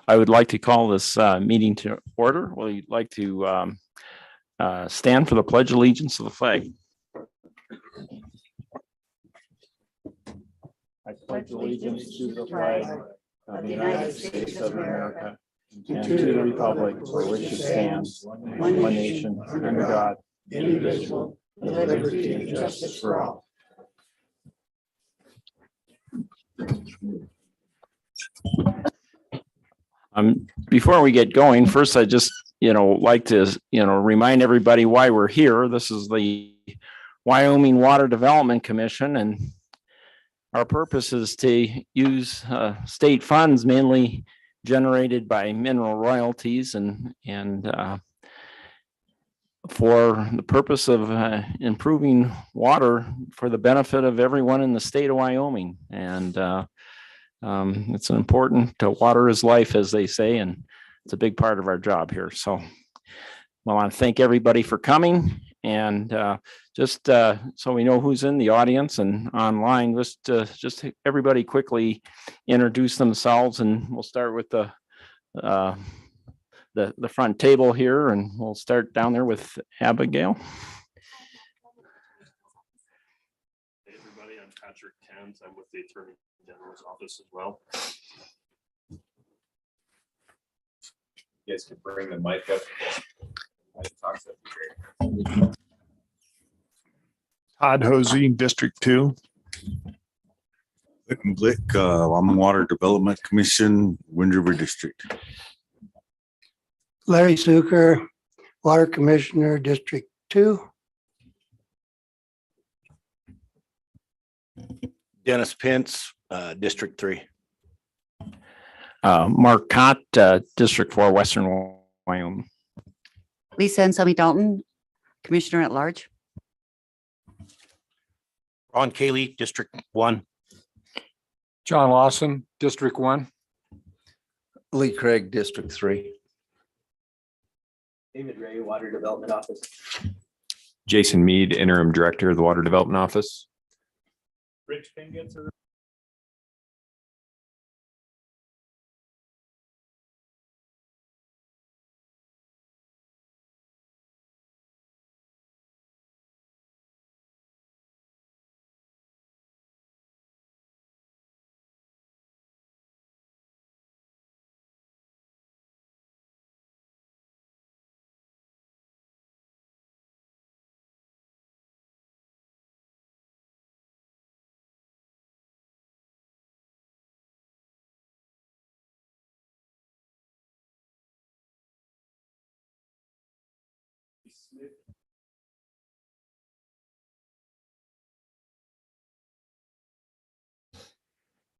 I would like to call this meeting to order. We'd like to stand for the Pledge of Allegiance to the flag. I pledge allegiance to the flag of the United States of America and to the republic for which it stands, one nation, under God, indivisible, with liberty and justice for all. Before we get going, first I just like to remind everybody why we're here. This is the Wyoming Water Development Commission, and our purpose is to use state funds mainly generated by mineral royalties and for the purpose of improving water for the benefit of everyone in the state of Wyoming. And it's important. Water is life, as they say, and it's a big part of our job here. So I want to thank everybody for coming, and just so we know who's in the audience and online, just everybody quickly introduce themselves, and we'll start with the front table here, and we'll start down there with Abigail. Hey everybody, I'm Patrick Tans. I'm with the Attorney General's office as well. You guys can bring the mic up. Todd Hosey, District 2. Blick, I'm Water Development Commission, Wind River District. Larry Suker, Water Commissioner, District 2. Dennis Pence, District 3. Mark Cott, District 4, Western Wyoming. Lisa and Sammy Dalton, Commissioner at Large. Ron Cayley, District 1. John Lawson, District 1. Lee Craig, District 3. David Ray, Water Development Office. Jason Mead, Interim Director of the Water Development Office. Rich Pingetzer.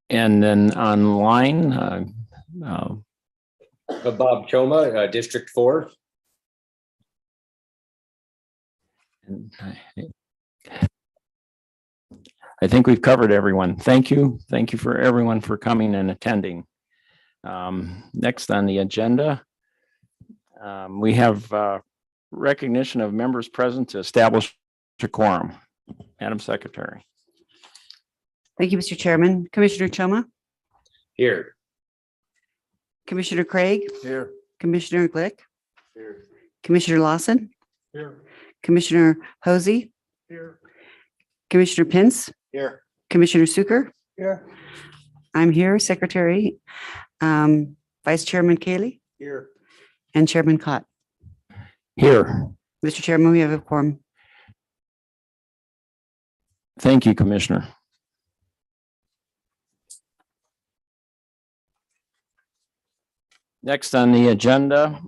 And then online, Bob Choma, District 4. I think we've covered everyone. Thank you. Thank you for everyone for coming and attending. Next on the agenda, we have recognition of members present to establish a quorum. Madam Secretary. Thank you, Mr. Chairman. Commissioner Choma, Here. Commissioner Craig, Here. Commissioner Glick, Here. Commissioner Lawson, Here. Commissioner Hosey, Here. Commissioner Pence, Here. Commissioner Suker. Here. I'm here, Secretary, Vice Chairman Cayley, Here. and Chairman Cott. Here. Mr. Chairman, we have a quorum. Thank you, Commissioner. Next on the agenda,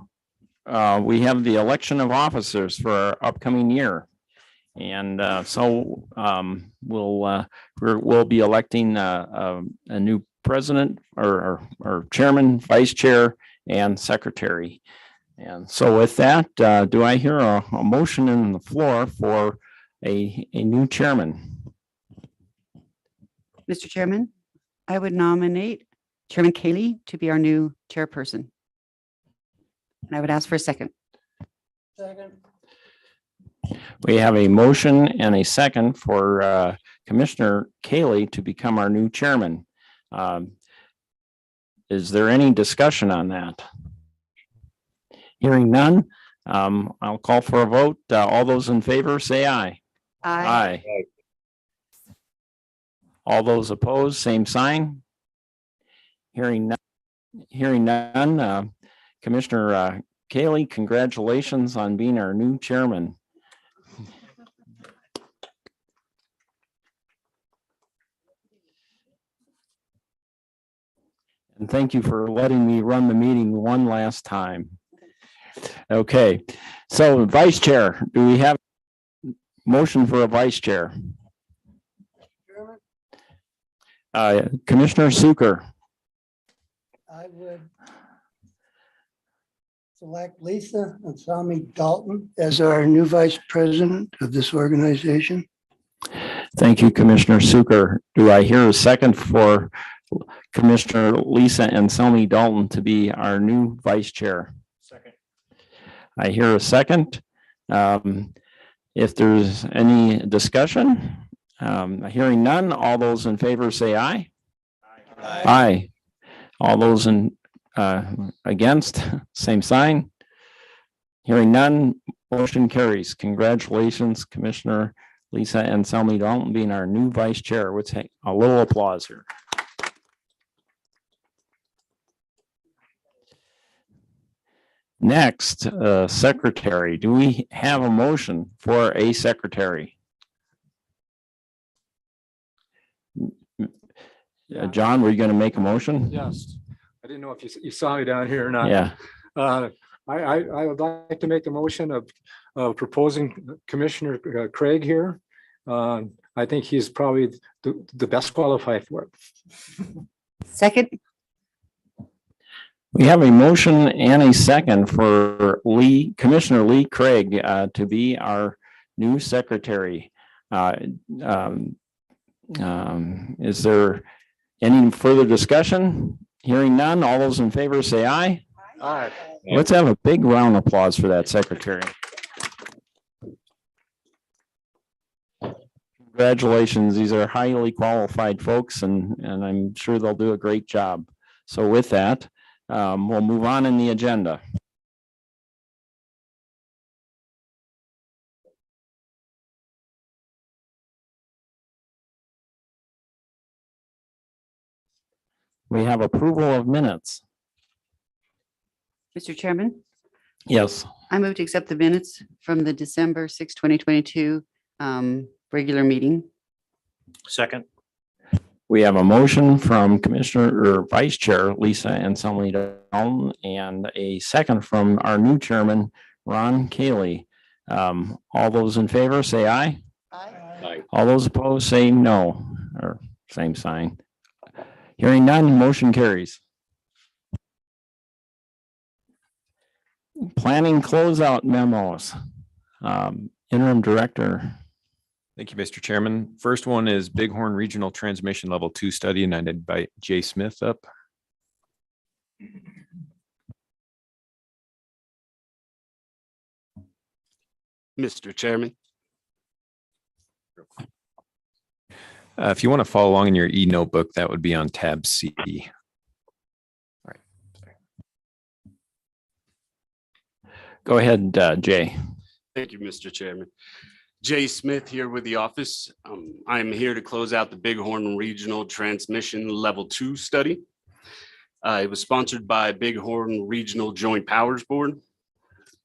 we have the election of officers for our upcoming year. And we'll be electing a new president or chairman, vice chair, and secretary. And so with that, do I hear a motion on the floor for a new chairman? Mr. Chairman, I would nominate Chairman Cayley to be our new chairperson. And I would ask for a second. Second. We have a motion and a second for Commissioner Cayley to become our new chairman. Is there any discussion on that? Hearing none, I'll call for a vote. All those in favor, say aye. Aye. All those opposed, same sign. Hearing none, Commissioner Kaylee, congratulations on being our new chairman. And thank you for letting me run the meeting one last time. Okay, so vice chair, do we have motion for a vice chair? Commissioner Suker. I would select Lisa and Sami Dalton as our new vice president of this organization. Thank you, Commissioner Suker. Do I hear a second for Commissioner Lisa and Sami Dalton to be our new vice chair? Second. I hear a second. If there's any discussion, hearing none, all those in favor say aye. Aye. All those against, same sign. Hearing none, motion carries. Congratulations, Commissioner Lisa and Sami Dalton being our new vice chair. Let's take a little applause here. Next, secretary. Do we have a motion for a secretary? John, were you going to make a motion? Yes. I didn't know if you saw me down here or not. Yeah. I would like to make a motion of proposing Commissioner Craig here. I think he's probably the best qualified for it. Second. We have a motion and a second for Commissioner Lee Craig to be our new secretary. Is there any further discussion? Hearing none, all those in favor say aye. Aye. Let's have a big round of applause for that secretary. Congratulations. These are highly qualified folks and I'm sure they'll do a great job. So with that, we'll move on in the agenda. We have approval of minutes. Mr. Chairman, Yes. I move to accept the minutes from the December 6, 2022 regular meeting. Second. We have a motion from Commissioner or Vice Chair Lisa and Sami Dalton and a second from our new chairman, Ron Cayley. All those in favor say aye. Aye. All those opposed say no, or same sign. Hearing none, motion carries. Planning closeout memos. Interim Director. Thank you, Mr. Chairman. First one is Bighorn Regional Transmission Level 2 study, and I'd invite Jay Smith up. Mr. Chairman. If you want to follow along in your e-notebook, that would be on tab C. All right. Sorry. Go ahead, Jay. Thank you, Mr. Chairman. Jay Smith here with the office. I'm here to close out the Bighorn Regional Transmission Level 2 study. It was sponsored by Bighorn Regional Joint Powers Board.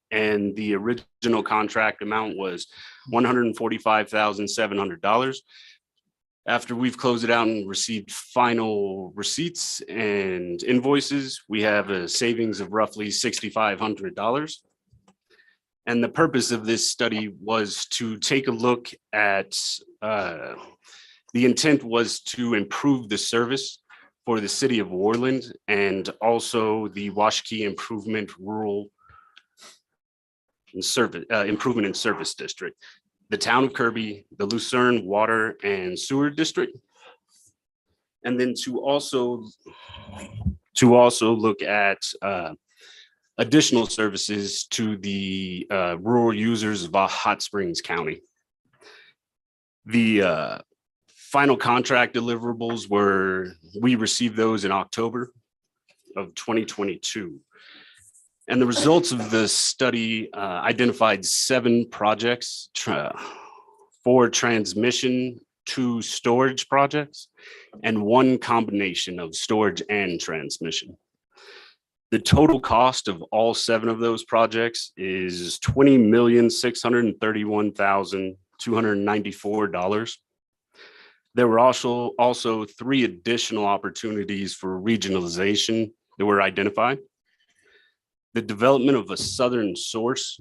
And the original contract amount was $145,700. After we've closed it out and received final receipts and invoices, we have a savings of roughly $6,500. And the purpose of this study was to take a look at, the intent was to improve the service for the city of Worland and also the Washakie Improvement Rural Service, Improvement and Service District, the town of Kirby, the Lucerne Water and Sewer District. And then to also look at additional services to the rural users of Hot Springs County. The final contract deliverables we received those in October. of 2022. And the results of the study identified 7 projects, 4 transmission, 2 storage projects, and 1 combination of storage and transmission. The total cost of all 7 of those projects is $20,631,294. There were also 3 additional opportunities for regionalization that were identified. The development of a southern source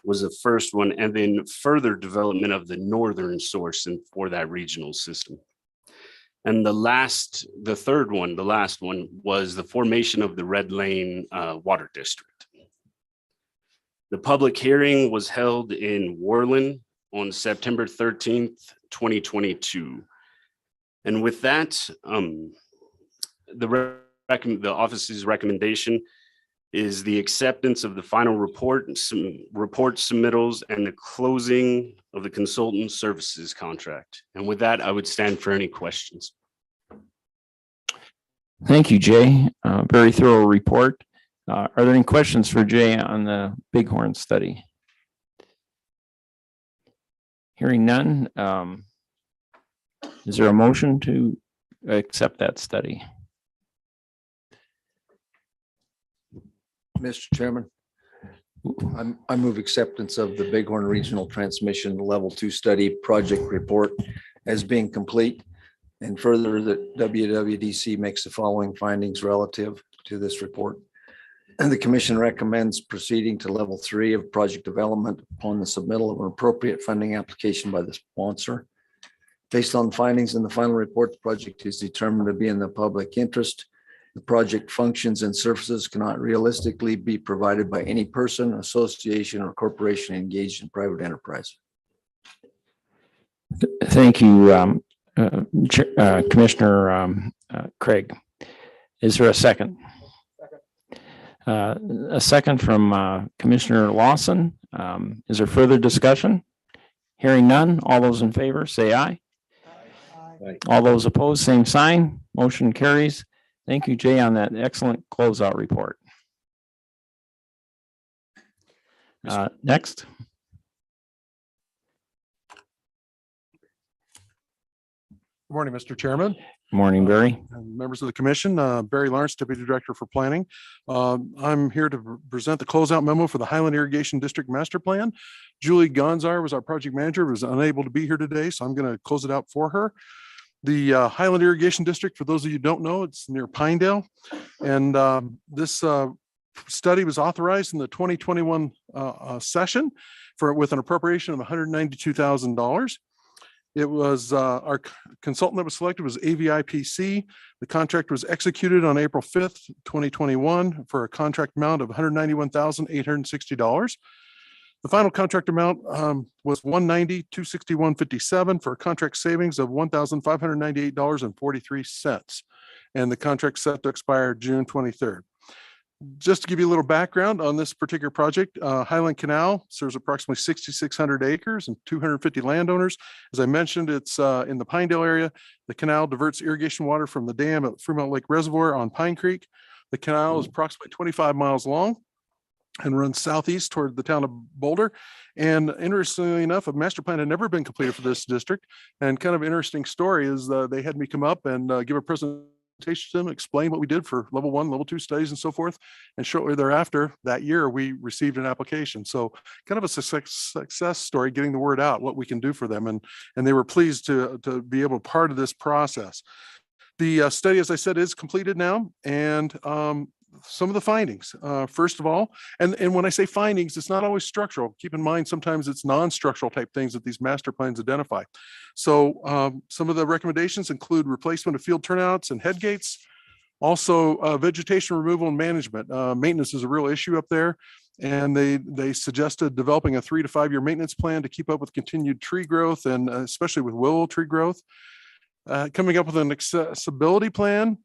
was the first one, and then further development of the northern source for that regional system. And the last one was the formation of the Red Lane Water District. The public hearing was held in Worland on September 13th, 2022. And with that, the office's recommendation is the acceptance of the final report submittals and the closing of the consultant services contract. And with that, I would stand for any questions. Thank you, Jay. Very thorough report. Are there any questions for Jay on the Bighorn study? Hearing none. Is there a motion to accept that study? Mr. Chairman, I move acceptance of the Bighorn Regional Transmission Level 2 Study Project Report as being complete. And further, that WWDC makes the following findings relative to this report. And the commission recommends proceeding to level 3 of project development upon the submittal of an appropriate funding application by the sponsor. Based on findings in the final report, the project is determined to be in the public interest. The project functions and services cannot realistically be provided by any person, association, or corporation engaged in private enterprise. Thank you, Commissioner Craig. Is there a second? A second from Commissioner Lawson. Is there further discussion? Hearing none, all those in favor say aye. Aye. All those opposed, same sign. Motion carries. Thank you, Jay, on that excellent closeout report. Next. Good morning, Mr. Chairman. Morning, Barry. And members of the commission, Barry Lawrence, Deputy Director for Planning. I'm here to present the closeout memo for the Highland Irrigation District Master Plan. Julie Gonzar was our project manager, was unable to be here today, so I'm going to close it out for her. The Highland Irrigation District, for those of you who don't know, it's near Pinedale. And this study was authorized in the 2021 session with an appropriation of $192,000. It was our consultant that was selected was AVIPC. The contract was executed on April 5th, 2021 for a contract amount of $191,860. The final contract amount was $190,261.57 for a contract savings of $1,598.43. And the contract set to expire June 23rd. Just to give you a little background on this particular project, Highland Canal serves approximately 6,600 acres and 250 landowners. As I mentioned, it's in the Pinedale area. The canal diverts irrigation water from the dam at Fremont Lake Reservoir on Pine Creek. The canal is approximately 25 miles long and runs southeast toward the town of Boulder. And interestingly enough, a master plan had never been completed for this district. And kind of interesting story is they had me come up and give a presentation to them, explain what we did for level 1, level 2 studies and so forth. And shortly thereafter, that year, we received an application. So kind of a success story, getting the word out, what we can do for them. And they were pleased to be able to be part of this process. The study, as I said, is completed now. And some of the findings, first of all, and when I say findings, it's not always structural. Keep in mind, sometimes it's non-structural type things that these master plans identify. So some of the recommendations include replacement of field turnouts and head gates, also vegetation removal and management. Maintenance is a real issue up there. And they suggested developing a 3 to 5 year maintenance plan to keep up with continued tree growth and especially with willow tree growth. Coming up with an accessibility plan.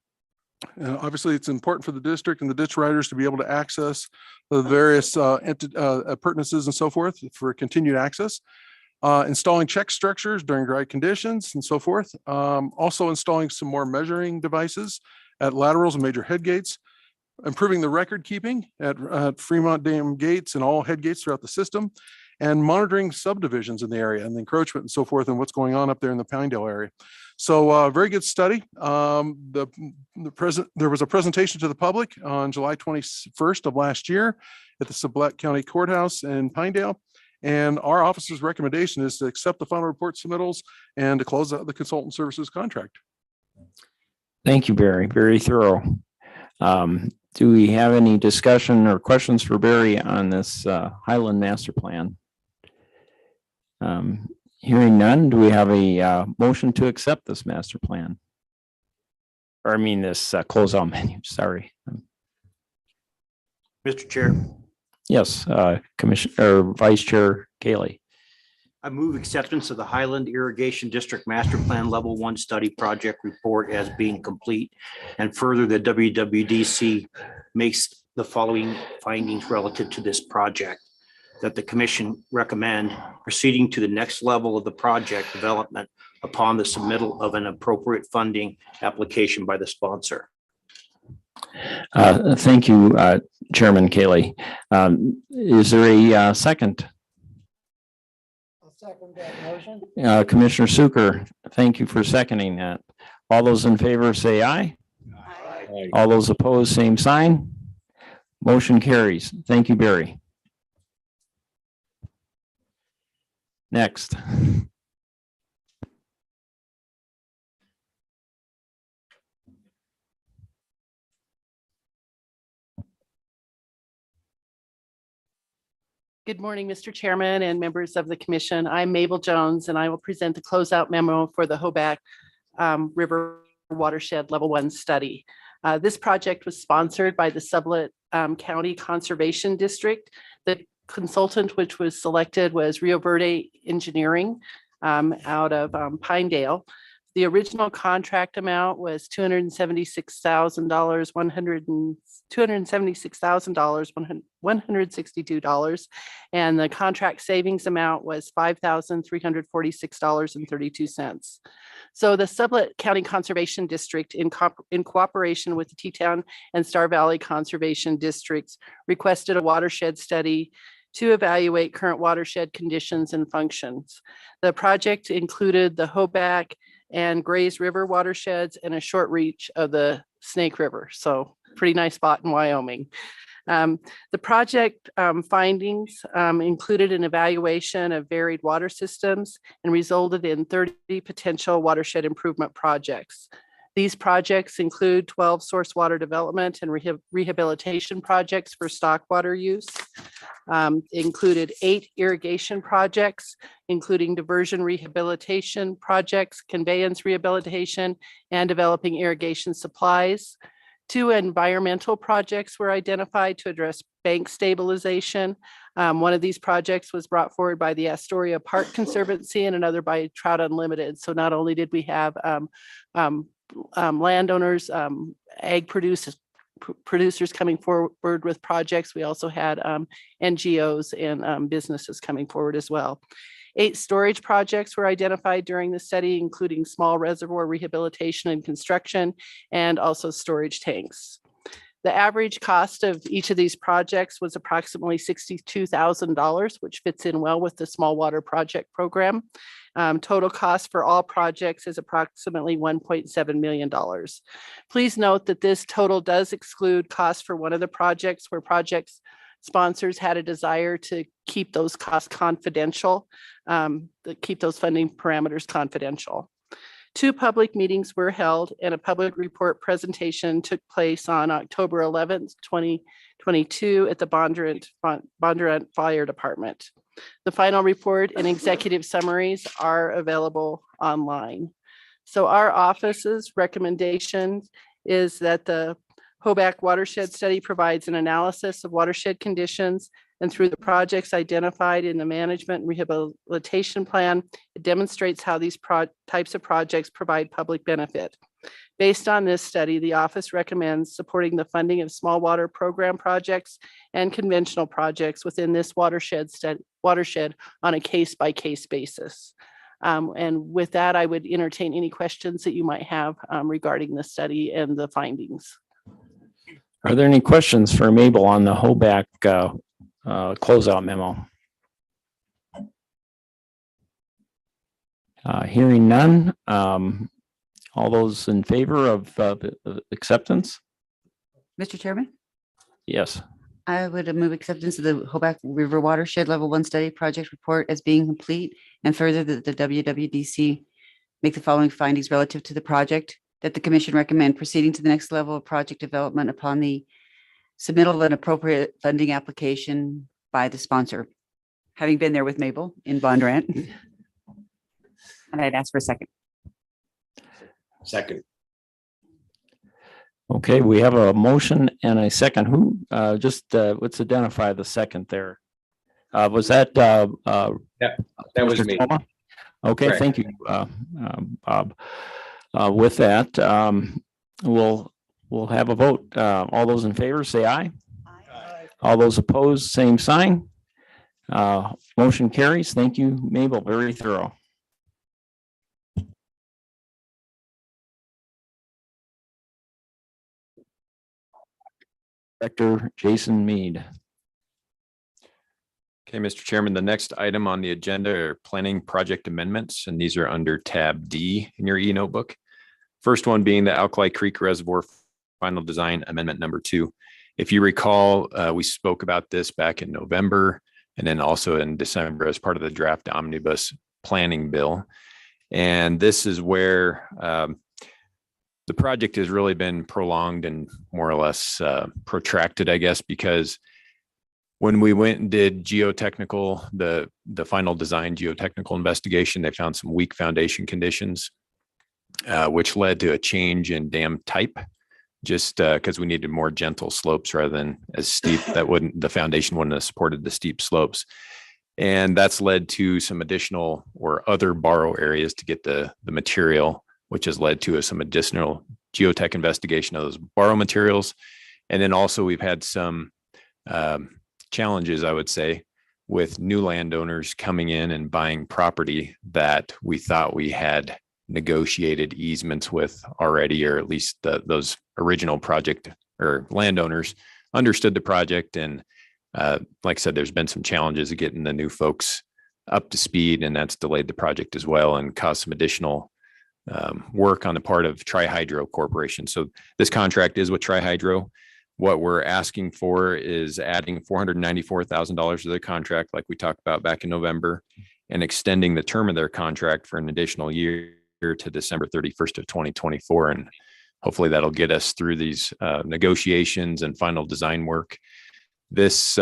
Obviously, it's important for the district and the ditch riders to be able to access the various appurtenances and so forth for continued access. Installing check structures during dry conditions and so forth. Also installing some more measuring devices at laterals and major head gates, improving the record keeping at Fremont Dam gates and all head gates throughout the system, and monitoring subdivisions in the area and the encroachment and so forth and what's going on up there in the Pinedale area. So very good study. There was a presentation to the public on July 21st of last year at the Sublette County Courthouse in Pinedale. And our office's recommendation is to accept the final report submittals and to close out the consultant services contract. Thank you, Barry. Very thorough. Do we have any discussion or questions for Barry on this Highland Master Plan? Hearing none, do we have a motion to accept this master plan? Or I mean this closeout menu, sorry. Mr. Chair, Yes, Commissioner or Vice Chair Kaylee. I move acceptance of the Highland Irrigation District Master Plan Level 1 Study Project Report as being complete. And further, the WWDC makes the following findings relative to this project. That the commission recommend proceeding to the next level of the project development upon the submittal of an appropriate funding application by the sponsor. Thank you, Chairman Kaylee. Is there a second? I'll second that motion. Commissioner Suker, thank you for seconding that. All those in favor say aye. Aye. All those opposed, same sign. Motion carries. Thank you, Barry. Next. Good morning, Mr. Chairman and members of the commission. I'm Mabel Jones, and I will present the closeout memo for the Hoback River Watershed Level 1 study. This project was sponsored by the Sublette County Conservation District. The consultant which was selected was Rio Verde Engineering out of Pinedale. The original contract amount was $276,162, and the contract savings amount was $5,346.32. So the Sublette County Conservation District, in cooperation with the Teton and Star Valley Conservation Districts, requested a watershed study to evaluate current watershed conditions and functions. The project included the Hoback and Grays River watersheds and a short reach of the Snake River. So pretty nice spot in Wyoming. The project findings included an evaluation of varied water systems and resulted in 30 potential watershed improvement projects. These projects include 12 source water development and rehabilitation projects for stock water use, included 8 irrigation projects, including diversion rehabilitation projects, conveyance rehabilitation, and developing irrigation supplies. 2 environmental projects were identified to address bank stabilization. One of these projects was brought forward by the Astoria Park Conservancy and another by Trout Unlimited. So not only did we have landowners, ag producers coming forward with projects, we also had NGOs and businesses coming forward as well. 8 storage projects were identified during the study, including small reservoir rehabilitation and construction, and also storage tanks. The average cost of each of these projects was approximately $62,000, which fits in well with the small water project program. Total cost for all projects is approximately $1.7 million. Please note that this total does exclude costs for one of the projects where projects sponsors had a desire to keep those costs confidential, keep those funding parameters confidential. 2 public meetings were held and a public report presentation took place on October 11th, 2022 at the Bondurant Fire Department. The final report and executive summaries are available online. So our office's recommendation is that the Hoback Watershed Study provides an analysis of watershed conditions, and through the projects identified in the management and rehabilitation plan, it demonstrates how these types of projects provide public benefit. Based on this study, the office recommends supporting the funding of small water program projects and conventional projects within this watershed on a case-by-case basis. And with that, I would entertain any questions that you might have regarding the study and the findings. Are there any questions for Mabel on the HOBAC closeout memo? Hearing none. All those in favor of acceptance? Mr. Chairman, Yes. I would move acceptance of the Hoback River Watershed Level 1 Study Project Report as being complete, and further that the WWDC make the following findings relative to the project, that the commission recommend proceeding to the next level of project development upon the submittal of an appropriate funding application by the sponsor. Having been there with Mabel in Bondurant. And I'd ask for a second. Second. Okay, we have a motion and a second. Who, let's identify the second there. Was that? That was Mr. me. Toma? Okay, Correct. thank you, Bob. With that, we'll have a vote. All those in favor, say aye. Aye. All those opposed, same sign. Motion carries. Thank you, Mabel. Very thorough. Director Jason Mead. Okay, Mr. Chairman, the next item on the agenda are planning project amendments, and these are under tab D in your e-notebook. First one being the Alkali Creek Reservoir Final Design Amendment number 2. If you recall, we spoke about this back in November and then also in December as part of the draft omnibus planning bill. And this is where the project has really been prolonged and more or less protracted, I guess, because when we went and did geotechnical, the final design geotechnical investigation, they found some weak foundation conditions, which led to a change in dam type, just because we needed more gentle slopes rather than as steep. The foundation wouldn't have supported the steep slopes. And that's led to some additional or other borrow areas to get the material, which has led to some additional geotech investigation of those borrow materials. And then also we've had some challenges, I would say, with new landowners coming in and buying property that we thought we had negotiated easements with already, or at least those original project or landowners understood the project. And like I said, there's been some challenges of getting the new folks up to speed, and that's delayed the project as well and caused some additional work on the part of Tri-Hydro Corporation. So this contract is with Tri-Hydro. What we're asking for is adding $494,000 to the contract, like we talked about back in November, and extending the term of their contract for an additional year to December 31st of 2024. And hopefully that'll get us through these negotiations and final design work. This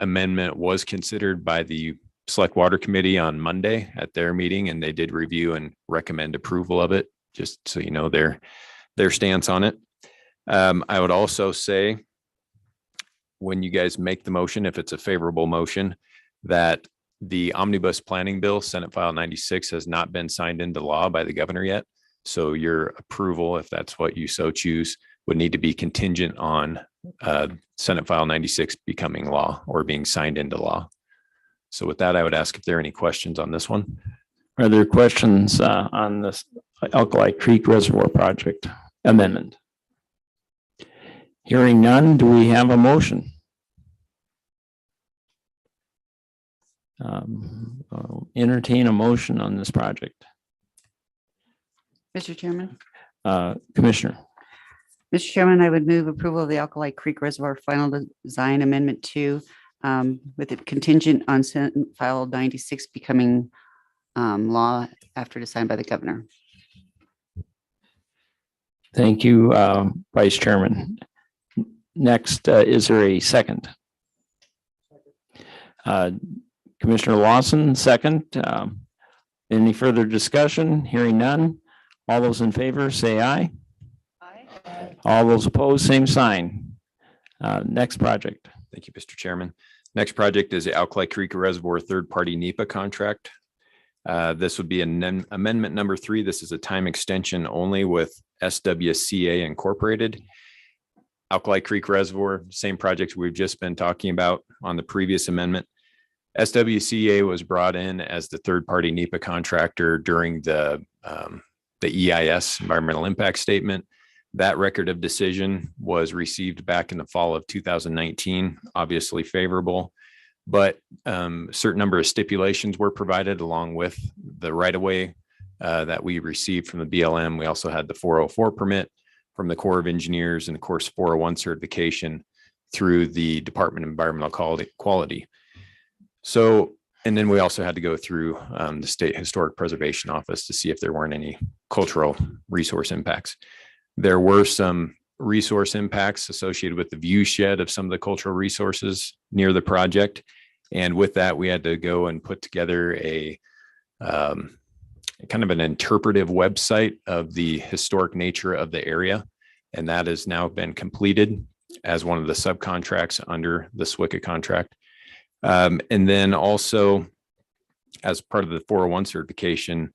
amendment was considered by the Select Water Committee on Monday at their meeting, and they did review and recommend approval of it, just so you know their stance on it. I would also say, when you guys make the motion, if it's a favorable motion, that the omnibus planning bill, Senate File 96, has not been signed into law by the governor yet. So your approval, if that's what you so choose, would need to be contingent on Senate File 96 becoming law or being signed into law. So with that, I would ask if there are any questions on this one. Are there questions on this Alkali Creek Reservoir Project amendment? Hearing none, do we have a motion? I'll entertain a motion on this project. Mr. Chairman. Commissioner. Mr. Chairman, I would move approval of the Alkali Creek Reservoir Final Design Amendment 2 with it contingent on Senate File 96 becoming law after it is signed by the governor. Thank you, Vice Chairman. Next, is there a second? Commissioner Lawson, second. Any further discussion? Hearing none. All those in favor, say aye. Aye. All those opposed, same sign. Next project. Thank you, Mr. Chairman. Next project is the Alkali Creek Reservoir third-party NEPA contract. This would be an amendment number 3. This is a time extension only with SWCA Incorporated. Alkali Creek Reservoir, same project we've just been talking about on the previous amendment. SWCA was brought in as the third-party NEPA contractor during the EIS, Environmental Impact Statement. That record of decision was received back in the fall of 2019, obviously favorable, but certain number of stipulations were provided along with the right-of-way that we received from the BLM. We also had the 404 permit from the Corps of Engineers and of course 401 certification through the Department of Environmental Quality. So, and then we also had to go through the State Historic Preservation Office to see if there weren't any cultural resource impacts. There were some resource impacts associated with the view shed of some of the cultural resources near the project. And with that, we had to go and put together a kind of an interpretive website of the historic nature of the area. And that has now been completed as one of the subcontracts under the SWCA contract. And then also as part of the 401 certification,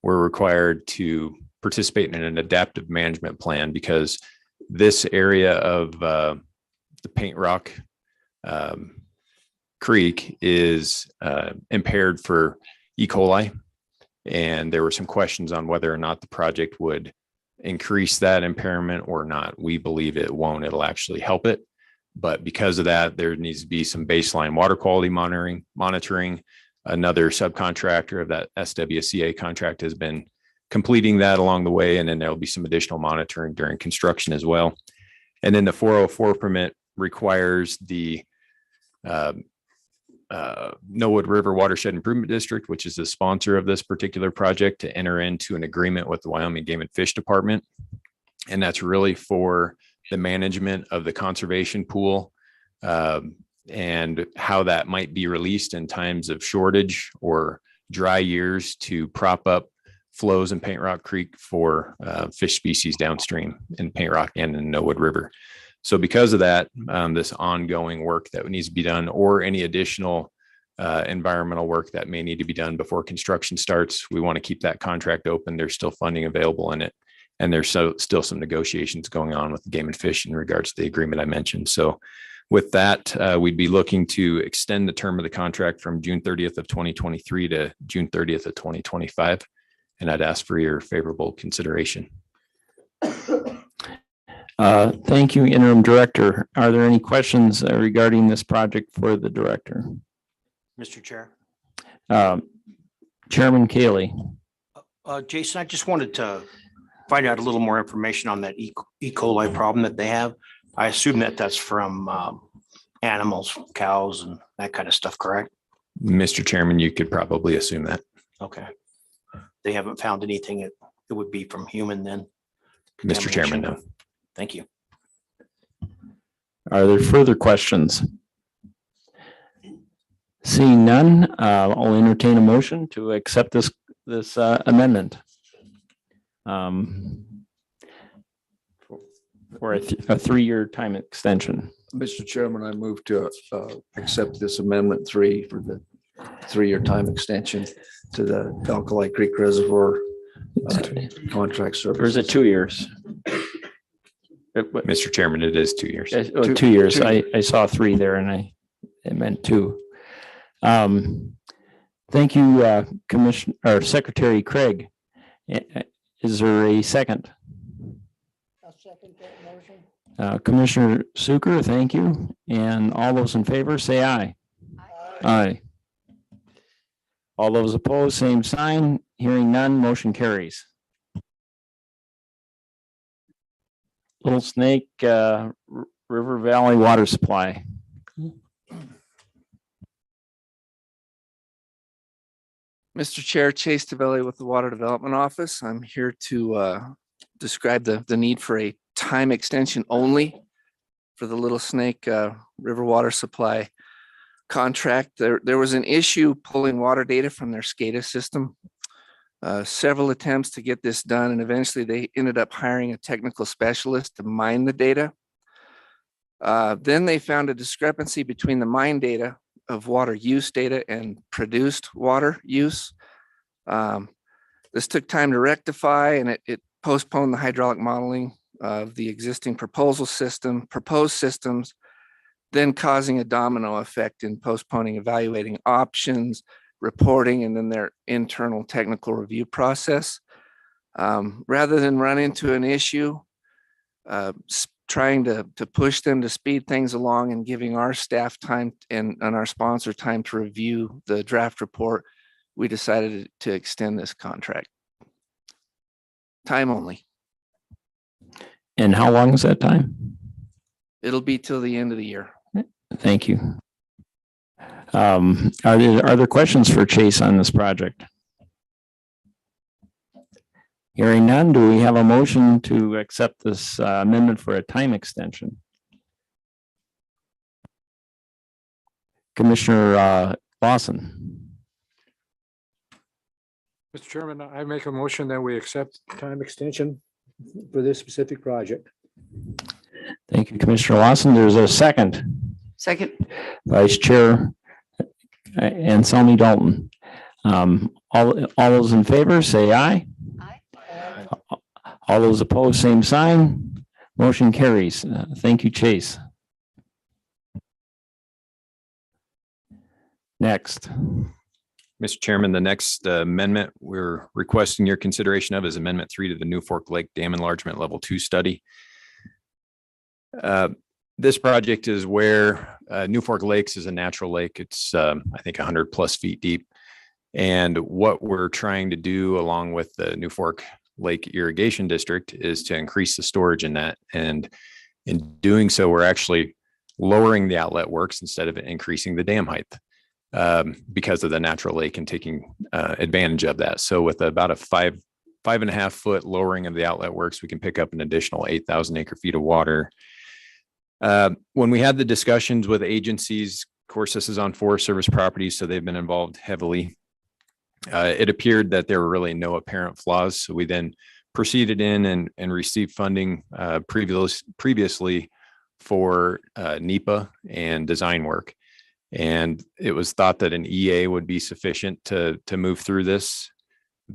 we're required to participate in an adaptive management plan because this area of the Paint Rock Creek is impaired for E. coli. And there were some questions on whether or not the project would increase that impairment or not. We believe it won't. It'll actually help it. But because of that, there needs to be some baseline water quality monitoring. Another subcontractor of that SWCA contract has been completing that along the way. And then there'll be some additional monitoring during construction as well. And then the 404 permit requires the Nowood River Watershed Improvement District, which is the sponsor of this particular project, to enter into an agreement with the Wyoming Game and Fish Department. And that's really for the management of the conservation pool and how that might be released in times of shortage or dry years to prop up flows in Paint Rock Creek for fish species downstream in Paint Rock and in Nowood River. So because of that, this ongoing work that needs to be done or any additional environmental work that may need to be done before construction starts, we want to keep that contract open. There's still funding available in it. And there's still some negotiations going on with the Game and Fish in regards to the agreement I mentioned. So with that, we'd be looking to extend the term of the contract from June 30th of 2023 to June 30th of 2025. And I'd ask for your favorable consideration. Thank you, Interim Director. Are there any questions regarding this project for the Director? Mr. Chair. Chairman Kaylee. Jason, I just wanted to find out a little more information on that E. coli problem that they have. I assume that that's from animals, cows and that kind of stuff, correct? Mr. Chairman, you could probably assume that. Okay. They haven't found anything it would be from human then? Mr. Chairman, no. Thank you. Are there further questions? Seeing none, I'll entertain a motion to accept this amendment. For a 3-year time extension. Mr. Chairman, I move to accept this amendment 3 for the 3-year time extension to the Alkali Creek Reservoir contract service. Or is it 2 years? Mr. Chairman, it is 2 years. 2 years. I saw 3 there and it meant 2. Thank you, Commissioner or Secretary Craig. Is there a second? I'll second that motion. Commissioner Suker, thank you. And all those in favor, say aye. Aye. All those opposed, same sign. Hearing none, motion carries. Little Snake River Valley Water Supply. Mr. Chair, Chase DeVelli with the Water Development Office. I'm here to describe the need for a time extension only for the Little Snake River Water Supply contract. There was an issue pulling water data from their SCADA system. Several attempts to get this done, and eventually they ended up hiring a technical specialist to mine the data. Then they found a discrepancy between the mine data of water use data and produced water use. This took time to rectify, and it postponed the hydraulic modeling of the existing proposed systems then causing a domino effect in postponing evaluating options, reporting, and then their internal technical review process. Rather than run into an issue, trying to push them to speed things along and giving our staff time and our sponsor time to review the draft report, we decided to extend this contract. Time only. And how long is that time? It'll be till the end of the year. Thank you. Are there questions for Chase on this project? Hearing none, do we have a motion to accept this amendment for a time extension? Commissioner Lawson. Mr. Chairman, I make a motion that we accept time extension for this specific project. Thank you, Commissioner Lawson. There's a second. Second. Vice Chair Anselmi Dalton. All those in favor, say aye. All those opposed, same sign. Motion carries. Thank you, Chase. Next. Mr. Chairman, the next amendment we're requesting your consideration of is Amendment 3 to the New Fork Lake Dam Enlargement Level 2 study. This project is where New Fork Lakes is a natural lake. It's, I think, 100+ feet deep. And what we're trying to do along with the New Fork Lake Irrigation District is to increase the storage in that. And in doing so, we're actually lowering the outlet works instead of increasing the dam height because of the natural lake and taking advantage of that. So with about a 5.5 foot lowering of the outlet works, we can pick up an additional 8,000 acre feet of water. When we had the discussions with agencies, of course, this is on Forest Service properties, so they've been involved heavily. It appeared that there were really no apparent flaws. So we then proceeded in and received funding previously for NEPA and design work. And it was thought that an EA would be sufficient to move through this.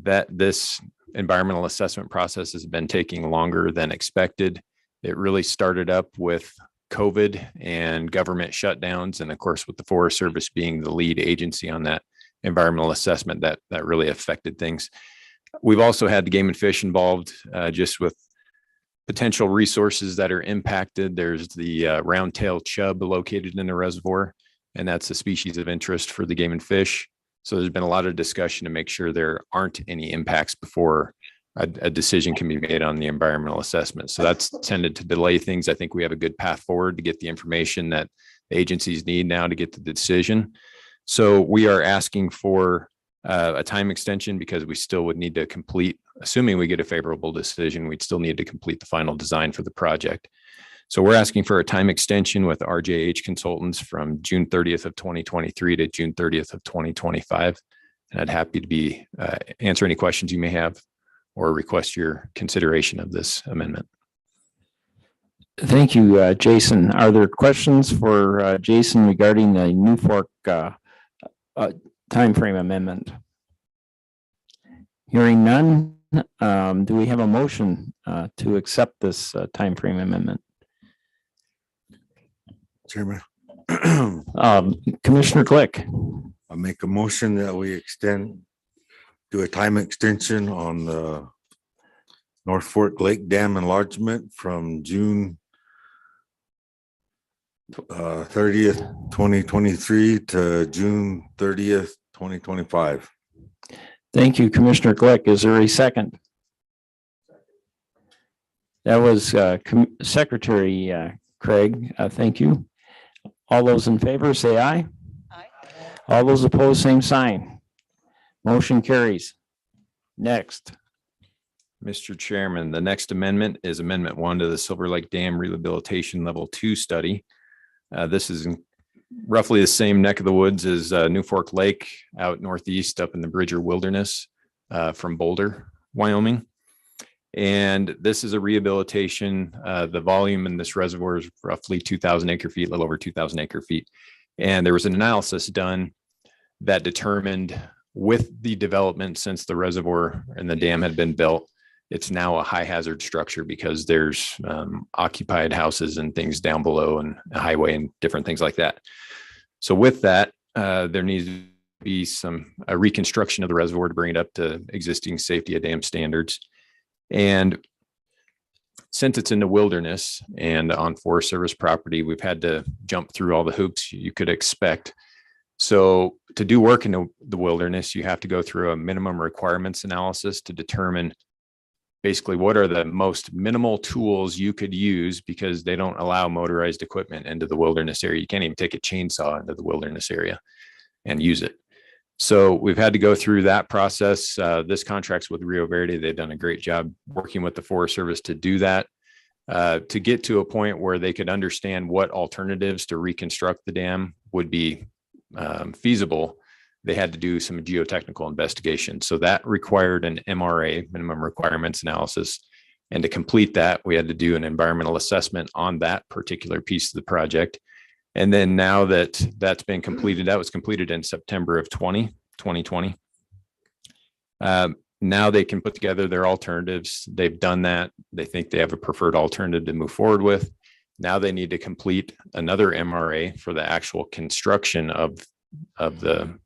That this environmental assessment process has been taking longer than expected. It really started up with COVID and government shutdowns. And of course, with the Forest Service being the lead agency on that environmental assessment, that really affected things. We've also had the game and fish involved just with potential resources that are impacted. There's the round-tailed chub located in the reservoir, and that's a species of interest for the game and fish. So there's been a lot of discussion to make sure there aren't any impacts before a decision can be made on the environmental assessment. So that's tended to delay things. I think we have a good path forward to get the information that the agencies need now to get to the decision. So we are asking for a time extension because we still would need to complete, assuming we get a favorable decision, we'd still need to complete the final design for the project. So we're asking for a time extension with RJH Consultants from June 30th of 2023 to June 30th of 2025. And I'd happy to be answer any questions you may have or request your consideration of this amendment. Thank you, Jason. Are there questions for Jason regarding the New Fork timeframe amendment? Hearing none, do we have a motion to accept this timeframe amendment? Chairman. Commissioner Glick. I make a motion that we do a time extension on the North Fork Lake Dam enlargement from June 30th, 2023 to June 30th, 2025. Thank you, Commissioner Glick. Is there a second? That was Secretary Craig. Thank you. All those in favor, say aye. Aye. All those opposed, same sign. Motion carries. Next. Mr. Chairman, the next amendment is Amendment 1 to the Silver Lake Dam Rehabilitation Level 2 study. This is in roughly the same neck of the woods as New Fork Lake out northeast up in the Bridger Wilderness from Boulder, Wyoming. And this is a rehabilitation. The volume in this reservoir is roughly 2,000 acre feet, a little over 2,000 acre feet. And there was an analysis done that determined with the development since the reservoir and the dam had been built, it's now a high hazard structure because there's occupied houses and things down below and a highway and different things like that. So with that, there needs to be a reconstruction of the reservoir to bring it up to existing safety of dam standards. And since it's in the wilderness and on Forest Service property, we've had to jump through all the hoops you could expect. So to do work in the wilderness, you have to go through a minimum requirements analysis to determine basically what are the most minimal tools you could use, because they don't allow motorized equipment into the wilderness area. You can't even take a chainsaw into the wilderness area and use it. So we've had to go through that process. This contract's with Rio Verde. They've done a great job working with the Forest Service to do that, to get to a point where they could understand what alternatives to reconstruct the dam would be feasible. They had to do some geotechnical investigation. So that required an MRA, minimum requirements analysis. And to complete that, we had to do an environmental assessment on that particular piece of the project. And then now that that's been completed, that was completed in September of 2020. Now they can put together their alternatives. They've done that. They think they have a preferred alternative to move forward with. Now they need to complete another MRA for the actual construction of the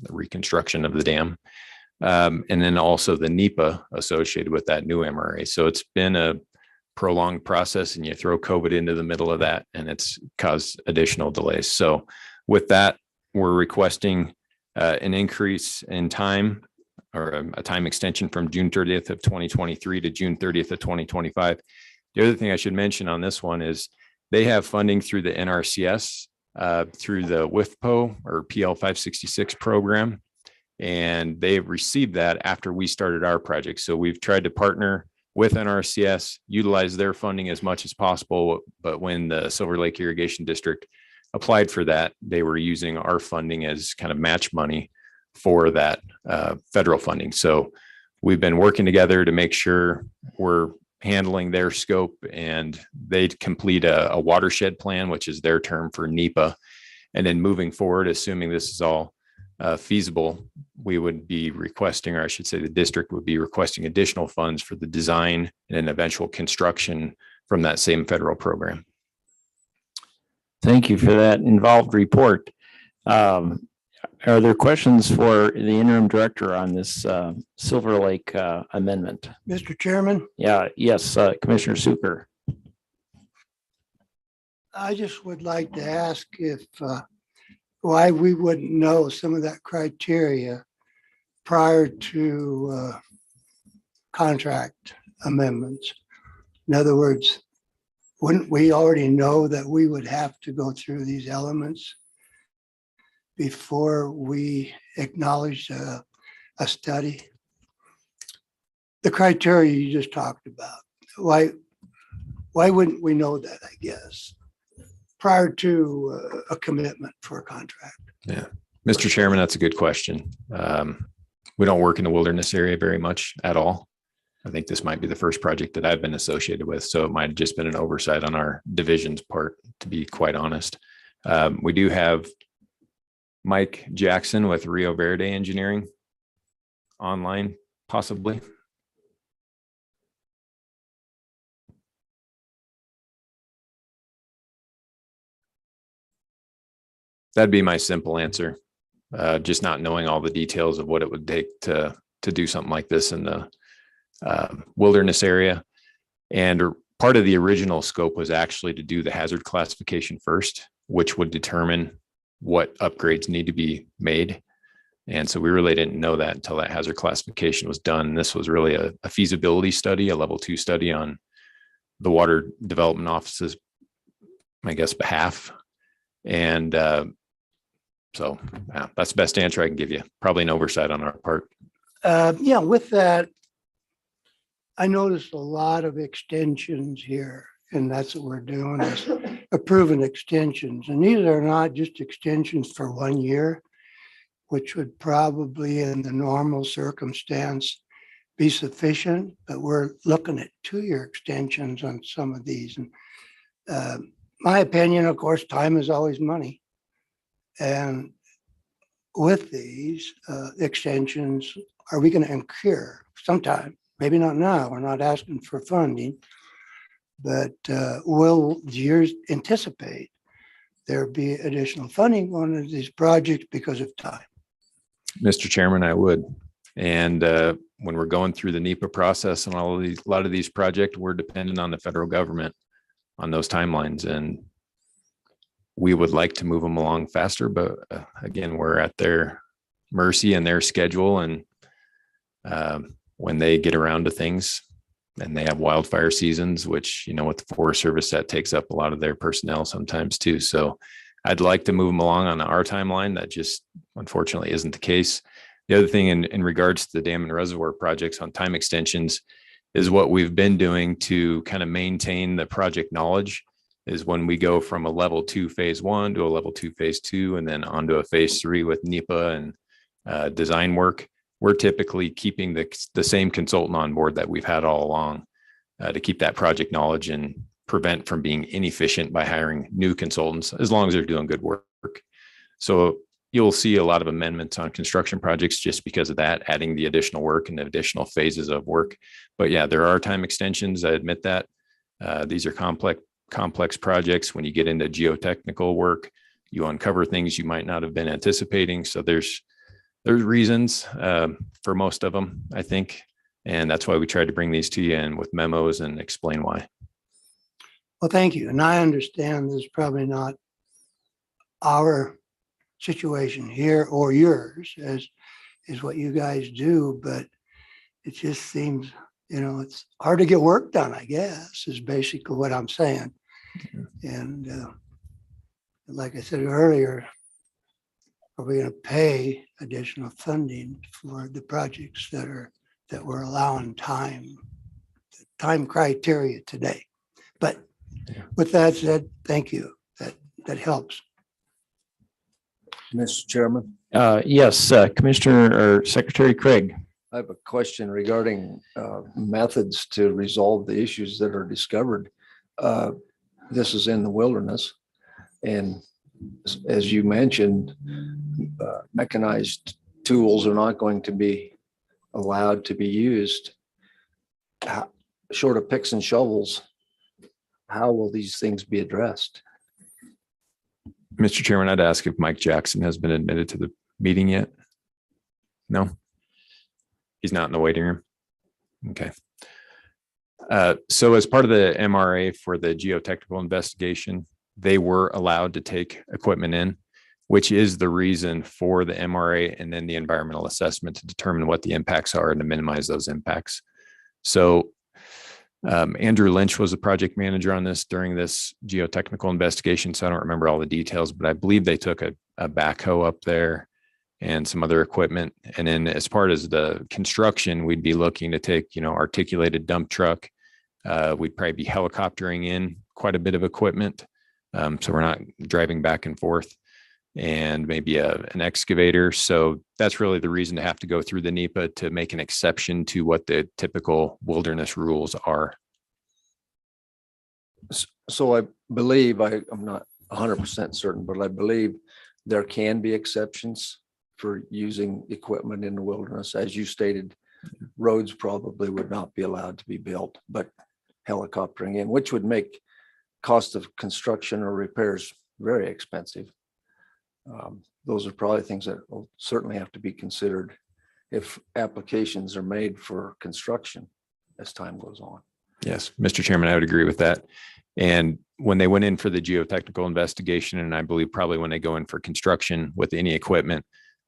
reconstruction of the dam. And then also the NEPA associated with that new MRA. So it's been a prolonged process, and you throw COVID into the middle of that, and it's caused additional delays. So with that, we're requesting an increase in time, or a time extension from June 30th of 2023 to June 30th of 2025. The other thing I should mention on this one is they have funding through the NRCS, through the WIFPO or PL 566 program. And they've received that after we started our project. So we've tried to partner with NRCS, utilize their funding as much as possible. But when the Silver Lake Irrigation District applied for that, they were using our funding as kind of match money for that federal funding. So we've been working together to make sure we're handling their scope, and they'd complete a watershed plan, which is their term for NEPA. And then moving forward, assuming this is all feasible, we would be requesting, or I should say the district would be requesting additional funds for the design and an eventual construction from that same federal program. Thank you for that involved report. Are there questions for the interim director on this Silver Lake amendment? Mr. Chairman, Yes, Commissioner Suker. I just would like to ask if why we wouldn't know some of that criteria prior to contract amendments. In other words, wouldn't we already know that we would have to go through these elements before we acknowledge a study? The criteria you just talked about, why wouldn't we know that, I guess, prior to a commitment for a contract? Yeah, Mr. Chairman, that's a good question. We don't work in the wilderness area very much at all. I think this might be the first project that I've been associated with, so it might have just been an oversight on our division's part, to be quite honest. We do have Mike Jackson with Rio Verde Engineering online, possibly. That'd be my simple answer. Just not knowing all the details of what it would take to do something like this in the wilderness area. And part of the original scope was actually to do the hazard classification first, which would determine what upgrades need to be made. And so we really didn't know that until that hazard classification was done. This was really a feasibility study, a level 2 study on the Water Development Office's, I guess, behalf. And so that's the best answer I can give you. Probably an oversight on our part. Yeah, with that, I noticed a lot of extensions here, and that's what we're doing, is approving extensions. And these are not just extensions for 1 year, which would probably in the normal circumstance be sufficient, but we're looking at 2-year extensions on some of these. And my opinion, of course, time is always money. And with these extensions, are we going to incur sometime maybe not now, we're not asking for funding, but will you anticipate there be additional funding on these projects because of time? Mr. Chairman, I would. And when we're going through the NEPA process and all of these, a lot of these projects, we're dependent on the federal government on those timelines. And we would like to move them along faster, but again, we're at their mercy and their schedule. And when they get around to things and they have wildfire seasons, which, you know, with the Forest Service, that takes up a lot of their personnel sometimes too. So I'd like to move them along on our timeline. That just unfortunately isn't the case. The other thing in regards to the dam and reservoir projects on time extensions is what we've been doing to kind of maintain the project knowledge is when we go from a level 2 phase 1 to a level 2 phase 2 and then onto a phase 3 with NEPA and design work. We're typically keeping the same consultant on board that we've had all along to keep that project knowledge and prevent from being inefficient by hiring new consultants as long as they're doing good work. So you'll see a lot of amendments on construction projects just because of that, adding the additional work and the additional phases of work. But yeah, there are time extensions. I admit that. These are complex projects. When you get into geotechnical work, you uncover things you might not have been anticipating. So there's reasons for most of them, I think. And that's why we tried to bring these to you in with memos and explain why. Well, thank you. And I understand this is probably not our situation here or yours as is what you guys do, but it just seems, you know, it's hard to get work done, I guess, is basically what I'm saying. And like I said earlier, are we going to pay additional funding for the projects that we're allowing time criteria today? But with that said, thank you. That helps. Mr. Chairman, Yes, Commissioner or Secretary Craig. I have a question regarding methods to resolve the issues that are discovered. This is in the wilderness. And as you mentioned, mechanized tools are not going to be allowed to be used. Short of picks and shovels, how will these things be addressed? Mr. Chairman, I'd ask if Mike Jackson has been admitted to the meeting yet. No, he's not in the waiting room. Okay. So as part of the MRA for the geotechnical investigation, they were allowed to take equipment in, which is the reason for the MRA and then the environmental assessment to determine what the impacts are and to minimize those impacts. So Andrew Lynch was the project manager on this during this geotechnical investigation. So I don't remember all the details, but I believe they took a backhoe up there and some other equipment. And then as part of the construction, we'd be looking to take, articulated dump truck. We'd probably be helicoptering in quite a bit of equipment. So we're not driving back and forth, and maybe an excavator. So that's really the reason to have to go through the NEPA to make an exception to what the typical wilderness rules are. So I believe, I'm not 100% certain, but I believe there can be exceptions for using equipment in the wilderness. As you stated, roads probably would not be allowed to be built, but helicoptering in, which would make cost of construction or repairs very expensive. Those are probably things that will certainly have to be considered if applications are made for construction as time goes on. Yes, Mr. Chairman, I would agree with that. And when they went in for the geotechnical investigation, and I believe probably when they go in for construction with any equipment,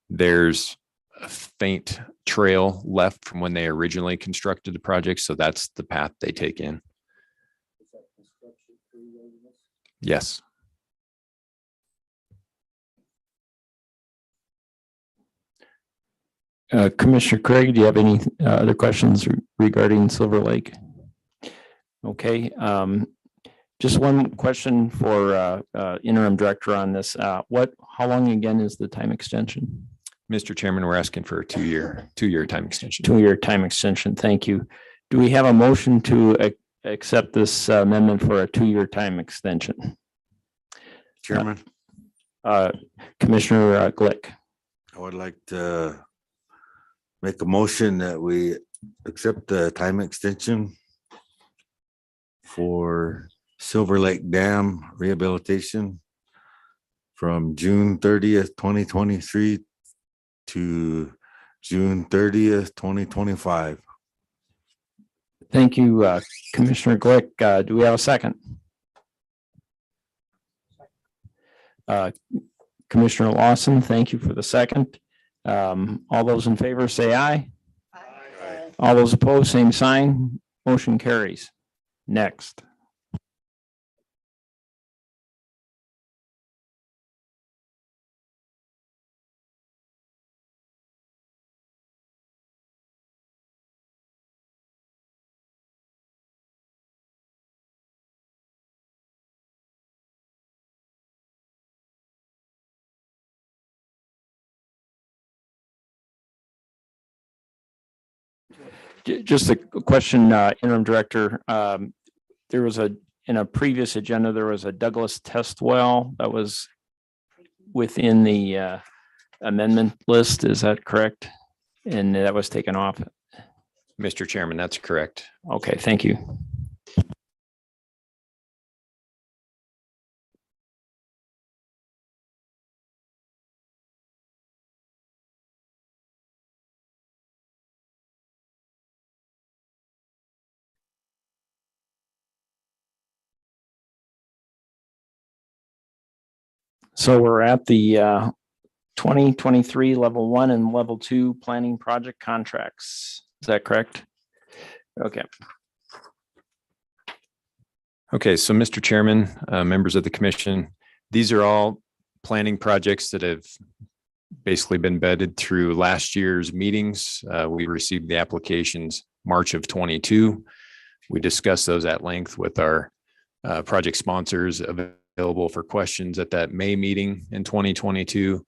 there's a faint trail left from when they originally constructed the project. So that's the path they take in. Yes. Commissioner Craig, do you have any other questions regarding Silver Lake? Okay. Just one question for interim director on this. How long again is the time extension? Mr. Chairman, we're asking for a two-year time extension. 2-year time extension. Thank you. Do we have a motion to accept this amendment for a 2-year time extension? Chairman, Commissioner Glick. I would like to make a motion that we accept the time extension for Silver Lake Dam rehabilitation from June 30th, 2023 to June 30th, 2025. Thank you, Commissioner Glick. Do we have a second? Commissioner Lawson, thank you for the second. All those in favor say aye. Aye. All those opposed, same sign. Motion carries. Next. Just a question, interim director. There was in a previous agenda, there was a Douglas test well that was within the amendment list. Is that correct? And that was taken off. Mr. Chairman, that's correct. Okay, thank you. So we're at the 2023 level 1 and level 2 planning project contracts. Is that correct? Okay. Okay, so Mr. Chairman, members of the commission, these are all planning projects that have basically been vetted through last year's meetings. We received the applications March of 22. We discussed those at length with our project sponsors available for questions at that May meeting in 2022.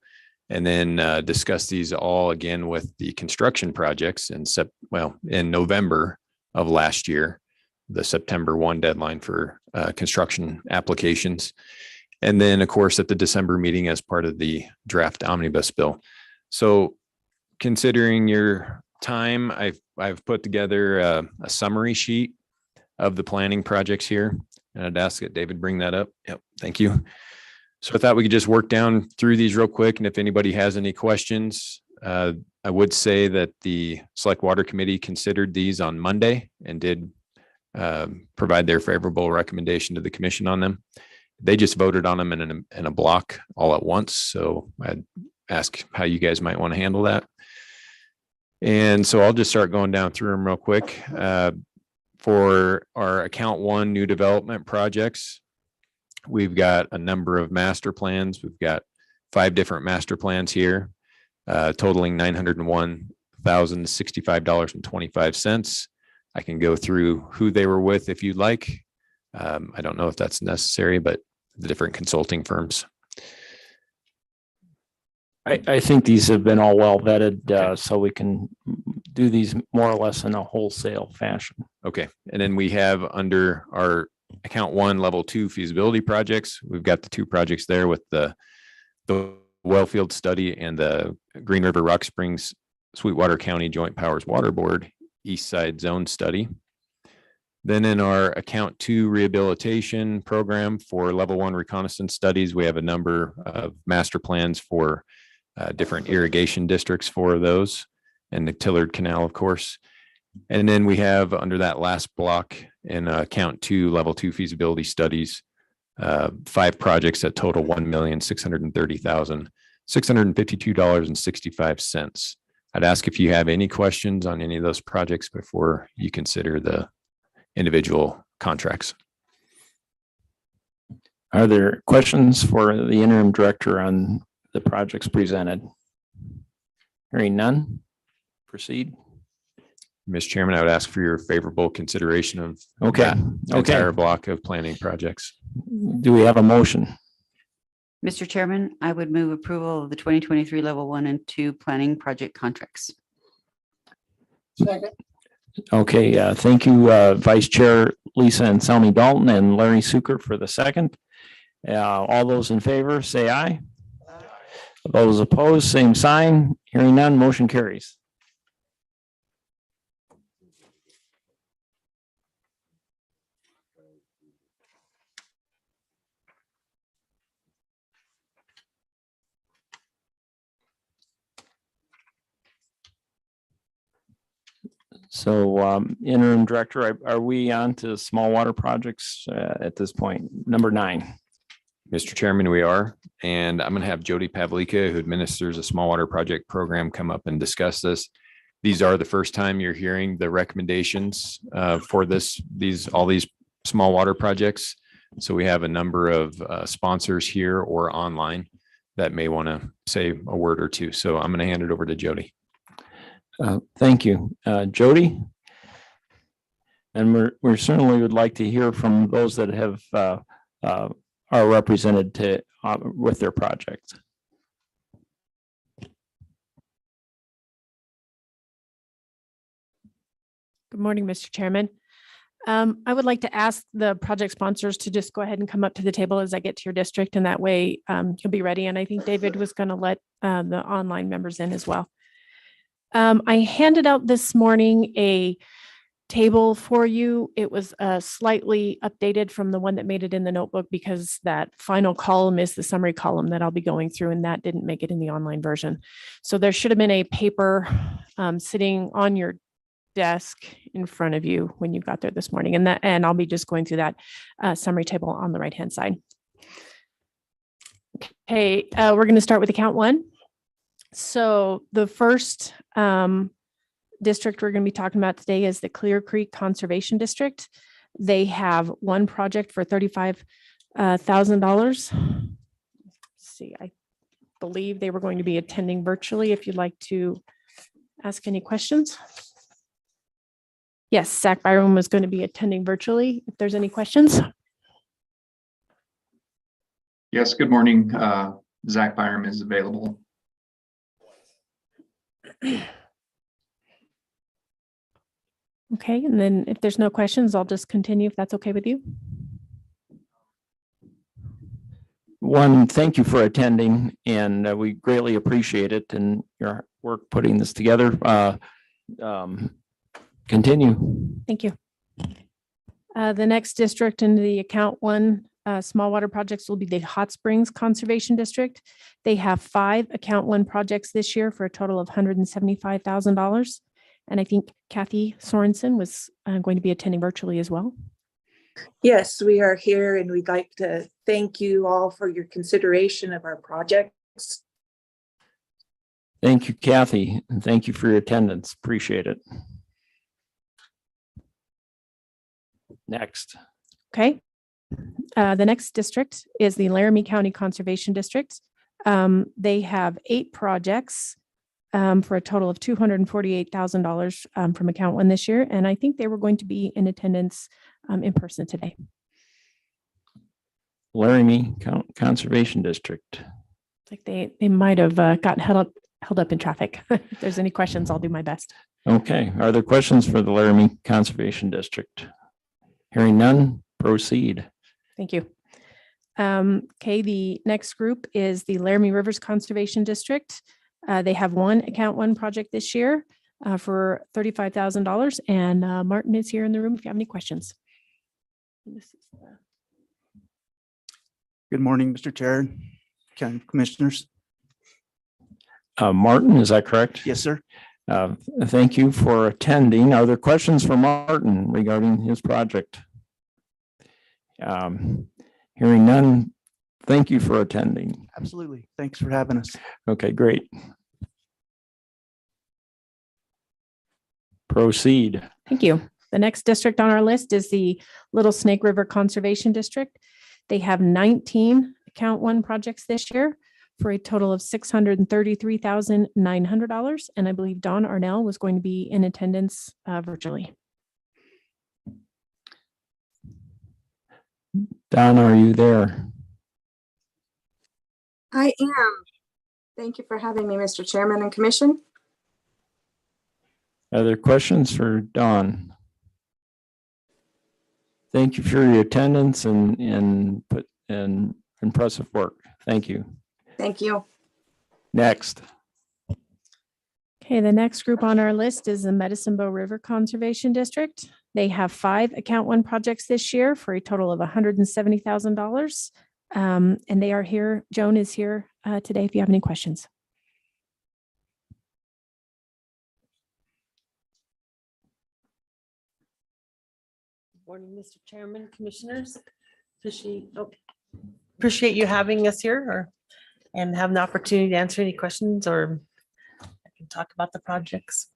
And then discuss these all again with the construction projects in November of last year, the September 1 deadline for construction applications. And then, of course, at the December meeting as part of the draft omnibus bill. So considering your time, I've put together a summary sheet of the planning projects here. And I'd ask that David bring that up. Yep, thank you. So I thought we could just work down through these real quick. And if anybody has any questions, I would say that the Select Water Committee considered these on Monday and did provide their favorable recommendation to the commission on them. They just voted on them in a block all at once. So I'd ask how you guys might want to handle that. And so I'll just start going down through them real quick. For our account 1 new development projects, we've got a number of master plans. We've got 5 different master plans here, totaling $901,065.25. I can go through who they were with if you'd like. I don't know if that's necessary, but the different consulting firms. I think these have been all well vetted, so we can do these more or less in a wholesale fashion. Okay. And then we have under our account 1 level 2 feasibility projects, we've got the 2 projects there with the Wellfield study and the Green River Rock Springs Sweetwater County Joint Powers Water Board East Side Zone study. Then in our account 2 rehabilitation program for level 1 reconnaissance studies, we have a number of master plans for different irrigation districts for those, and the Tillard Canal, of course. And then we have under that last block in account 2 level 2 feasibility studies, 5 projects that total $1,630,652.65. I'd ask if you have any questions on any of those projects before you consider the individual contracts. Are there questions for the interim director on the projects presented? Hearing none, proceed. Mr. Chairman, I would ask for your favorable consideration of Okay. that entire block of planning projects. Do we have a motion? Mr. Chairman, I would move approval of the 2023 level 1 and 2 planning project contracts. Second. Okay, thank you, Vice Chair Lisa Anselmi Dalton and Larry Suker for the second. All those in favor, say aye. Those opposed, same sign. Hearing none, motion carries. So interim director, are we on to small water projects at this point? Number 9. Mr. Chairman, we are, and I'm going to have Jody Pavlika, who administers a small water project program, come up and discuss this. These are the first time you're hearing the recommendations for all these small water projects. So we have a number of sponsors here or online that may want to say a word or two. So I'm going to hand it over to Jody. Thank you, Jody. And we certainly would like to hear from those that have are represented with their projects. Good morning, Mr. Chairman. I would like to ask the project sponsors to just go ahead and come up to the table as I get to your district, and that way you'll be ready. And I think David was going to let the online members in as well. I handed out this morning a table for you. It was slightly updated from the one that made it in the notebook because that final column is the summary column that I'll be going through, and that didn't make it in the online version. So there should have been a paper sitting on your desk in front of you when you got there this morning, and I'll be just going through that summary table on the right-hand side. Okay, we're going to start with account 1. So the first district we're going to be talking about today is the Clear Creek Conservation District. They have one project for $35,000. See, I believe they were going to be attending virtually. If you'd like to ask any questions. Yes, Zach Byram was going to be attending virtually. If there's any questions. Yes, good morning. Zach Byram is available. Okay, and then if there's no questions, I'll just continue if that's okay with you. One, thank you for attending, and we greatly appreciate it and your work putting this together. Continue. Thank you. The next district in the account 1 small water projects will be the Hot Springs Conservation District. They have 5 account 1 projects this year for a total of $175,000. And I think Kathy Sorensen was going to be attending virtually as well. Yes, we are here, and we'd like to thank you all for your consideration of our projects. Thank you, Kathy, and thank you for your attendance. Appreciate it. Next. Okay. The next district is the Laramie County Conservation District. They have 8 projects for a total of $248,000 from account 1 this year. And I think they were going to be in attendance in person today. Laramie Conservation District. Like they might have gotten held up in traffic. If there's any questions, I'll do my best. Okay. Are there questions for the Laramie Conservation District? Hearing none, proceed. Thank you. Okay, the next group is the Laramie Rivers Conservation District. They have one account 1 project this year for $35,000, and Martin is here in the room if you have any questions. Good morning, Mr. Chair, County Commissioners. Martin, is that correct? Yes, sir. Thank you for attending. Are there questions for Martin regarding his project? Hearing none, thank you for attending. Absolutely. Thanks for having us. Okay, great. Proceed. Thank you. The next district on our list is the Little Snake River Conservation District. They have 19 account 1 projects this year for a total of $633,900. And I believe Don Arnell was going to be in attendance virtually. Don, are you there? I am. Thank you for having me, Mr. Chairman and Commission. Are there questions for Don? Thank you for your attendance and impressive work. Thank you. Thank you. Next. Okay, the next group on our list is the Medicine Bow River Conservation District. They have 5 account 1 projects this year for a total of $170,000. And they are here. Joan is here today if you have any questions. Morning, Mr. Chairman, Commissioners. Appreciate you having us here and having the opportunity to answer any questions or I can talk about the projects.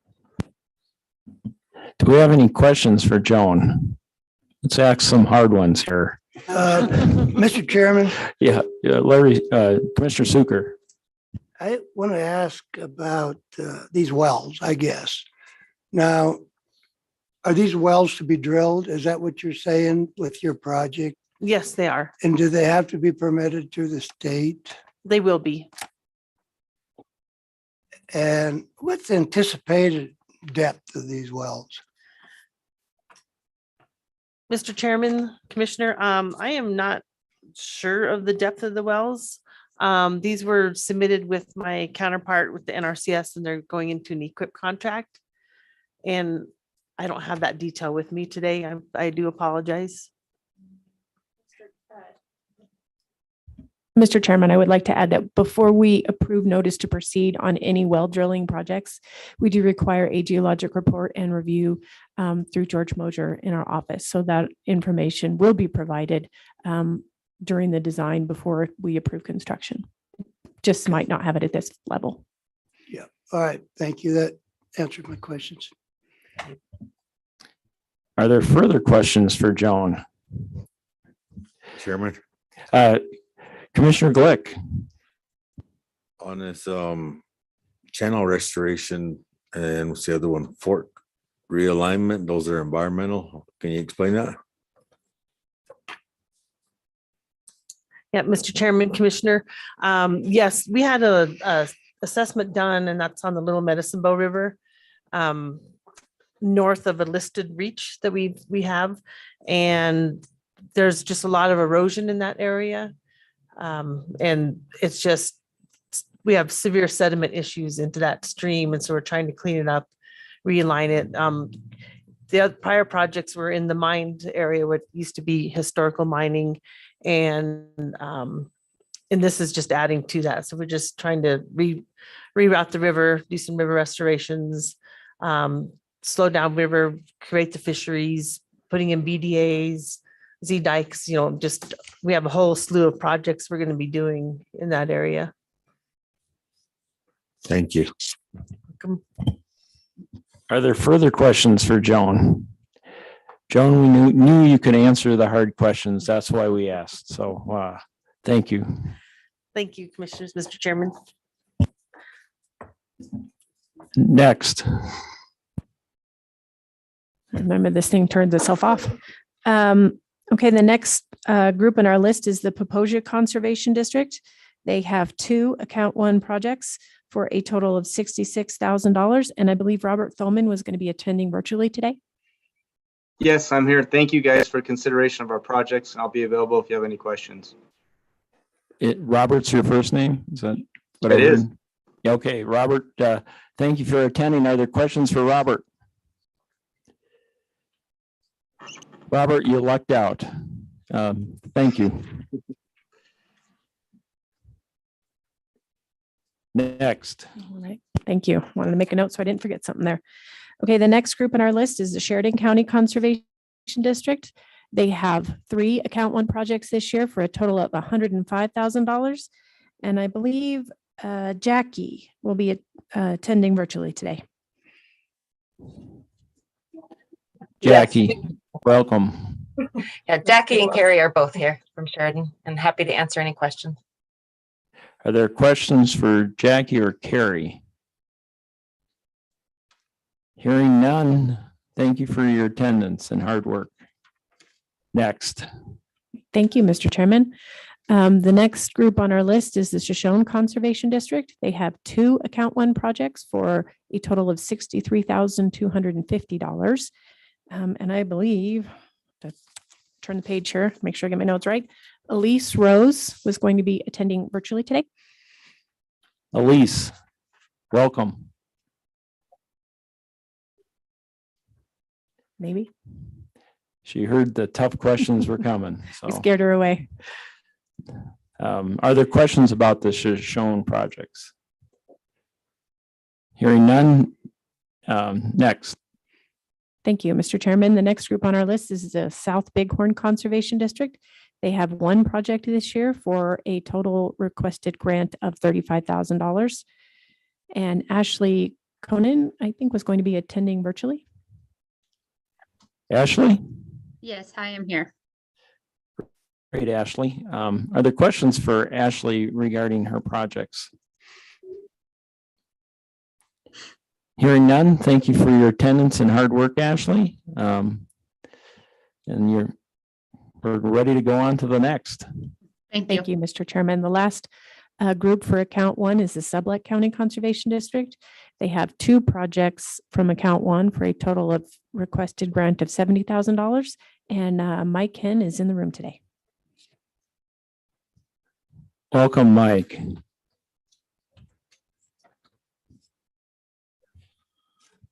Do we have any questions for Joan? Let's ask some hard ones here. Mr. Chairman, Yeah, Larry, Commissioner Suker. I want to ask about these wells, I guess. Now, are these wells to be drilled? Is that what you're saying with your project? Yes, they are. And do they have to be permitted through the state? They will be. And what's the anticipated depth of these wells? Mr. Chairman, Commissioner, I am not sure of the depth of the wells. These were submitted with my counterpart with the NRCS and they're going into an equip contract. And I don't have that detail with me today. I do apologize. Mr. Chairman, I would like to add that before we approve notice to proceed on any well drilling projects, we do require a geologic report and review through George Mosier in our office. So that information will be provided during the design before we approve construction. Just might not have it at this level. Yeah. All right. Thank you. That answered my questions. Are there further questions for Joan? Chairman, Commissioner Glick. on this channel restoration and what's the other one? Fork realignment, those are environmental. Can you explain that? Yeah, Mr. Chairman, Commissioner. Yes, we had a assessment done and that's on the Little Medicine Bow River. North of a listed reach that we have. And there's just a lot of erosion in that area. And it's just, we have severe sediment issues into that stream. And so we're trying to clean it up, realign it. The other prior projects were in the mined area, what used to be historical mining. And this is just adding to that. So we're just trying to reroute the river, do some river restorations, slow down river, create the fisheries, putting in BDAs, Z dikes, just, we have a whole slew of projects we're going to be doing in that area. Thank you. Are there further questions for Joan? Joan, we knew you could answer the hard questions. That's why we asked. So thank you. Thank you, Commissioners, Mr. Chairman. Next. Remember, this thing turns itself off. Okay, the next group in our list is the Poposia Conservation District. They have 2 account 1 projects for a total of $66,000. And I believe Robert Thoman was going to be attending virtually today. Yes, I'm here. Thank you guys for consideration of our projects. I'll be available if you have any questions. Robert's your first name? Is that what It is. Yeah, okay, Robert, thank you for attending. Are there questions for Robert? Robert, you lucked out. Thank you. Next. All right. Thank you. Wanted to make a note so I didn't forget something there. Okay, the next group in our list is the Sheridan County Conservation District. They have 3 account 1 projects this year for a total of $105,000. And I believe Jackie will be attending virtually today. Jackie, welcome. Yeah, Jackie and Carrie are both here from Sheridan and happy to answer any questions. Are there questions for Jackie or Carrie? Hearing none, thank you for your attendance and hard work. Next. Thank you, Mr. Chairman. The next group on our list is the Shoshone Conservation District. They have 2 account 1 projects for a total of $63,250. And I believe, to turn the page here, make sure I get my notes right. Elise Rose was going to be attending virtually today. Elise, welcome. Maybe. She heard the tough questions were coming. So. We scared her away. Are there questions about the Shoshone projects? Hearing none. Next. Thank you, Mr. Chairman. The next group on our list is the South Bighorn Conservation District. They have one project this year for a total requested grant of $35,000. And Ashley Conan, I think, was going to be attending virtually. Ashley? Yes, I am here. Great, Ashley. Are there questions for Ashley regarding her projects? Hearing none, thank you for your attendance and hard work, Ashley. And we're ready to go on to the next. Thank you, Mr. Chairman. The last group for account one is the Sublette County Conservation District. They have two projects from account one for a total of requested grant of $70,000. And Mike Hen is in the room today. Welcome, Mike.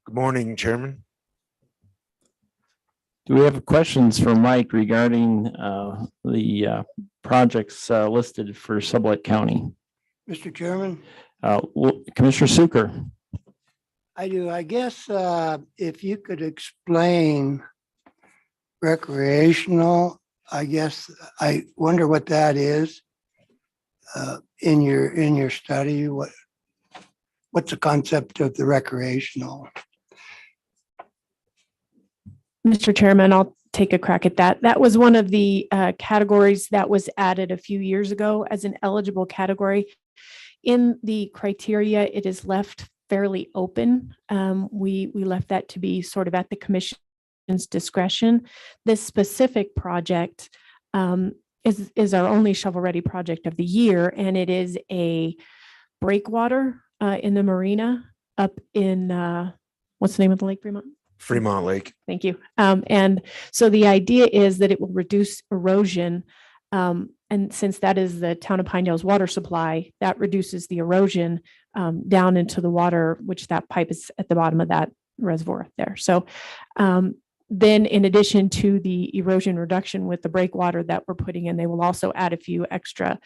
Good morning, Chairman. Do we have questions for Mike regarding the projects listed for Sublette County? Mr. Chairman, Commissioner Suker. I do. I guess if you could explain recreational, I guess I wonder what that is in your study. What's the concept of the recreational? Mr. Chairman, I'll take a crack at that. That was one of the categories that was added a few years ago as an eligible category. In the criteria, it is left fairly open. We left that to be sort of at the commission's discretion. This specific project is our only shovel-ready project of the year, and it is a breakwater in the marina up in, what's the name of the lake, Fremont? Fremont Lake. Thank you. And so the idea is that it will reduce erosion. And since that is the town of Pinedale's water supply, that reduces the erosion down into the water, which that pipe is at the bottom of that reservoir there. So then in addition to the erosion reduction with the breakwater that we're putting in, they will also add a few extra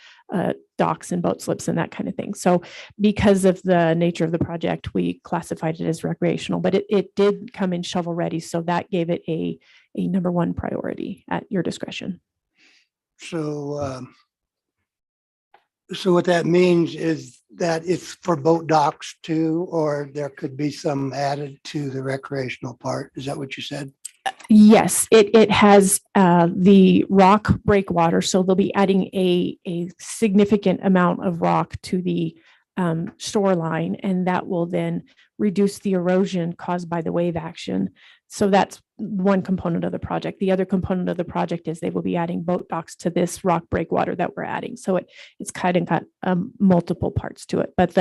docks and boat slips and that kind of thing. So because of the nature of the project, we classified it as recreational, but it did come in shovel ready. So that gave it a number one priority at your discretion. So what that means is that it's for boat docks too, or there could be some added to the recreational part. Is that what you said? Yes, it has the rock breakwater, so they'll be adding a significant amount of rock to the shoreline, and that will then reduce the erosion caused by the wave action. So that's one component of the project. The other component of the project is they will be adding boat docks to this rock breakwater that we're adding. So it's kind of got multiple parts to it, but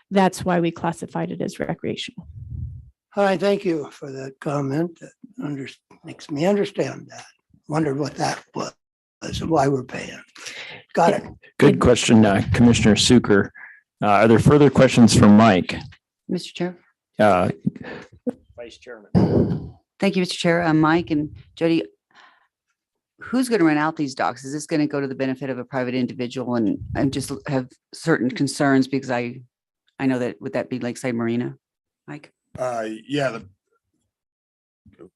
that's why we classified it as recreational. All right, thank you for that comment. That makes me understand that. Wondered what that was and why we're paying. Got it. Good question, Commissioner Suker. Are there further questions from Mike? Mr. Chair. Vice Chairman. Thank you, Mr. Chair. Mike and Jody, who's going to rent out these docks? Is this going to go to the benefit of a private individual? And I just have certain concerns because I know that, would that be Lakeside Marina, Mike? Yeah.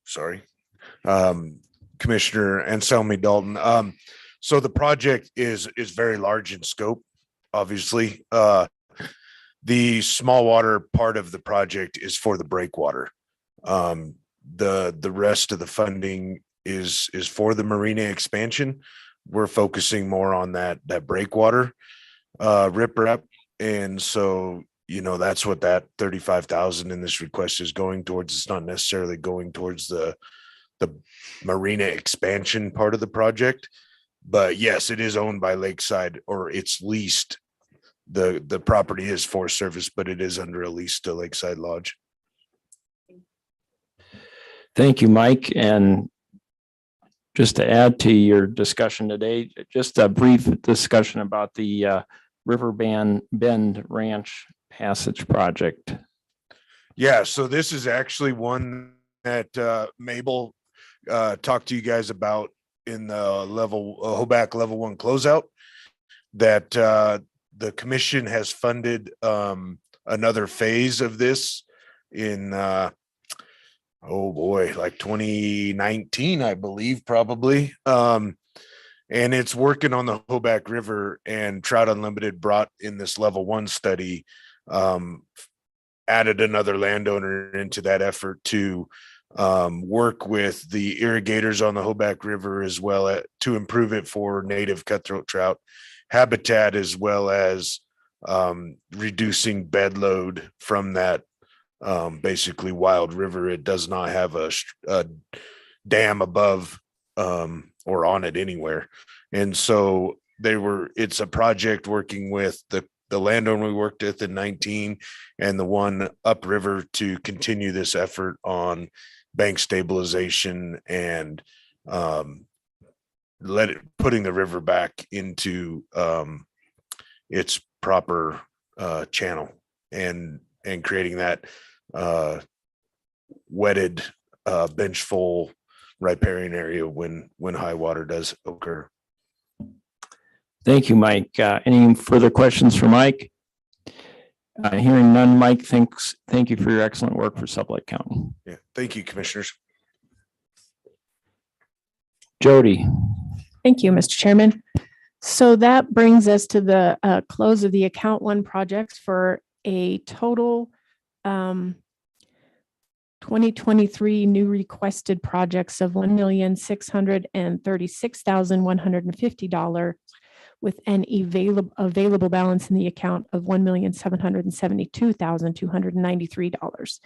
Sorry. Commissioner Anselmi Dalton. So the project is very large in scope, obviously. The small water part of the project is for the breakwater. The rest of the funding is for the marina expansion. We're focusing more on that breakwater riprap. And so, that's what that 35,000 in this request is going towards. It's not necessarily going towards the marina expansion part of the project, but yes, it is owned by Lakeside, or it's leased. The property is for service, but it is under a lease to Lakeside Lodge. Thank you, Mike. And just to add to your discussion today, just a brief discussion about the River Bend Ranch Passage project. Yeah, so this is actually one that Mabel talked to you guys about in the HOBAC level 1 closeout, that the commission has funded another phase of this in oh boy, like 2019, I believe, probably. And it's working on the Hoback River, and Trout Unlimited brought in this level 1 study, added another landowner into that effort to work with the irrigators on the Hoback River, as well as to improve it for native cutthroat trout habitat, as well as reducing bed load from that basically wild river. It does not have a dam above or on it anywhere. And so it's a project working with the landowner we worked with in 19 and the one upriver to continue this effort on bank stabilization and putting the river back into its proper channel and creating that wetted bench full riparian area when high water does occur. Thank you, Mike. Any further questions for Mike? Hearing none, Mike, thank you for your excellent work for Sublette County. Yeah, thank you, commissioners. Jody. Thank you, Mr. Chairman. So that brings us to the close of the account 1 projects for a total 2023 new requested projects of $1,636,150 with an available balance in the account of $1,772,293.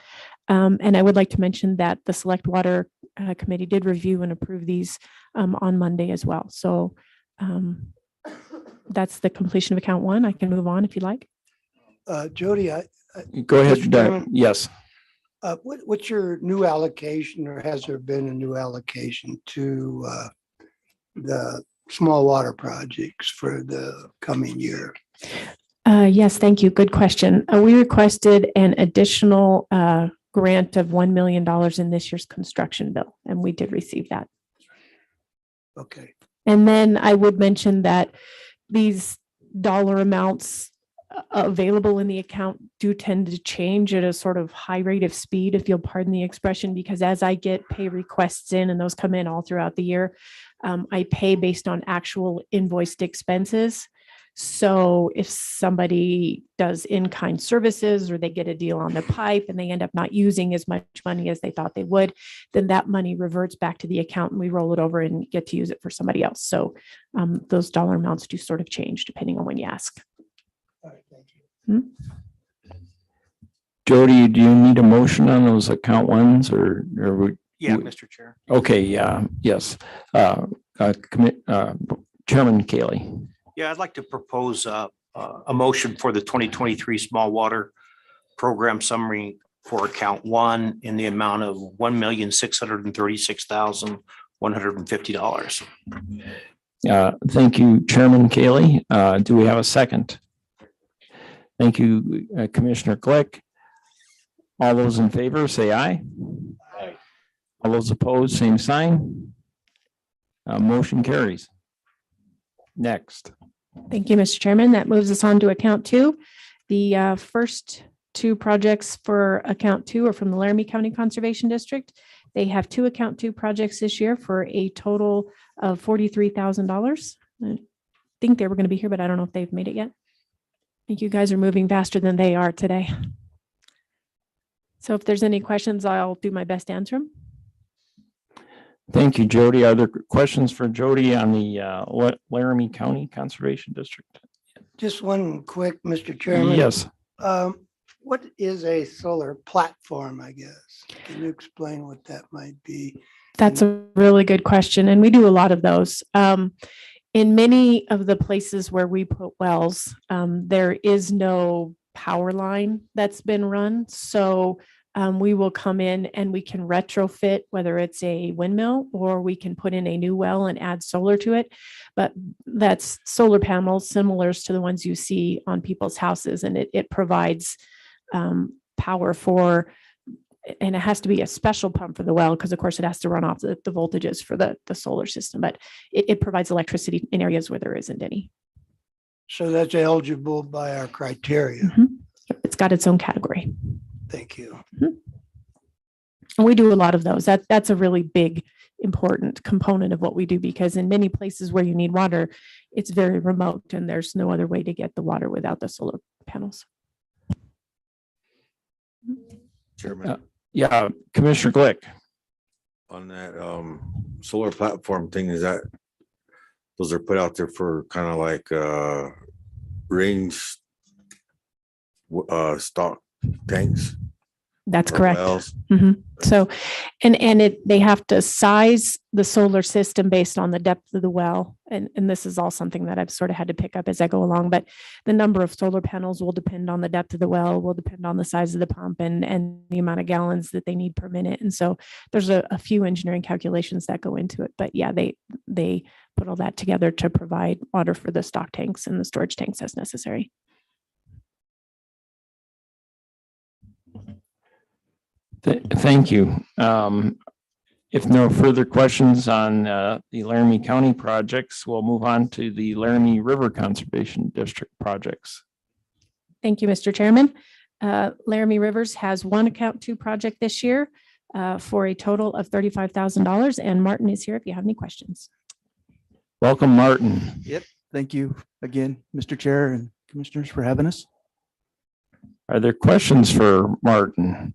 And I would like to mention that the Select Water Committee did review and approve these on Monday as well. So that's the completion of account 1. I can move on if you like. Jody, Go ahead. Mr. Chairman? Yes. What's your new allocation, or has there been a new allocation to the small water projects for the coming year? Yes, thank you. Good question. We requested an additional grant of $1 million in this year's construction bill, and we did receive that. Okay. And then I would mention that these dollar amounts available in the account do tend to change at a sort of high rate of speed, if you'll pardon the expression, because as I get pay requests in, and those come in all throughout the year, I pay based on actual invoiced expenses. So if somebody does in-kind services, or they get a deal on the pipe and they end up not using as much money as they thought they would, then that money reverts back to the account and we roll it over and get to use it for somebody else. So those dollar amounts do sort of change depending on when you ask. All right, thank you. Jody, do you need a motion on those account 1s or Yeah, Mr. Chair. Okay, yes. Chairman Cayley. Yeah, I'd like to propose a motion for the 2023 small water program summary for account 1 in the amount of $1,636,150. Thank you, Chairman Cayley. Do we have a second? Thank you, Commissioner Glick. All those in favor, say aye. Aye. All those opposed, same sign. Motion carries. Next. Thank you, Mr. Chairman. That moves us on to account 2. The first 2 projects for account 2 are from the Laramie County Conservation District. They have 2 account 2 projects this year for a total of $43,000. I think they were going to be here, but I don't know if they've made it yet. I think you guys are moving faster than they are today. So if there's any questions, I'll do my best to answer them. Thank you, Jody. Are there questions for Jody on the Laramie County Conservation District? Just one quick, Mr. Chairman. Yes. What is a solar platform, I guess? Can you explain what that might be? That's a really good question. And we do a lot of those. In many of the places where we put wells, there is no power line that's been run. So we will come in and we can retrofit, whether it's a windmill or we can put in a new well and add solar to it. But that's solar panels similar to the ones you see on people's houses. And it provides power for, and it has to be a special pump for the well, because of course it has to run off the voltages for the solar system, but it provides electricity in areas where there isn't any. So that's eligible by our criteria. Mm-hmm. It's got its own category. Thank you. Mm-hmm. And we do a lot of those. That's a really big, important component of what we do, because in many places where you need water, it's very remote and there's no other way to get the water without the solar panels. Chairman, Yeah, Commissioner Glick. on that solar platform thing, is that those are put out there for kind of like range stock tanks? That's or correct. wells? So, they have to size the solar system based on the depth of the well. And this is all something that I've sort of had to pick up as I go along, but the number of solar panels will depend on the depth of the well, will depend on the size of the pump and the amount of gallons that they need per minute. And so there's a few engineering calculations that go into it, but yeah, they put all that together to provide water for the stock tanks and the storage tanks as necessary. Thank you. If no further questions on the Laramie County projects, we'll move on to the Laramie River Conservation District projects. Thank you, Mr. Chairman. Laramie Rivers has one account 2 project this year for a total of $35,000. And Martin is here if you have any questions. Welcome, Martin. Yep. Thank you again, Mr. Chair and Commissioners, for having us. Are there questions for Martin?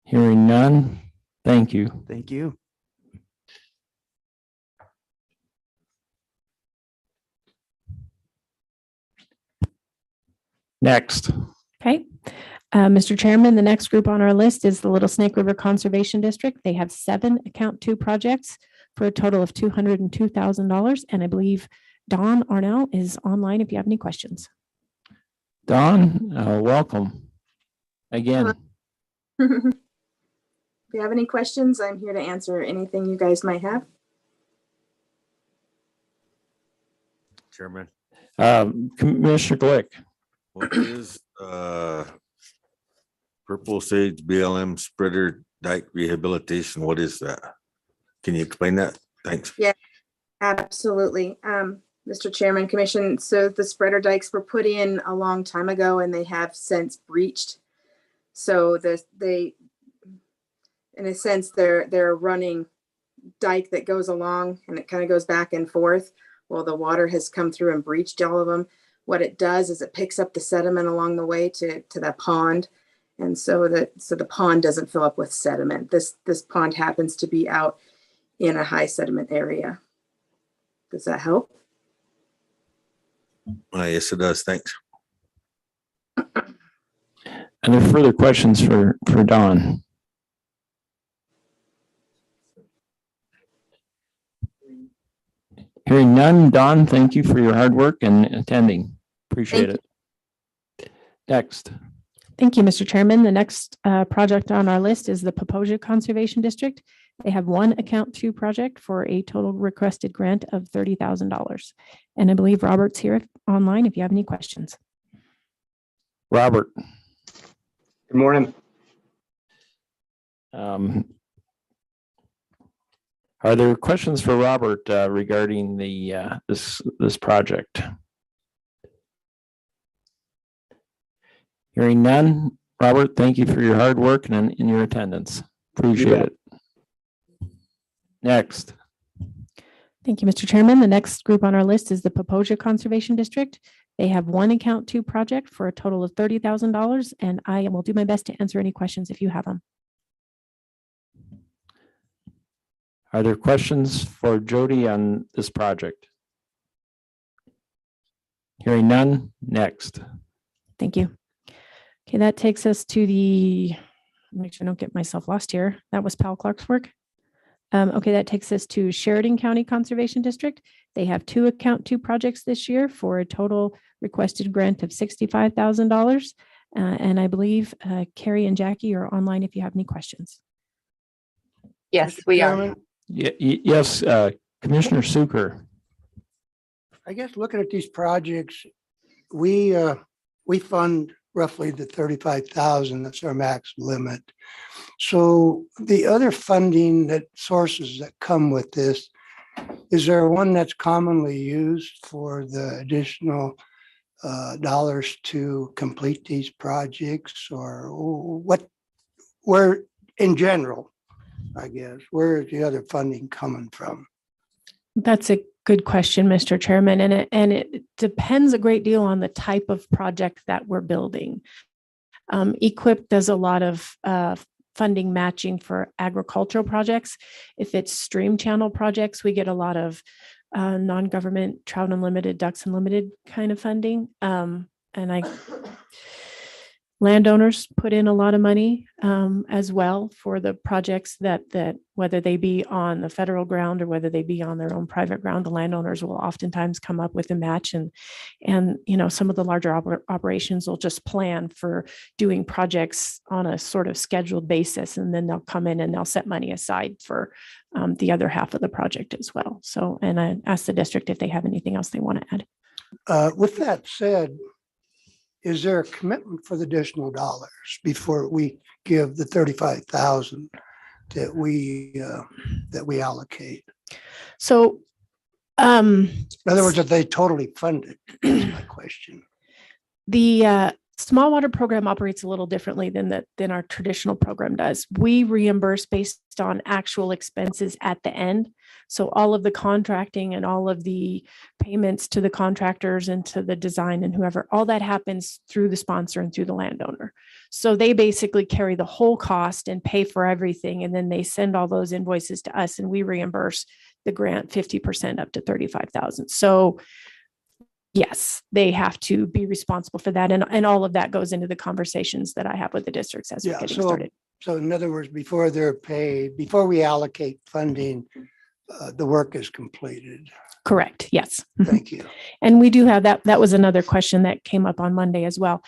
Hearing none. Thank you. Thank you. Next. Okay. Mr. Chairman, the next group on our list is the Little Snake River Conservation District. They have 7 account 2 projects for a total of $202,000. And I believe Don Arnell is online if you have any questions. Don, welcome again. If you have any questions, I'm here to answer anything you guys might have. Chairman, Commissioner Glick. what is Purple Sage BLM spreader dike rehabilitation? What is that? Can you explain that? Thanks. Yeah, absolutely. Mr. Chairman, Commission, so the spreader dikes were put in a long time ago and they have since breached. So in a sense, they're a running dike that goes along and it kind of goes back and forth. Well, the water has come through and breached all of them. What it does is it picks up the sediment along the way to that pond. And so the pond doesn't fill up with sediment. This pond happens to be out in a high sediment area. Does that help? Yes, it does. Thanks. Are there further questions for Don? Hearing none, Don, thank you for your hard work and attending. Appreciate it. Next. Thank you, Mr. Chairman. The next project on our list is the Poposia Conservation District. They have one account 2 project for a total requested grant of $30,000. And I believe Robert's here online if you have any questions. Robert. Good morning. Are there questions for Robert regarding the this project? Hearing none, Robert, thank you for your hard work and in your attendance. Appreciate it. Next. Thank you, Mr. Chairman. The next group on our list is the Poposia Conservation District. They have one account 2 project for a total of $30,000, and I will do my best to answer any questions if you have them. Are there questions for Jody on this project? Hearing none, next. Thank you. Okay, that takes us to make sure I don't get myself lost here. That was Powell Clark's work. Okay, that takes us to Sheridan County Conservation District. They have 2 account 2 projects this year for a total requested grant of $65,000. And I believe Carrie and Jackie are online if you have any questions. Yes, we are. Yes, Commissioner Suker. I guess looking at these projects, we fund roughly the 35,000. That's our max limit. So the other funding sources that come with this, is there one that's commonly used for the additional dollars to complete these projects, or what, where, in general, I guess, where is the other funding coming from? That's a good question, Mr. Chairman, and it depends a great deal on the type of project that we're building. EQIP does a lot of funding matching for agricultural projects. If it's stream channel projects, we get a lot of non-government Trout Unlimited, Ducks Unlimited kind of funding. Landowners put in a lot of money as well for the projects that whether they be on the federal ground or whether they be on their own private ground, the landowners will oftentimes come up with a match, and some of the larger operations will just plan for doing projects on a sort of scheduled basis, and then they'll come in and they'll set money aside for the other half of the project as well. So, and I asked the district if they have anything else they want to add. With that said, is there a commitment for the additional dollars before we give the 35,000 that we allocate? So, in other words, are they totally funded? Is my question. The small water program operates a little differently than our traditional program does. We reimburse based on actual expenses at the end. So all of the contracting and all of the payments to the contractors and to the design and whoever, all that happens through the sponsor and through the landowner. So they basically carry the whole cost and pay for everything. And then they send all those invoices to us and we reimburse the grant 50% up to 35,000. So yes, they have to be responsible for that. And all of that goes into the conversations that I have with the districts as we're getting started. So in other words, before they're paid, before we allocate funding, the work is completed. Correct. Yes. Thank you. And we do have that. That was another question that came up on Monday as well.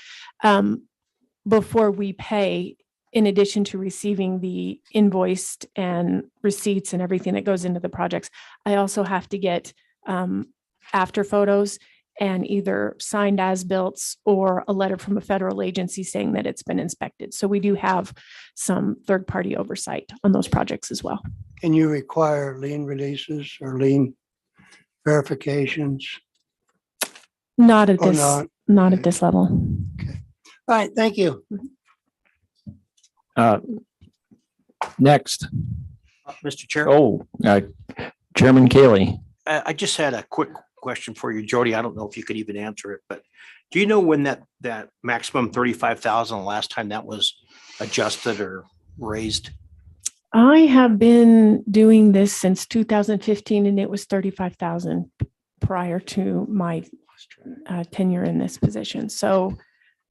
Before we pay, in addition to receiving the invoiced and receipts and everything that goes into the projects, I also have to get after photos and either signed as built or a letter from a federal agency saying that it's been inspected. So we do have some third-party oversight on those projects as well. Can you require lien releases or lien verifications? Not at Or this, not at this level. Okay. All right, thank you. Next. Mr. Chair. Chairman Kaylee. I just had a quick question for you, Jody. I don't know if you could even answer it, but do you know when that maximum 35,000, last time that was adjusted or raised? I have been doing this since 2015 and it was 35,000 prior to my tenure in this position. So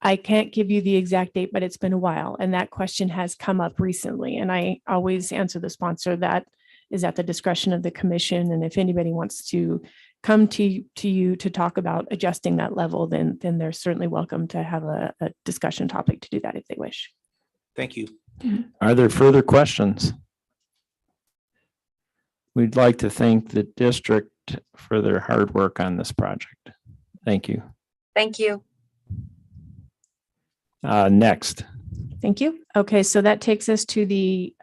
I can't give you the exact date, but it's been a while. And that question has come up recently. And I always answer the sponsor that is at the discretion of the commission. And if anybody wants to come to you to talk about adjusting that level, then they're certainly welcome to have a discussion topic to do that if they wish. Thank you. Are there further questions? We'd like to thank the district for their hard work on this project. Thank you. Thank you. Next. Thank you. Okay, so that takes us to the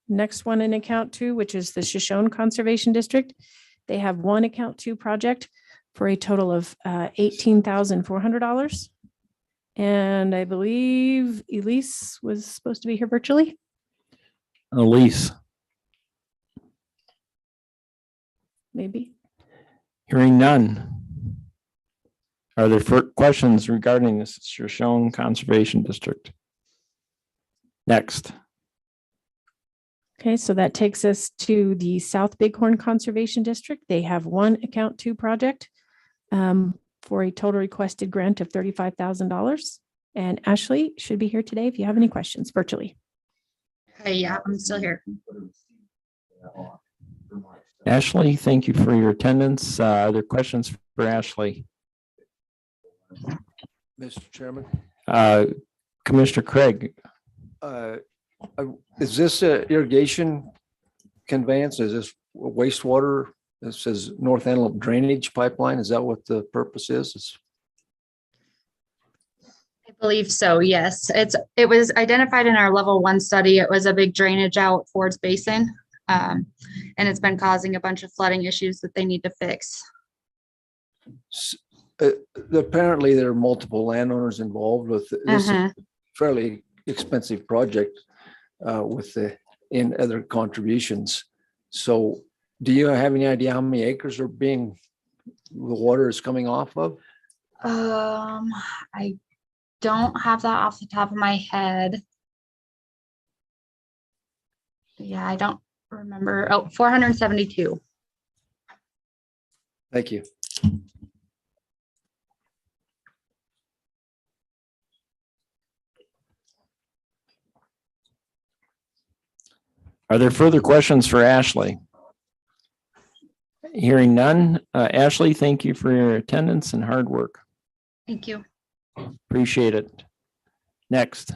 next one in account 2, which is the Shoshone Conservation District. They have one account 2 project for a total of $18,400. And I believe Elise was supposed to be here virtually. Elise. Maybe. Hearing none. Are there questions regarding this Shoshone Conservation District? Next. Okay, so that takes us to the South Bighorn Conservation District. They have one account 2 project for a total requested grant of $35,000. And Ashley should be here today if you have any questions virtually. Hey, yeah, I'm still here. Ashley, thank you for your attendance. Are there questions for Ashley? Mr. Chairman. Commissioner Craig. Is this a irrigation conveyance? Is this wastewater? It says North Antelope Drainage Pipeline. Is that what the purpose is? I believe so, yes. It was identified in our level 1 study. It was a big drainage out Ford's Basin. And it's been causing a bunch of flooding issues that they need to fix. apparently there are multiple landowners involved with this fairly expensive project with the in other contributions. So do you have any idea how many acres are being the water is coming off of? I don't have that off the top of my head. Yeah, I don't remember. Oh, 472. Thank you. Are there further questions for Ashley? Hearing none. Ashley, thank you for your attendance and hard work. Thank you. Appreciate it. Next.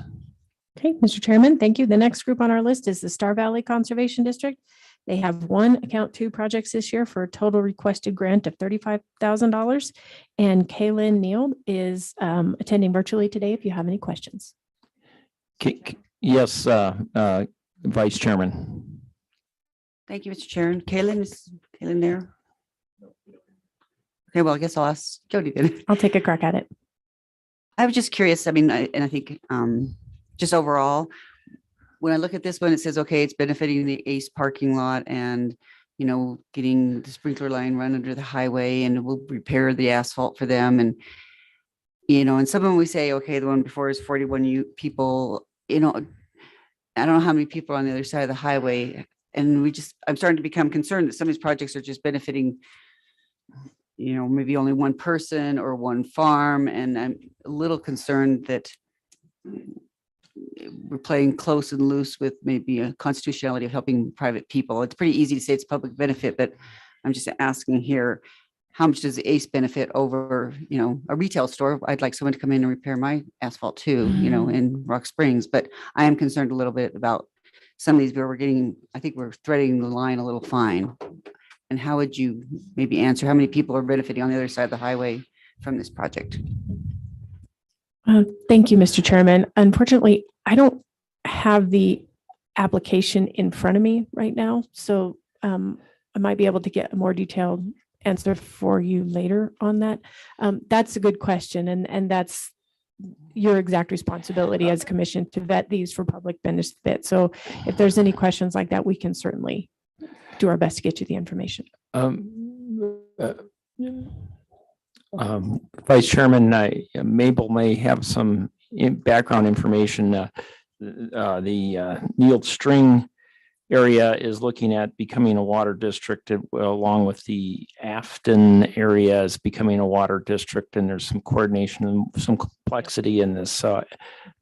Okay, Mr. Chairman, thank you. The next group on our list is the Star Valley Conservation District. They have one account two projects this year for a total requested grant of $35,000. And Kaylin Neal is attending virtually today if you have any questions. Yes, Vice Chairman. Thank you, Mr. Chair. Kaylin, is Kaylin there? Okay, well, I guess I'll ask Jody then. I'll take a crack at it. I was just curious. I mean, I think just overall, when I look at this one, it says, okay, it's benefiting the ACE parking lot and, you know, getting the sprinkler line run under the highway and we'll repair the asphalt for them. And, you know, and some of them we say, okay, the one before is 41 people, you know, I don't know how many people are on the other side of the highway. And I'm starting to become concerned that some of these projects are just benefiting, you know, maybe only one person or one farm. And I'm a little concerned that we're playing close and loose with maybe a constitutionality of helping private people. It's pretty easy to say it's public benefit, but I'm just asking here, how much does the ACE benefit over, you know, a retail store? I'd like someone to come in and repair my asphalt too, you know, in Rock Springs, but I am concerned a little bit about some of these where I think we're threading the line a little fine. And how would you maybe answer how many people are benefiting on the other side of the highway from this project? Thank you, Mr. Chairman. Unfortunately, I don't have the application in front of me right now, so I might be able to get a more detailed answer for you later on that. That's a good question, and that's your exact responsibility as commission to vet these for public benefit. So if there's any questions like that, we can certainly do our best to get you the information. Vice Chairman, Mabel may have some background information. The Neil String area is looking at becoming a water district along with the Afton area is becoming a water district, and there's some coordination and some complexity in this.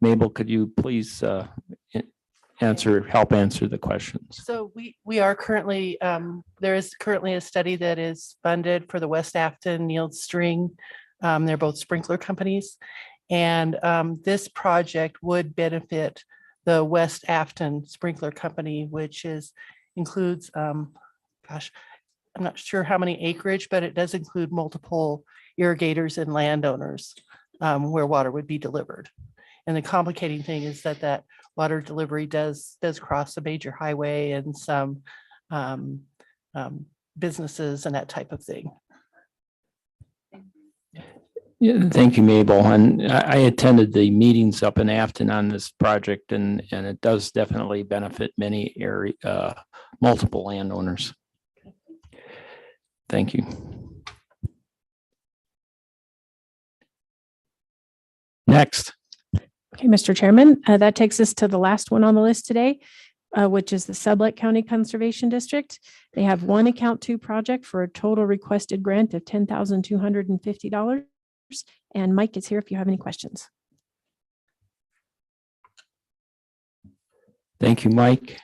Mabel, could you please help answer the questions? So we are currently, there is currently a study that is funded for the West Afton Neil String. They're both sprinkler companies. And this project would benefit the West Afton Sprinkler Company, which includes, gosh, I'm not sure how many acreage, but it does include multiple irrigators and landowners where water would be delivered. And the complicating thing is that water delivery does cross a major highway and some businesses and that type of thing. Yeah, thank you, Mabel. And I attended the meetings up in Afton on this project, and it does definitely benefit many multiple landowners. Thank you. Next. Okay, Mr. Chairman, that takes us to the last one on the list today, which is the Sublette County Conservation District. They have one account two project for a total requested grant of $10,250. And Mike is here if you have any questions. Thank you, Mike.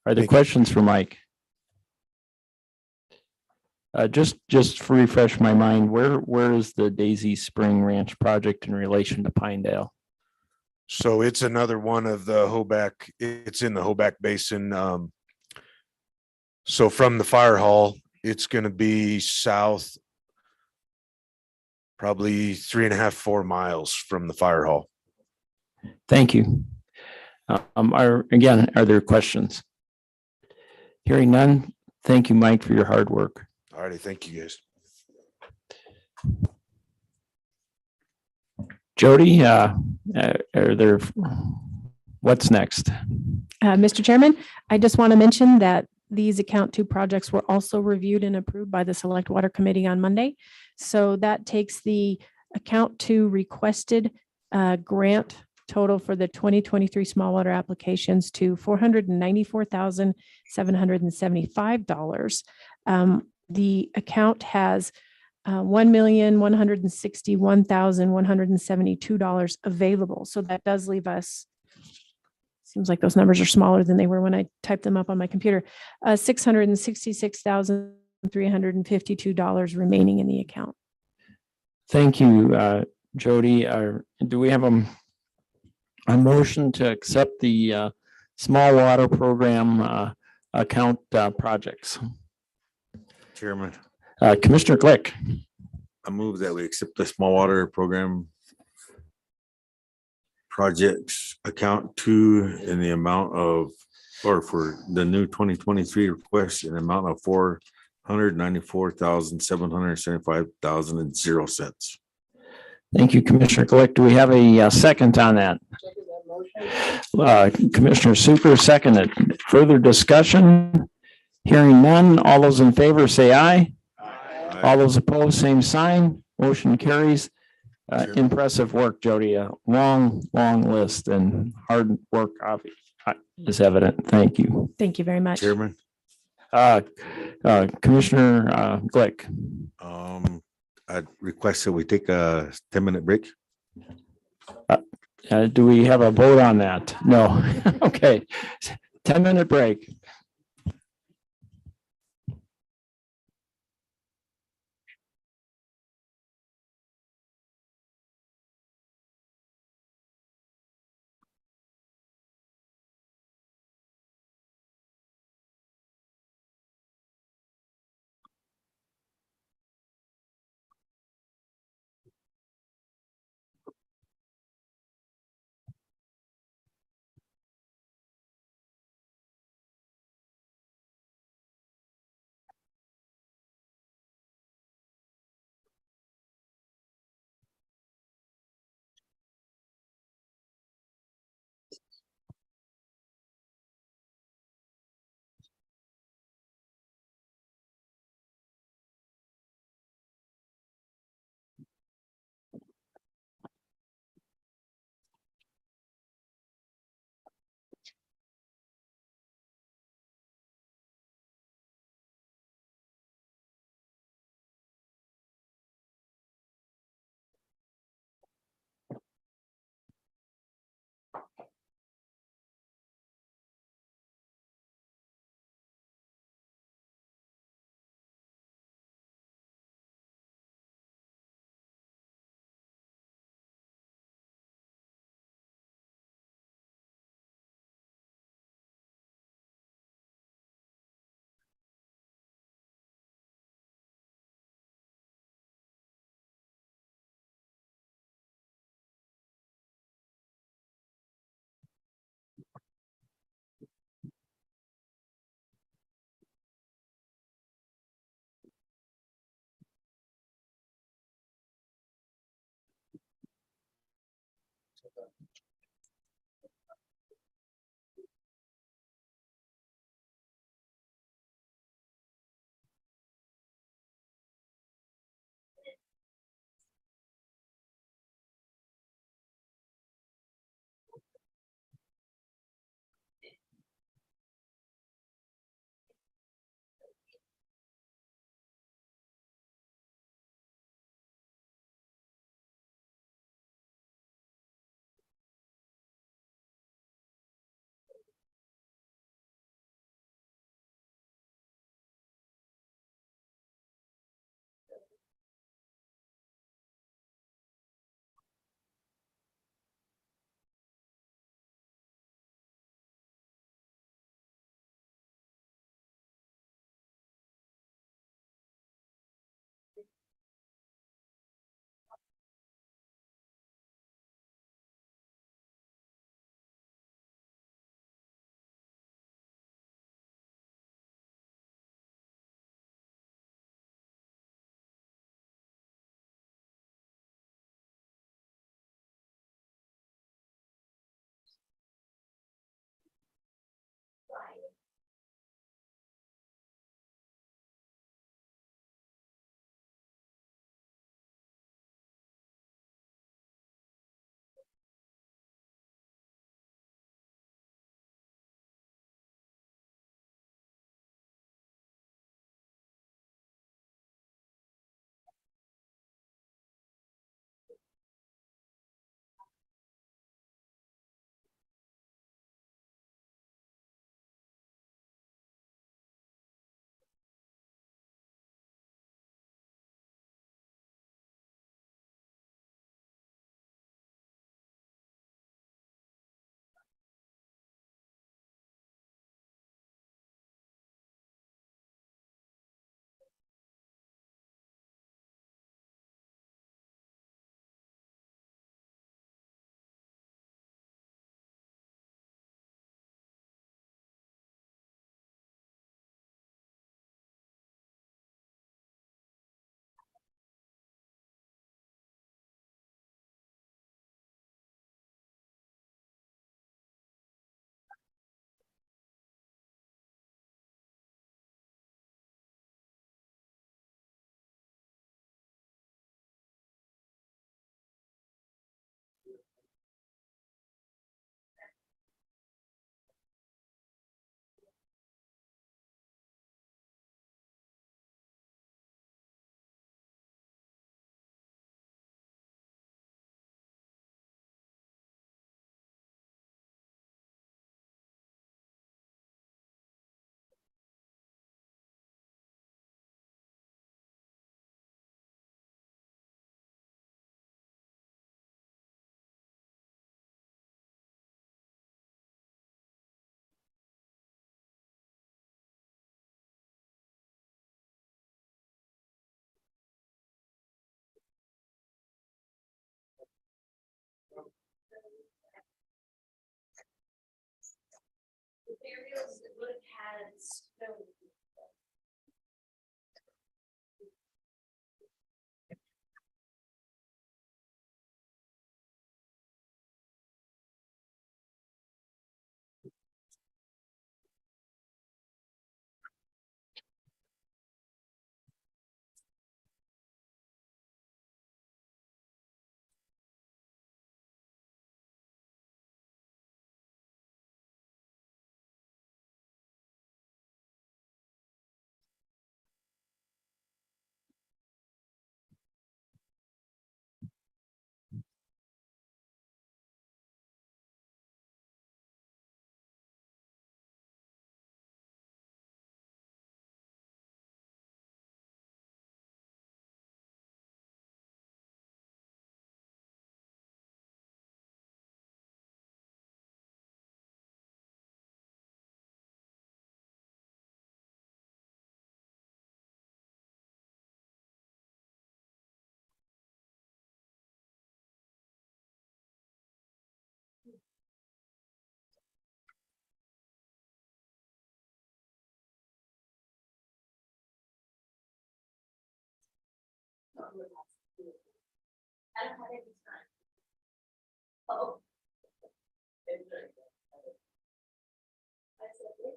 Are there questions for Mike? Just to refresh my mind, where is the Daisy Spring Ranch project in relation to Pinedale? So it's another one of the Hoback. It's in the Hoback Basin. So from the fire hall, it's going to be south, probably 3.5, 4 miles from the fire hall. Thank you. Are there questions? Hearing none. Thank you, Mike, for your hard work. All righty. Thank you, guys. Jody, are there, what's next? Mr. Chairman, I just want to mention that these account two projects were also reviewed and approved by the Select Water Committee on Monday. So that takes the account two requested grant total for the 2023 small water applications to $494,775. The account has $1,161,172 available. So that does leave us, seems like those numbers are smaller than they were when I typed them up on my computer, $666,352 remaining in the account. Thank you, Jody. Do we have a motion to accept the small water program account projects? Chairman, Commissioner Glick. I move that we accept the small water program projects account two in the amount of, or for the new 2023 request in the amount of $494,775,000. Thank you, Commissioner Glick. Do we have a second on that? Commissioner Super seconded. Further discussion? Hearing none. All those in favor say aye. Aye. All those opposed, same sign. Motion carries. Impressive work, Jody. A long list and hard work is evident. Thank you. Thank you very much. Chairman. Commissioner Glick. I request that we take a 10-minute break. Do we have a vote on that? No. Okay. 10-minute break. areas that would have had snow. I don't have any time. Oh. I said, yeah.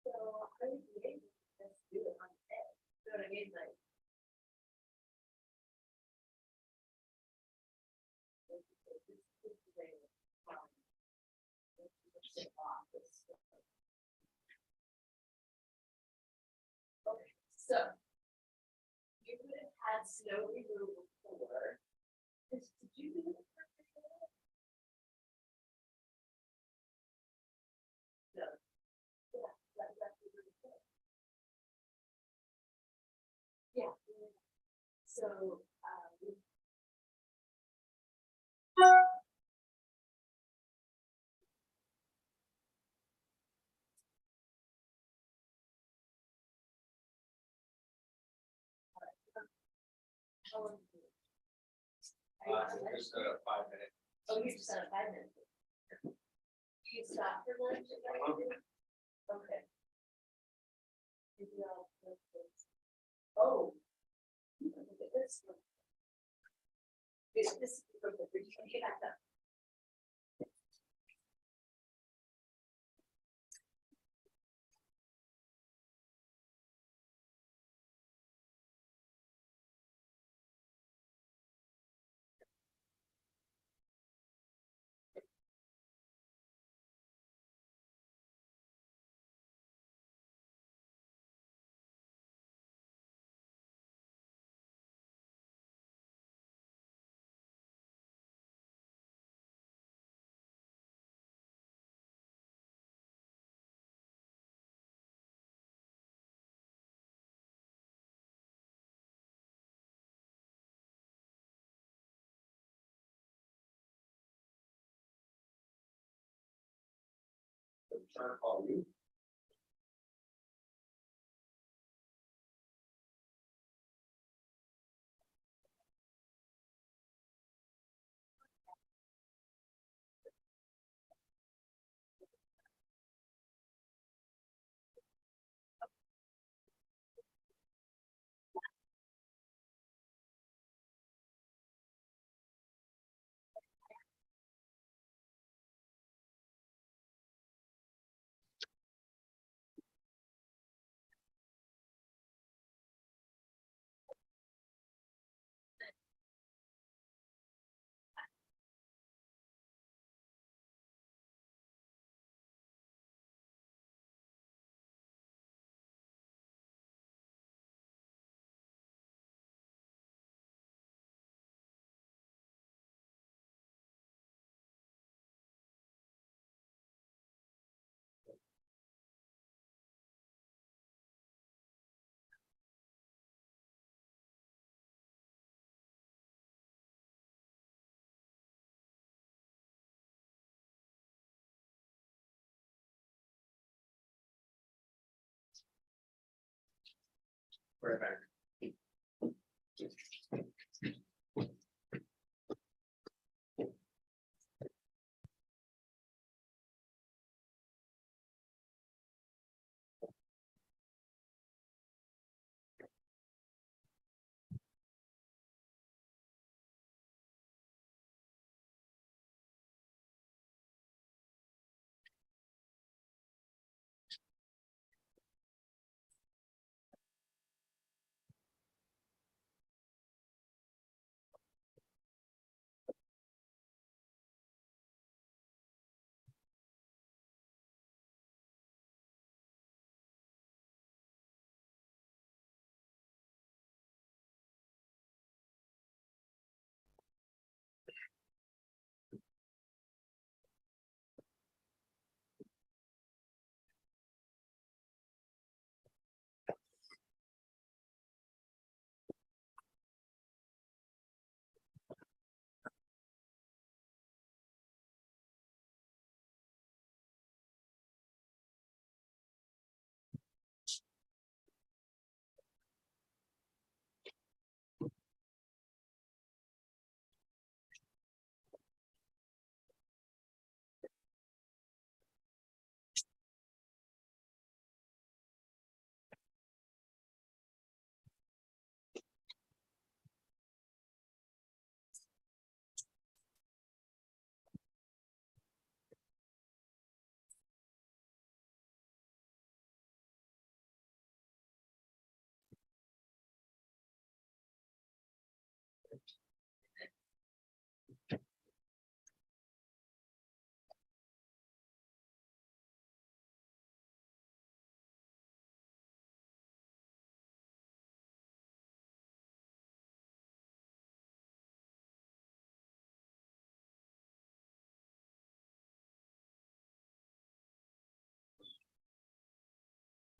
So I would be able to just do it on the day. You know what I mean? Like. Okay, so you would have had snow removal before. Did you do it? No. Yeah, that's really good. Yeah. So, Just 5 minutes. oh, you just had 5 minutes. Do you stop for lunch? Okay. Maybe I'll put this. Oh. Look at this one. This is perfect. You can get back up. Trying to call you. Right back.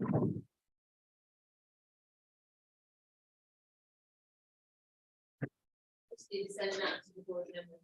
Just need to send them out to the board members.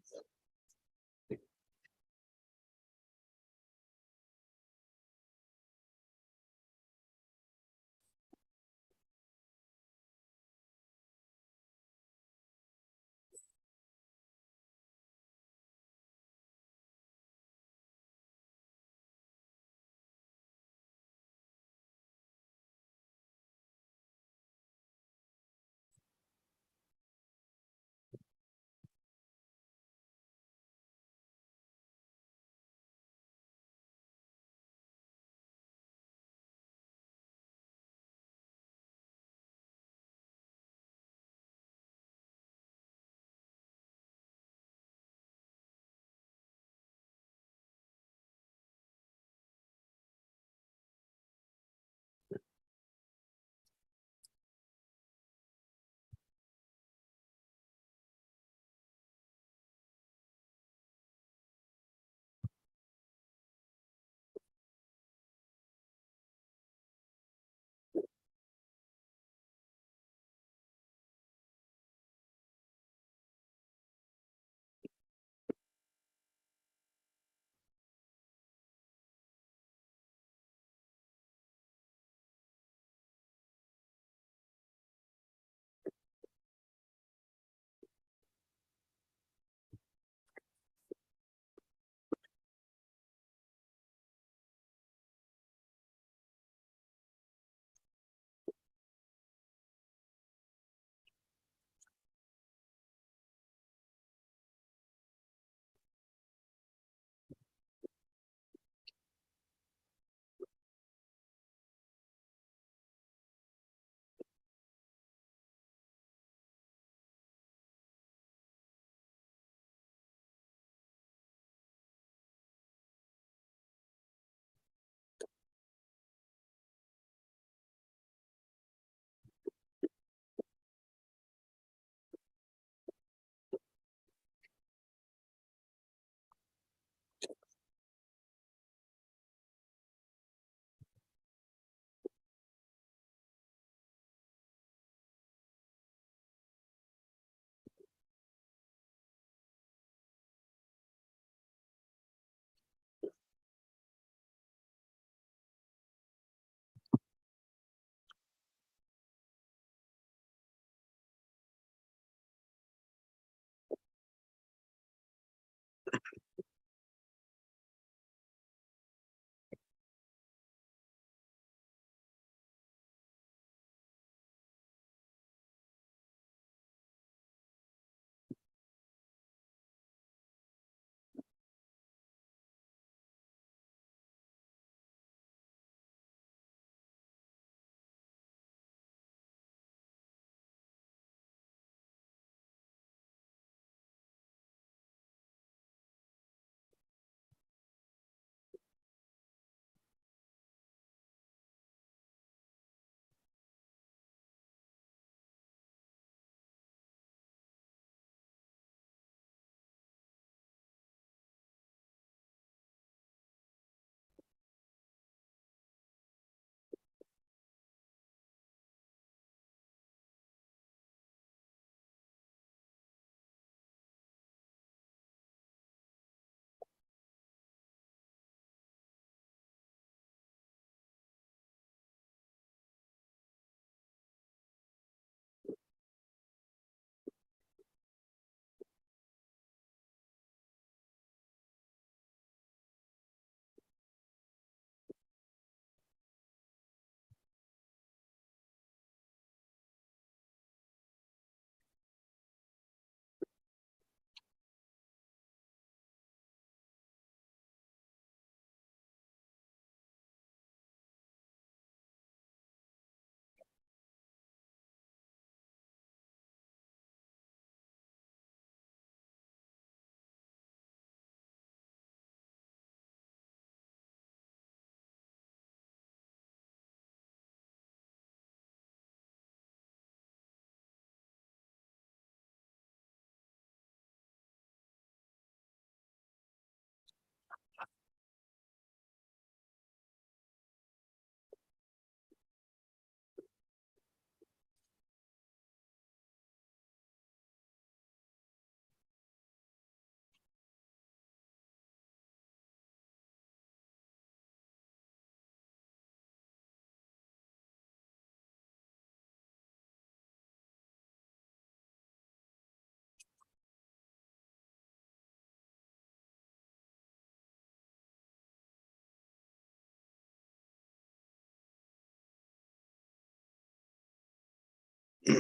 I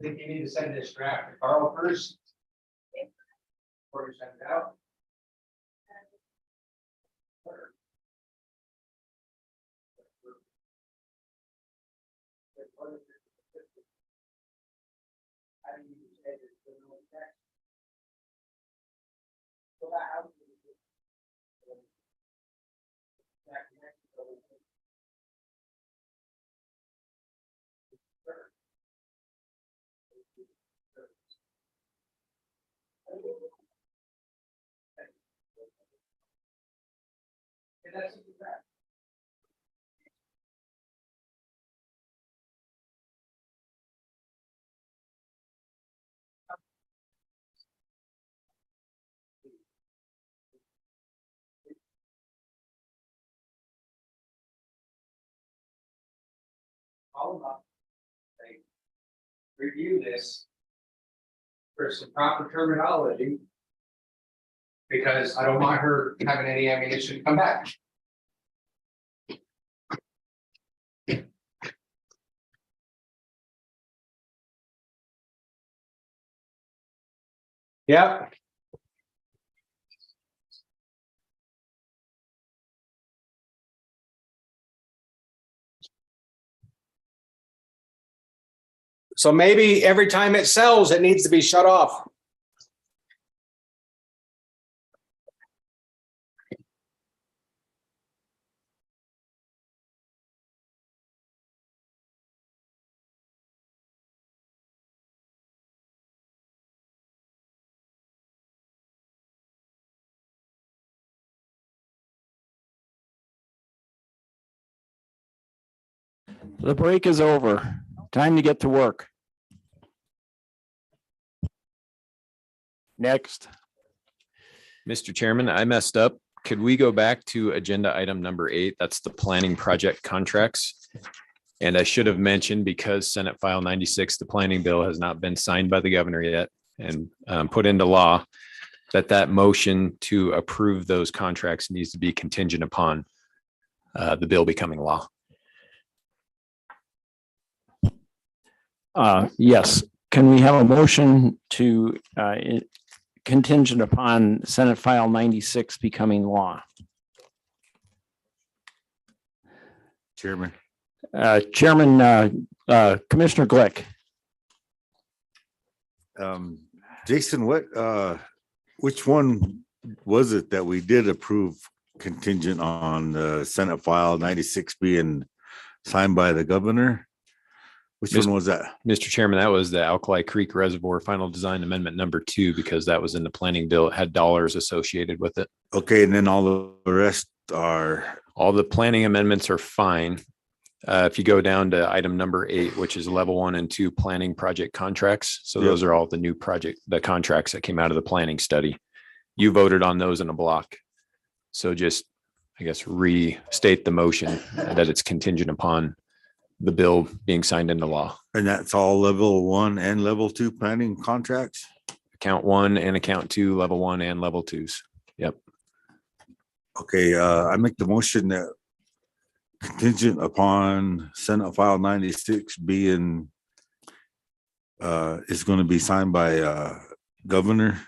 think you need to send this draft to Carl first. Before you send it out. All of us, they review this for some proper terminology, because I don't want her having any ammunition to come back. Yep. So maybe every time it sells, it needs to be shut off. The break is over. Time to get to work. Next. Mr. Chairman, I messed up. Could we go back to agenda item number 8? That's the planning project contracts. And I should have mentioned, because Senate File 96, the planning bill has not been signed by the governor yet and put into law, that motion to approve those contracts needs to be contingent upon the bill becoming law. Yes. Can we have a motion to contingent upon Senate File 96 becoming law? Chairman. Chairman, Commissioner Glick. Jason, which one was it that we did approve contingent on the Senate File 96 being signed by the governor? Which one was that? Mr. Chairman, that was the Alkali Creek Reservoir Final Design Amendment number 2, because that was in the planning bill. It had dollars associated with it. Okay, and then all the rest are? All the planning amendments are fine. If you go down to item number 8, which is level 1 and 2 planning project contracts. So those are all the new the contracts that came out of the planning study. You voted on those in a block. So just, I guess, restate the motion that it's contingent upon the bill being signed into law. And that's all level 1 and level 2 planning contracts? Account 1 and account 2, level 1 and level 2s. Yep. Okay, I make the motion that contingent upon Senate File 96 being is going to be signed by governor,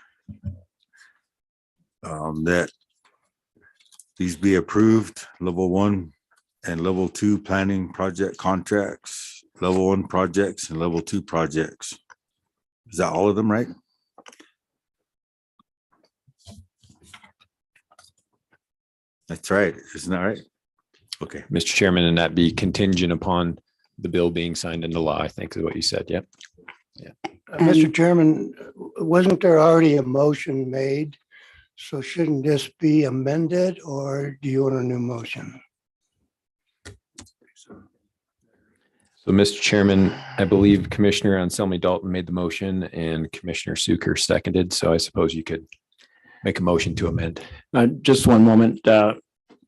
that these be approved, level 1 and level 2 planning project contracts, level 1 projects and level 2 projects. Is that all of them, right? That's right. Isn't that right? Okay. Mr. Chairman, and that be contingent upon the bill being signed into law, I think is what you said. Yep. Yeah. Mr. Chairman, wasn't there already a motion made? So shouldn't this be amended, or do you want a new motion? So, Mr. Chairman, I believe Commissioner Anselmi Dalton made the motion and Commissioner Suker seconded. So I suppose you could make a motion to amend. Just one moment.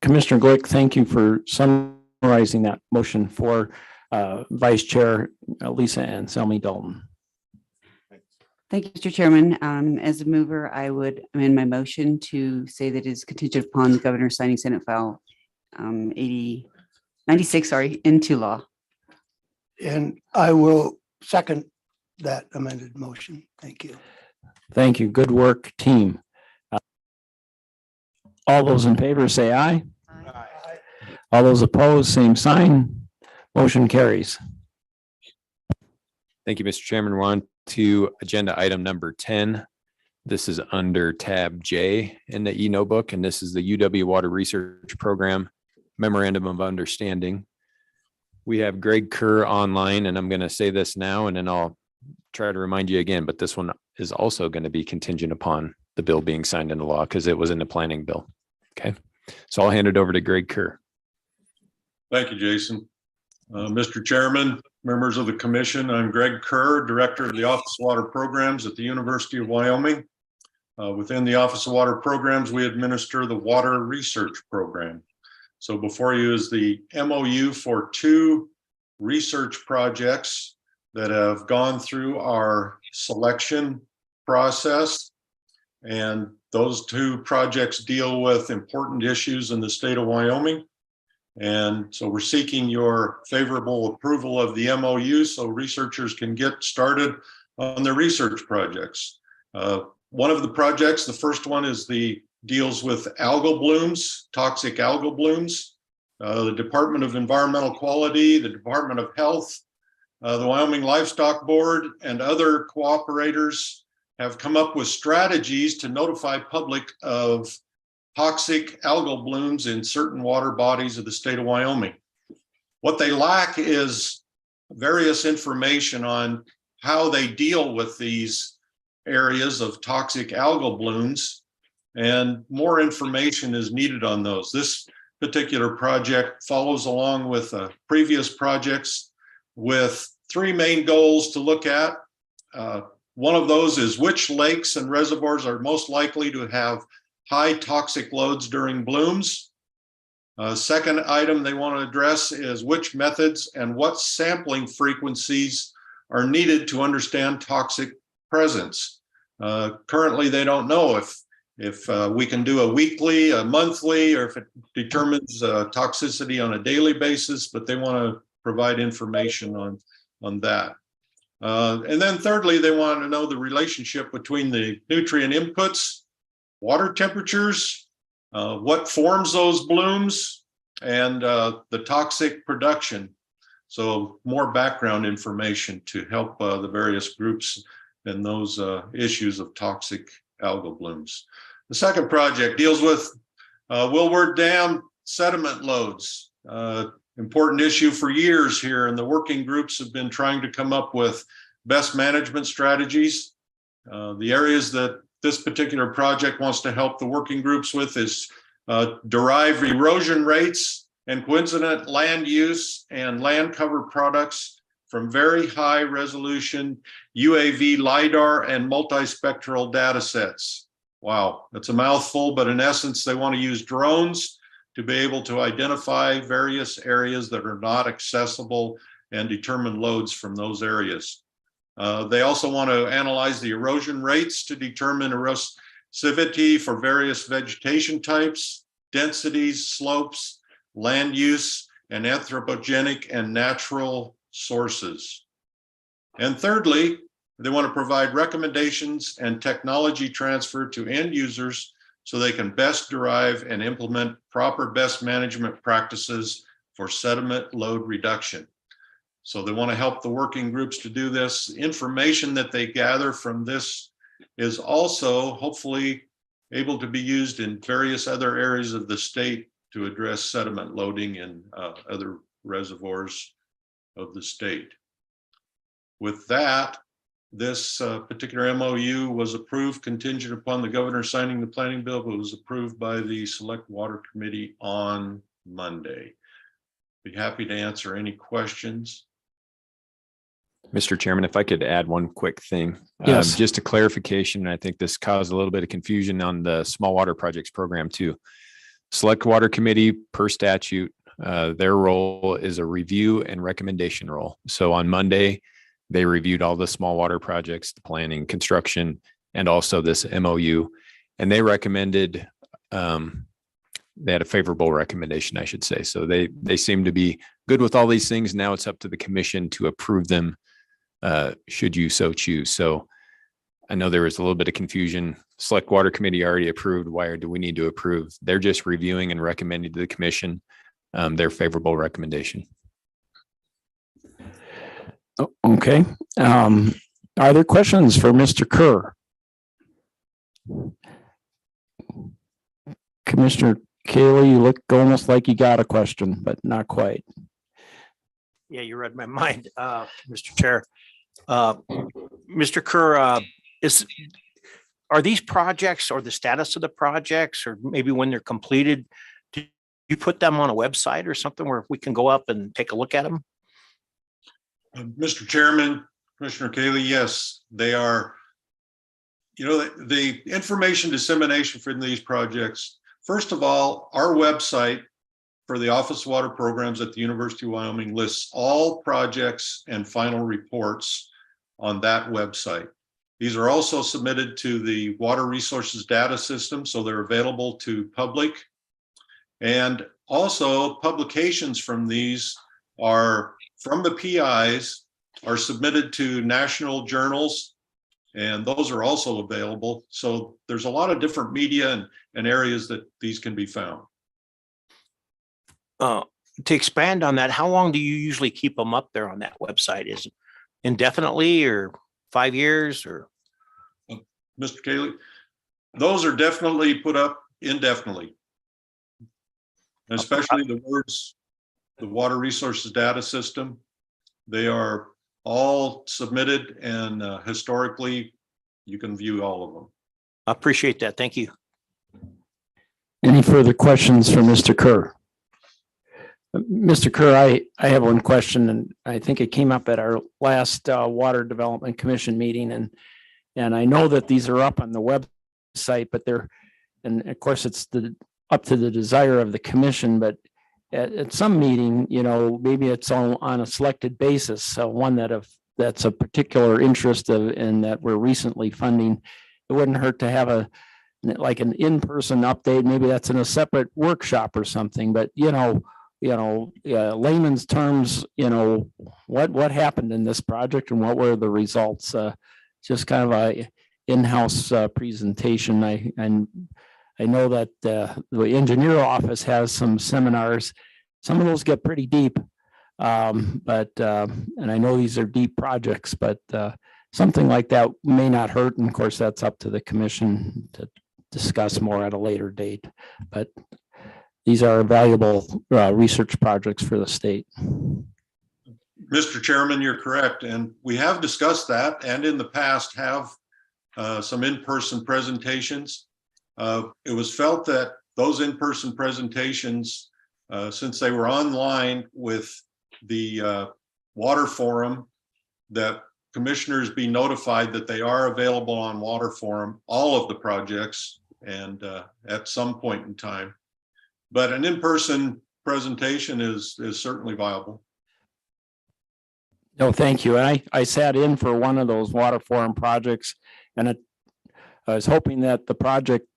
Commissioner Glick, thank you for summarizing that motion for Vice Chair Lisa Anselmi Dalton. Thank you, Mr. Chairman. As a mover, I would amend my motion to say that it is contingent upon the governor signing Senate File 96, into law. And I will second that amended motion. Thank you. Thank you. Good work, team. All those in favor say aye. Aye. All those opposed, same sign. Motion carries. Thank you, Mr. Chairman. We're on to agenda item number 10. This is under tab J in the e-notebook, and this is the UW Water Research Program Memorandum of Understanding. We have Greg Kerr online, and I'm going to say this now, and then I'll try to remind you again, but this one is also going to be contingent upon the bill being signed into law because it was in the planning bill. Okay, so I'll hand it over to Greg Kerr. Thank you, Jason. Mr. Chairman, members of the commission, I'm Greg Kerr, Director of the Office of Water Programs at the University of Wyoming. Within the Office of Water Programs, we administer the Water Research Program. So before you is the MOU for 2 research projects that have gone through our selection process. And those 2 projects deal with important issues in the state of Wyoming. And so we're seeking your favorable approval of the MOU so researchers can get started on their research projects. One of the projects, the first one deals with algal blooms, toxic algal blooms. The Department of Environmental Quality, the Department of Health, the Wyoming Livestock Board, and other cooperators have come up with strategies to notify public of toxic algal blooms in certain water bodies of the state of Wyoming. What they lack is various information on how they deal with these areas of toxic algal blooms, and more information is needed on those. This particular project follows along with previous projects with 3 main goals to look at. One of those is which lakes and reservoirs are most likely to have high toxic loads during blooms. Second item they want to address is which methods and what sampling frequencies are needed to understand toxic presence. Currently, they don't know if we can do a weekly, a monthly, or if it determines toxicity on a daily basis, but they want to provide information on that. And then thirdly, they want to know the relationship between the nutrient inputs, water temperatures, what forms those blooms, and the toxic production. So more background information to help the various groups in those issues of toxic algal blooms. The second project deals with Willward Dam sediment loads. Important issue for years here, and the working groups have been trying to come up with best management strategies. The areas that this particular project wants to help the working groups with is derive erosion rates and coincident land use and land cover products from very high resolution UAV LiDAR and multispectral data sets. Wow, that's a mouthful, but in essence, they want to use drones to be able to identify various areas that are not accessible and determine loads from those areas. They also want to analyze the erosion rates to determine erosivity for various vegetation types, densities, slopes, land use, and anthropogenic and natural sources. And thirdly, they want to provide recommendations and technology transfer to end users so they can best derive and implement proper best management practices for sediment load reduction. So they want to help the working groups to do this. Information that they gather from this is also hopefully able to be used in various other areas of the state to address sediment loading in other reservoirs of the state. With that, this particular MOU was approved contingent upon the governor signing the planning bill, but was approved by the Select Water Committee on Monday. Be happy to answer any questions. Mr. Chairman, if I could add one quick thing. Yes. Just a clarification. I think this caused a little bit of confusion on the small water projects program too. Select Water Committee per statute, their role is a review and recommendation role. So on Monday, they reviewed all the small water projects, the planning, construction, and also this MOU. And they recommended, they had a favorable recommendation, I should say. So they seem to be good with all these things. Now it's up to the commission to approve them, should you so choose. So I know there was a little bit of confusion. Select Water Committee already approved. Why do we need to approve? They're just reviewing and recommending to the commission their favorable recommendation. Okay. Are there questions for Mr. Kerr? Commissioner Kaylee, you look almost like you got a question, but not quite. Yeah, you read my mind, Mr. Chair. Mr. Kerr, are these projects or the status of the projects, or maybe when they're completed, do you put them on a website or something where we can go up and take a look at them? Mr. Chairman, Commissioner Kaylee, yes, they are. You know, the information dissemination for these projects, first of all, our website for the Office of Water Programs at the University of Wyoming lists all projects and final reports on that website. These are also submitted to the Water Resources Data System, so they're available to public. And also publications from these are from the PIs are submitted to national journals, and those are also available. So there's a lot of different media and areas that these can be found. To expand on that, how long do you usually keep them up there on that website? Is it indefinitely or 5 years or? Mr. Kaylee, those are definitely put up indefinitely. Especially the words, the Water Resources Data System. They are all submitted, and historically, you can view all of them. I appreciate that. Thank you. Any further questions for Mr. Kerr? Mr. Kerr, I have one question, and I think it came up at our last Water Development Commission meeting, and I know that these are up on the website, but and of course it's up to the desire of the commission, but at some meeting, you know, maybe it's on a selected basis. So one that's a particular interest in that we're recently funding, it wouldn't hurt to have like an in-person update. Maybe that's in a separate workshop or something, but layman's terms, what happened in this project and what were the results? Just kind of a in-house presentation. I know that the engineer office has some seminars. Some of those get pretty deep, and I know these are deep projects, but something like that may not hurt. And of course, that's up to the commission to discuss more at a later date. But these are valuable research projects for the state. Mr. Chairman, you're correct. And we have discussed that, and in the past have some in-person presentations. It was felt that those in-person presentations, since they were online with the water forum, that commissioners be notified that they are available on water forum, all of the projects, and at some point in time. But an in-person presentation is certainly viable. No, thank you. And I sat in for one of those water forum projects, and I was hoping that the project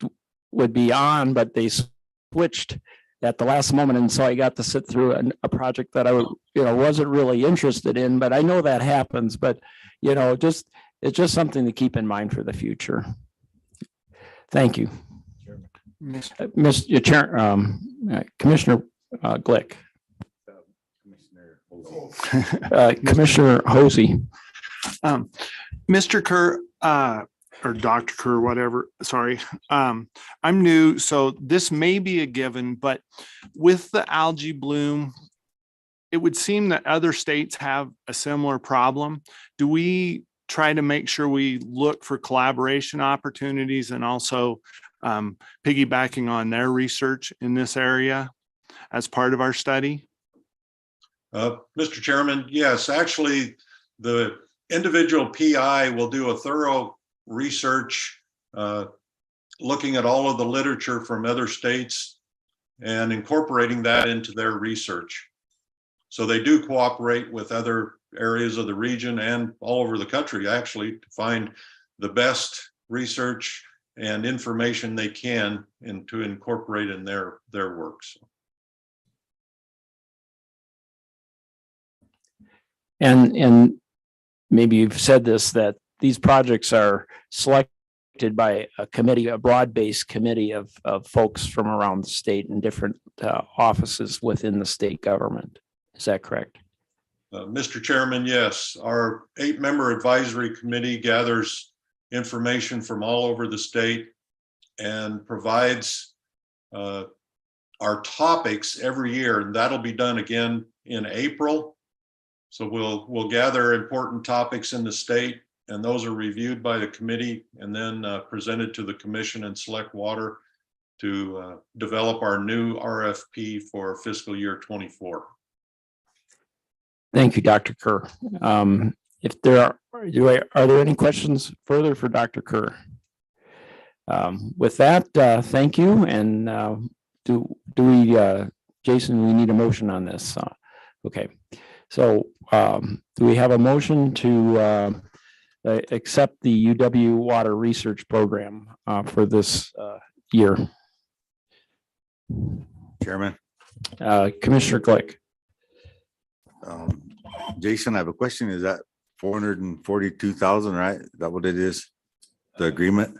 would be on, but they switched at the last moment. And so I got to sit through a project that I wasn't really interested in, but I know that happens, but it's just something to keep in mind for the future. Thank you. Mr. Chair, Commissioner Glick. Commissioner Hosey. Mr. Kerr, or Dr. Kerr, whatever, sorry. I'm new, so this may be a given, but with the algae bloom, it would seem that other states have a similar problem. Do we try to make sure we look for collaboration opportunities and also piggybacking on their research in this area as part of our study? Mr. Chairman, yes, actually, the individual PI will do a thorough research, looking at all of the literature from other states and incorporating that into their research. So they do cooperate with other areas of the region and all over the country, actually, to find the best research and information they can and to incorporate in their works. And maybe you've said this, that these projects are selected by a committee, a broad-based committee of folks from around the state and different offices within the state government. Is that correct? Mr. Chairman, yes. Our 8-member advisory committee gathers information from all over the state and provides our topics every year, and that'll be done again in April. So we'll gather important topics in the state, and those are reviewed by the committee and then presented to the commission and Select Water to develop our new RFP for fiscal year 24. Thank you, Dr. Kerr. If there are there any questions further for Dr. Kerr? With that, thank you. And do we, Jason, we need a motion on this. Okay. So do we have a motion to accept the UW Water Research Program for this year? Chairman. Commissioner Glick. Jason, I have a question. Is that 442,000, right? Is that what it is? The agreement?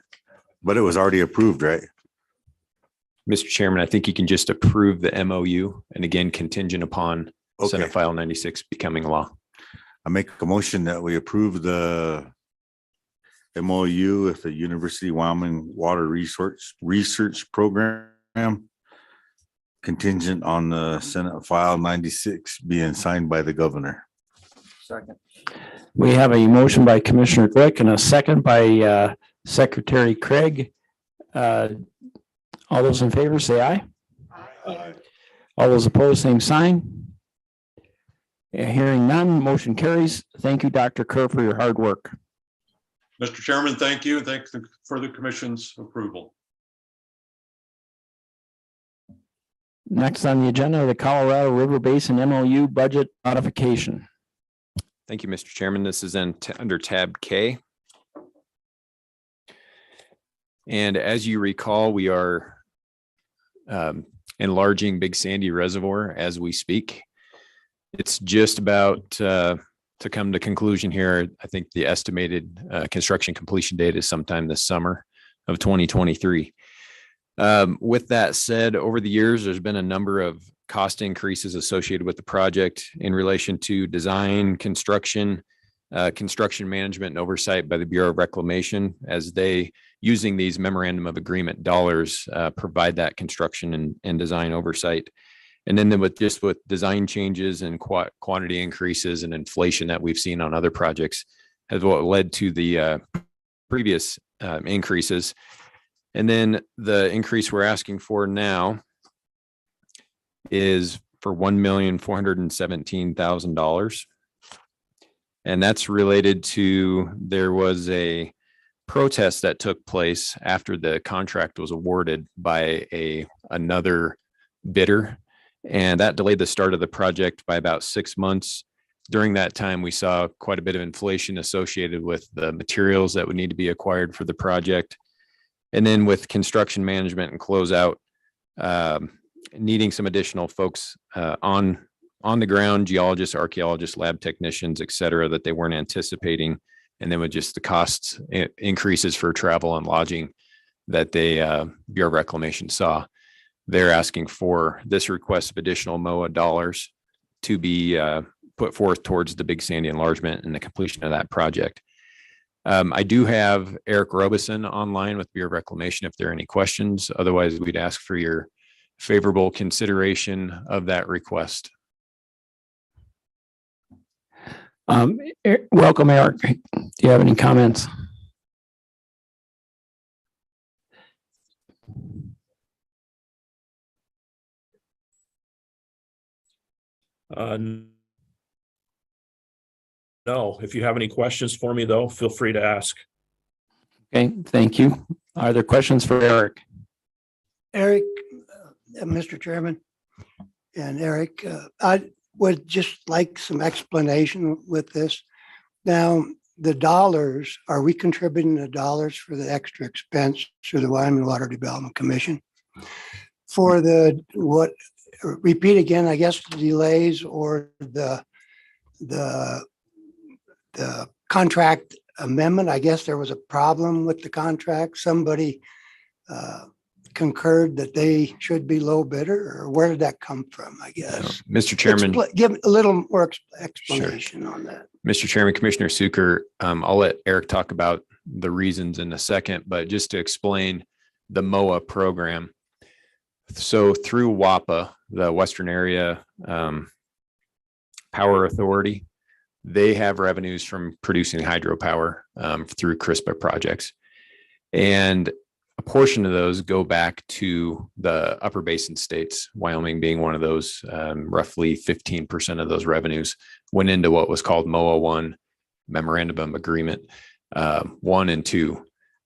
But it was already approved, right? Mr. Chairman, I think you can just approve the MOU and again, contingent upon Senate File 96 becoming law. I make a motion that we approve the MOU with the University of Wyoming Water Research Program contingent on the Senate File 96 being signed by the governor. Second. We have a motion by Commissioner Glick and a second by Secretary Craig. All those in favor say aye. Aye. All those opposed, same sign. Hearing none, motion carries. Thank you, Dr. Kerr, for your hard work. Mr. Chairman, thank you. Thanks for the commission's approval. Next on the agenda, the Colorado River Basin MOU budget modification. Thank you, Mr. Chairman. This is under tab K. And as you recall, we are enlarging Big Sandy Reservoir as we speak. It's just about to come to conclusion here. I think the estimated construction completion date is sometime this summer of 2023. With that said, over the years, there's been a number of cost increases associated with the project in relation to design, construction management and oversight by the Bureau of Reclamation as they, using these memorandum of agreement dollars, provide that construction and design oversight. And then with design changes and quantity increases and inflation that we've seen on other projects has what led to the previous increases. And then the increase we're asking for now is for $1,417,000. And that's related to, there was a protest that took place after the contract was awarded by another bidder. And that delayed the start of the project by about 6 months. During that time, we saw quite a bit of inflation associated with the materials that would need to be acquired for the project. And then with construction management and closeout, needing some additional folks on the ground, geologists, archaeologists, lab technicians, et cetera, that they weren't anticipating. And then with just the costs increases for travel and lodging that they Bureau of Reclamation saw, they're asking for this request of additional MOA dollars to be put forth towards the Big Sandy enlargement and the completion of that project. I do have Eric Robeson online with Bureau of Reclamation if there are any questions. Otherwise, we'd ask for your favorable consideration of that request. Welcome, Eric. Do you have any comments? No, if you have any questions for me, though, feel free to ask. Okay, thank you. Are there questions for Eric? Eric, Mr. Chairman, and Eric, I would just like some explanation with this. Now, the dollars, are we contributing the dollars for the extra expense to the Wyoming Water Development Commission? For the, what, repeat again, I guess, the delays or the contract amendment? I guess there was a problem with the contract. Somebody concurred that they should be low bidder, or where did that come from, I guess? Mr. Chairman. Give a little more explanation on that. Mr. Chairman, Commissioner Suker, I'll let Eric talk about the reasons in a second, but just to explain the MOA program. So through WAPA, the Western Area Power Authority, they have revenues from producing hydropower through CRISPA projects. And a portion of those go back to the upper basin states, Wyoming being one of those. Roughly 15% of those revenues went into what was called MOA 1 Memorandum of Agreement 1 and 2.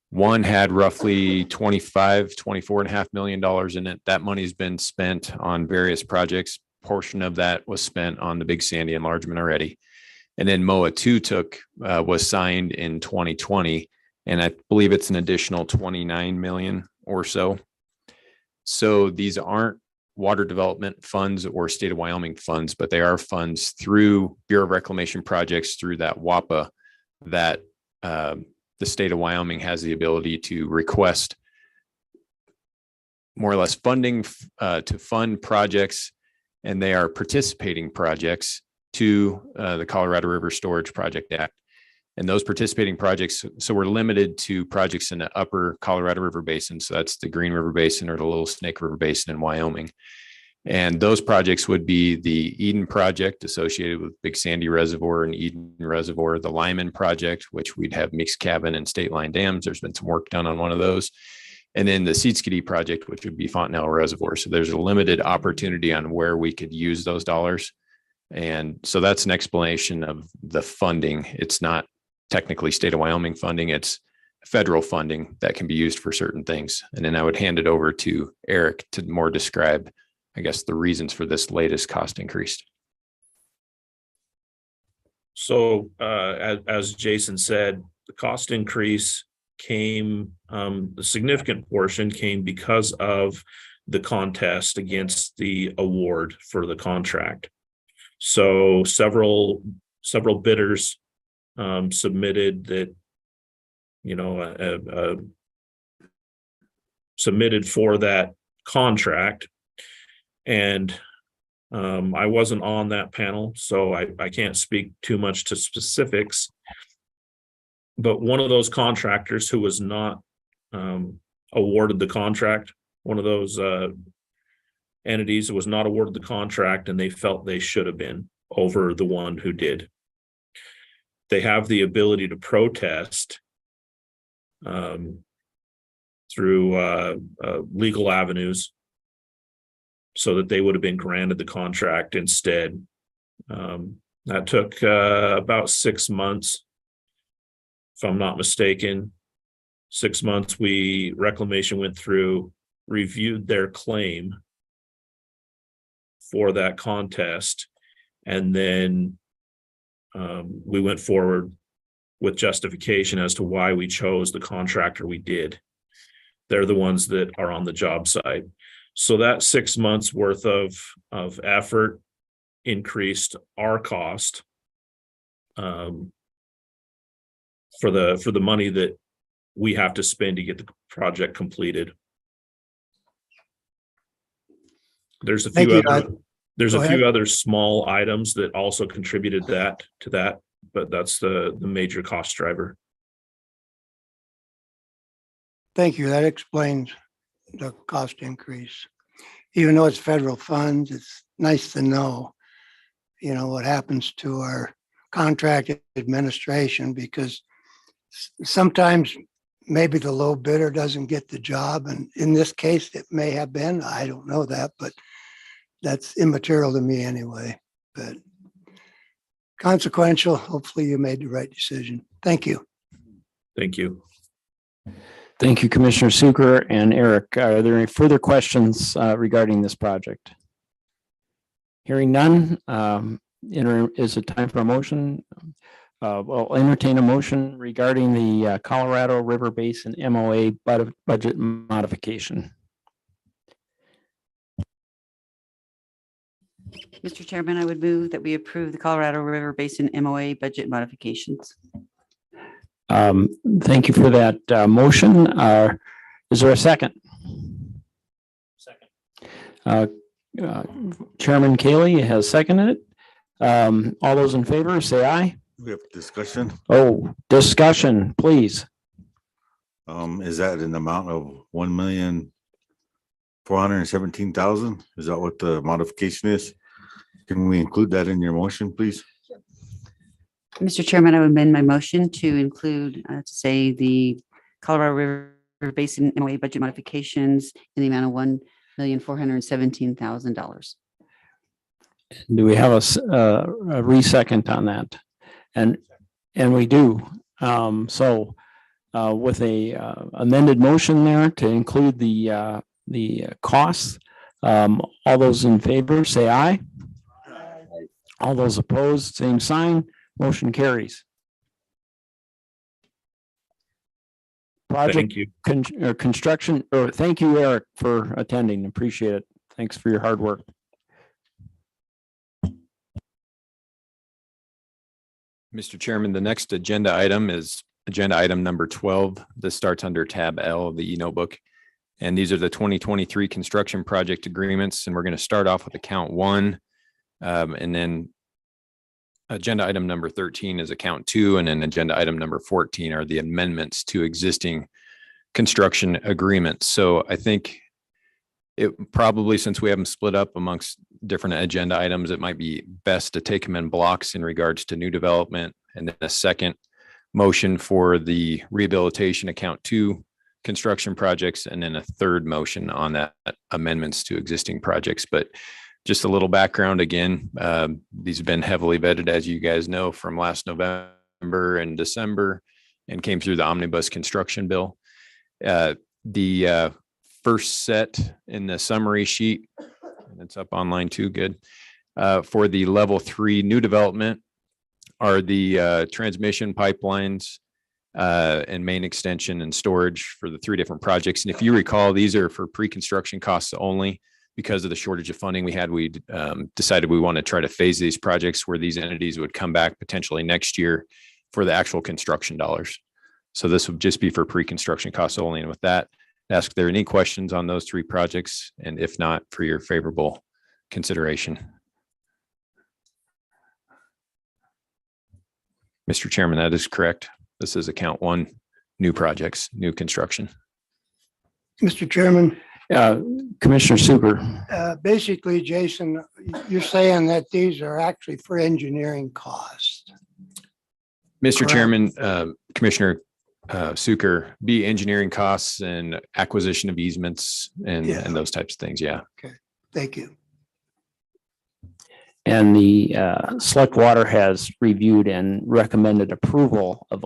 One had roughly $24.5 million in it. That money's been spent on various projects. Portion of that was spent on the Big Sandy enlargement already. And then MOA 2 was signed in 2020. And I believe it's an additional 29 million or so. So these aren't water development funds or state of Wyoming funds, but they are funds through Bureau of Reclamation projects through that WAPA that the state of Wyoming has the ability to request more or less funding to fund projects, and they are participating projects to the Colorado River Storage Project Act. And those participating projects, so we're limited to projects in the upper Colorado River Basin. So that's the Green River Basin or the Little Snake River Basin in Wyoming. And those projects would be the Eden project associated with Big Sandy Reservoir and Eden Reservoir, the Lyman project, which we'd have Meeks Cabin and State Line dams. There's been some work done on one of those. And then the Seedskiddy project, which would be Fontenelle Reservoir. So there's a limited opportunity on where we could use those dollars. And so that's an explanation of the funding. It's not technically state of Wyoming funding, it's federal funding that can be used for certain things. And then I would hand it over to Eric to more describe, I guess, the reasons for this latest cost increase. So as Jason said, the cost increase came, the significant portion came because of the contest against the award for the contract. So several bidders submitted that, submitted for that contract. And I wasn't on that panel, so I can't speak too much to specifics. But one of those contractors who was not awarded the contract, one of those entities that was not awarded the contract, and they felt they should have been over the one who did. They have the ability to protest through legal avenues so that they would have been granted the contract instead. That took about 6 months, if I'm not mistaken. 6 months, Reclamation went through, reviewed their claim for that contest, and then we went forward with justification as to why we chose the contractor we did. They're the ones that are on the job site. So that 6 months worth of effort increased our cost for the money that we have to spend to get the project completed. There's a Thank few you. other there's Go a ahead. few other small items that also contributed to that, but that's the major cost driver. Thank you. That explains the cost increase. Even though it's federal funds, it's nice to know, what happens to our contract administration, because sometimes maybe the low bidder doesn't get the job. And in this case, it may have been, I don't know that, but that's immaterial to me anyway. But consequential, hopefully you made the right decision. Thank you. Thank you. Thank you, Commissioner Suker and Eric. Are there any further questions regarding this project? Hearing none, is it time for a motion? Well, entertain a motion regarding the Colorado River Basin MOA budget modification. Mr. Chairman, I would move that we approve the Colorado River Basin MOA budget modifications. Thank you for that motion. Is there a second? Second. Chairman Cayley has seconded it. All those in favor, say aye. We have discussion. Oh, discussion, please. Is that an amount of 1,417,000? Is that what the modification is? Can we include that in your motion, please? Mr. Chairman, I would amend my motion to include, to say the Colorado River Basin MOA budget modifications in the amount of $1,417,000. Do we have a re-second on that? And we do. So with a amended motion there to include the costs, all those in favor say aye. All those opposed, same sign. Motion carries. Project construction, or thank you, Eric, for attending. Appreciate it. Thanks for your hard work. Mr. Chairman, the next agenda item is agenda item number 12. This starts under tab L of the e-notebook. And these are the 2023 construction project agreements. And we're going to start off with account 1. And then agenda item number 13 is account 2. And then agenda item number 14 are the amendments to existing construction agreements. So I think it probably, since we have them split up amongst different agenda items, it might be best to take them in blocks in regards to new development, and then a second motion for the rehabilitation account 2 construction projects, and then a third motion on that amendments to existing projects. But just a little background again, these have been heavily vetted, as you guys know, from last November and December, and came through the omnibus construction bill. The first set in the summary sheet, and it's up online too, good, for the level 3 new development are the transmission pipelines and main extension and storage for the 3 different projects. And if you recall, these are for pre-construction costs only. Because of the shortage of funding we had, we decided we want to try to phase these projects where these entities would come back potentially next year for the actual construction dollars. So this would just be for pre-construction costs only. And with that, ask if there are any questions on those 3 projects, and if not, for your favorable consideration. Mr. Chairman, that is correct. This is account 1, new projects, new construction. Mr. Chairman. Commissioner Suker. Basically, Jason, you're saying that these are actually for engineering costs. Mr. Correct. Chairman, Commissioner Suker, be engineering costs and acquisition of easements and those types of things. Yeah. Okay. Thank you. And the select water has reviewed and recommended approval of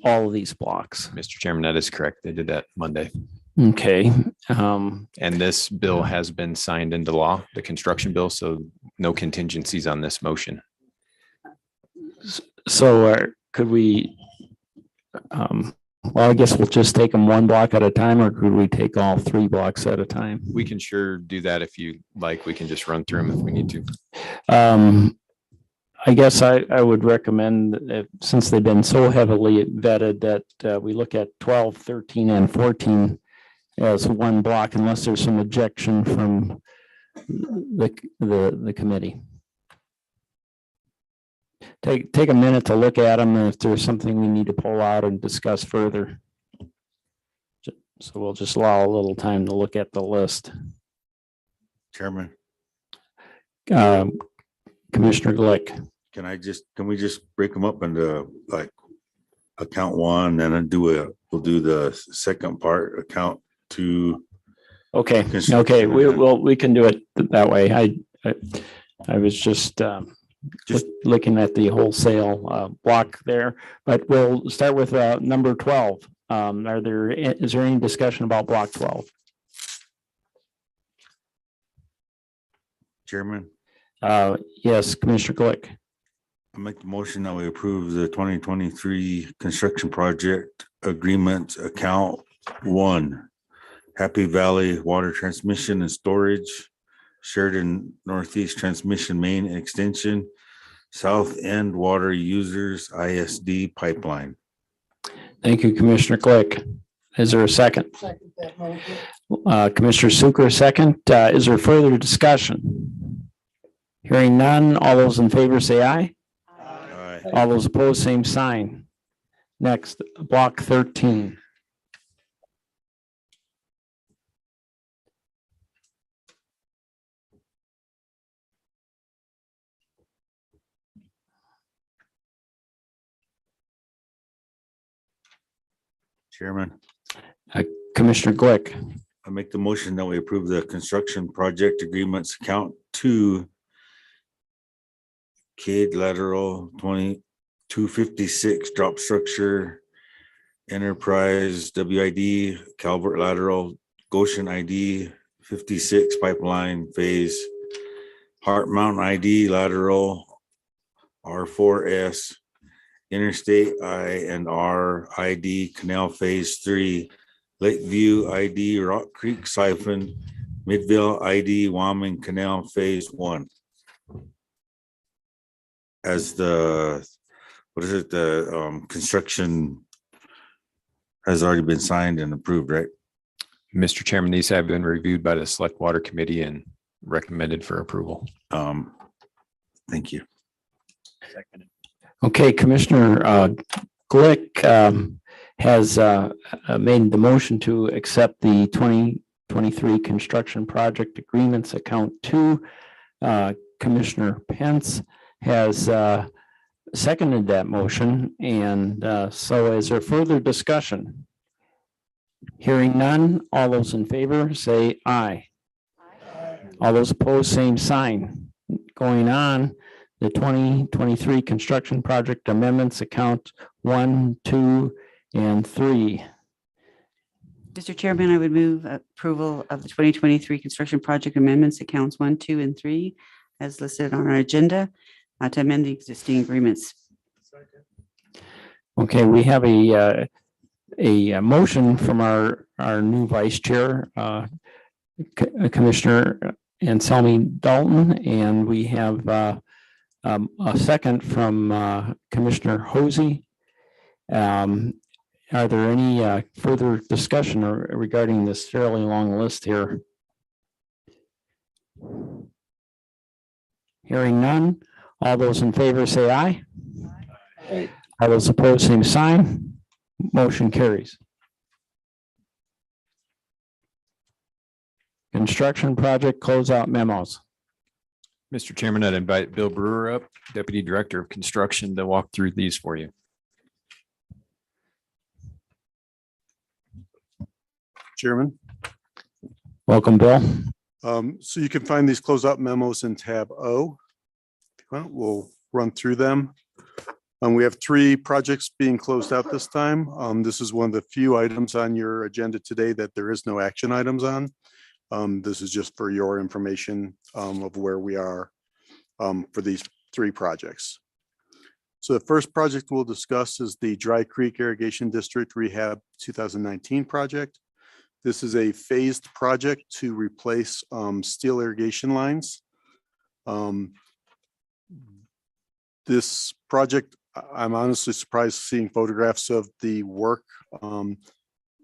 all of these blocks. Mr. Chairman, that is correct. They did that Monday. Okay. And this bill has been signed into law, the construction bill, so no contingencies on this motion. So could we, well, I guess we'll just take them one block at a time, or could we take all 3 blocks at a time? We can sure do that if you like. We can just run through them if we need to. I guess I would recommend, that since they've been so heavily vetted, that we look at 12, 13, and 14 as one block, unless there's some objection from the committee. Take a minute to look at them, and if there's something we need to pull out and discuss further. So we'll just allow a little time to look at the list. Chairman, Commissioner Glick. Can we just break them up into like account 1 and then we'll do the second part, account 2. Okay, we can do it that way. I was just looking at the wholesale block there, but we'll start with number 12. Is there any discussion about block 12? Chairman? Yes, Commissioner Glick. I make the motion that we approve the 2023 construction project agreement account 1. Happy Valley Water Transmission and Storage, Sheridan Northeast Transmission Main Extension, South End Water Users ISD Pipeline. Thank you, Commissioner Glick. Is there a second? Second that motion. Commissioner Sucre, second. Is there further discussion? Hearing none, all those in favor say aye. Aye. All those opposed, same sign. Next, block 13. Chairman? Commissioner Glick. I make the motion that we approve the construction project agreements account 2. Cade lateral 2256 drop structure, Enterprise WID Calvert lateral, Goshen ID 56 pipeline phase, Heart Mountain ID lateral R4S, Interstate I&R ID Canal Phase 3, Lakeview ID Rock Creek Siphon, Midville ID Wyoming Canal Phase 1. As the, construction has already been signed and approved, right? Mr. Chairman, these have been reviewed by the Select Water Committee and recommended for approval. Thank you. Okay, Commissioner Glick has made the motion to accept the 2023 construction project agreements account 2. Commissioner Pence has seconded that motion, and so is there further discussion? Hearing none, all those in favor say aye. All those opposed, same sign. Going on, the 2023 construction project amendments account 1, 2, and 3. Mr. Chairman, I would move approval of the 2023 construction project amendments accounts 1, 2, and 3 as listed on our agenda to amend the existing agreements. Okay, we have a motion from our new vice chair, Commissioner Anselmi Dalton, and we have a second from Commissioner Hosey. Are there any further discussion regarding this fairly long list here? Hearing none, all those in favor say aye. Aye. All those opposed, same sign. Motion carries. Construction project closeout memos. Mr. Chairman, I'd invite Bill Brewer up, Deputy Director of Construction, to walk through these for you. Chairman. Welcome, Bill. So you can find these closeout memos in tab O. We'll run through them. We have 3 projects being closed out this time. This is one of the few items on your agenda today that there is no action items on. This is just for your information of where we are for these 3 projects. So the first project we'll discuss is the Dry Creek Irrigation District Rehab 2019 project. This is a phased project to replace steel irrigation lines. This project, I'm honestly surprised seeing photographs of the work,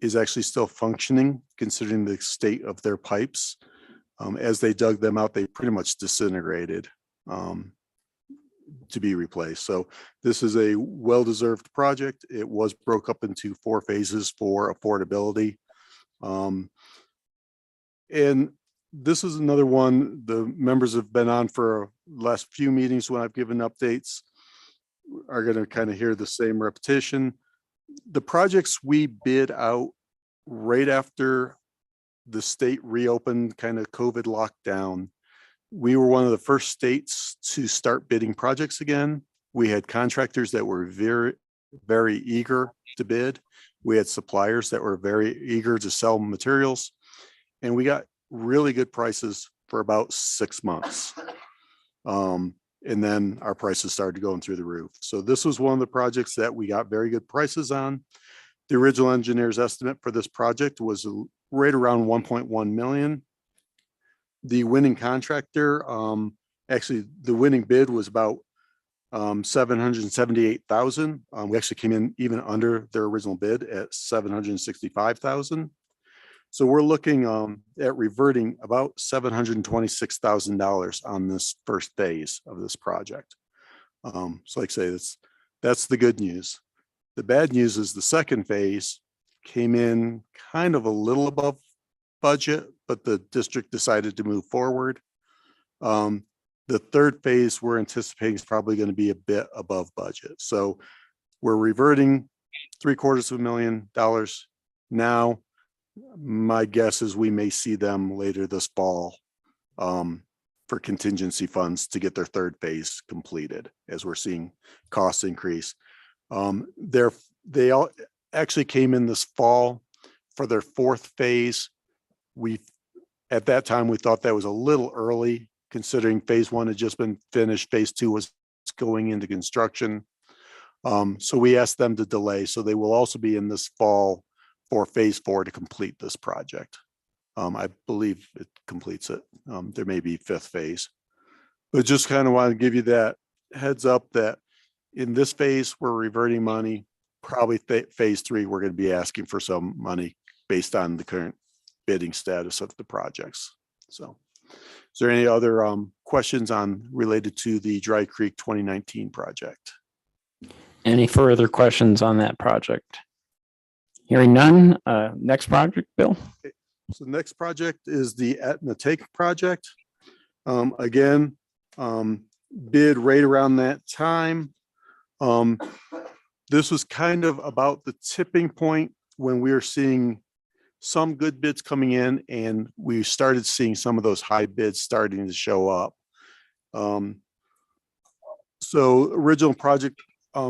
is actually still functioning considering the state of their pipes. As they dug them out, they pretty much disintegrated to be replaced. So this is a well-deserved project. It was broke up into 4 phases for affordability. And this is another one the members have been on for last few meetings when I've given updates are going to kind of hear the same repetition. The projects we bid out right after the state reopened, kind of COVID lockdown, we were one of the first states to start bidding projects again. We had contractors that were very, very eager to bid. We had suppliers that were very eager to sell materials, and we got really good prices for about 6 months. And then our prices started going through the roof. So this was one of the projects that we got very good prices on. The original engineer's estimate for this project was right around 1.1 million. The winning contractor, actually the winning bid was about 778,000. We actually came in even under their original bid at 765,000. So we're looking at reverting about $726,000 on this first phase of this project. So like I say, that's the good news. The bad news is the second phase came in kind of a little above budget, but the district decided to move forward. The third phase we're anticipating is probably going to be a bit above budget. So we're reverting $750,000 now. My guess is we may see them later this fall for contingency funds to get their third phase completed as we're seeing costs increase. They all actually came in this fall for their fourth phase. At that time, we thought that was a little early considering phase 1 had just been finished. Phase 2 was going into construction. So we asked them to delay. So they will also be in this fall for phase 4 to complete this project. I believe it completes it. There may be 5th phase, but just kind of want to give you that heads up that in this phase, we're reverting money. Probably phase 3, we're going to be asking for some money based on the current bidding status of the projects. So is there any other questions related to the Dry Creek 2019 project? Any further questions on that project? Hearing none, next project, Bill. So the next project is the Etna Take project. Again, bid right around that time. This was kind of about the tipping point when we were seeing some good bids coming in and we started seeing some of those high bids starting to show up. So original project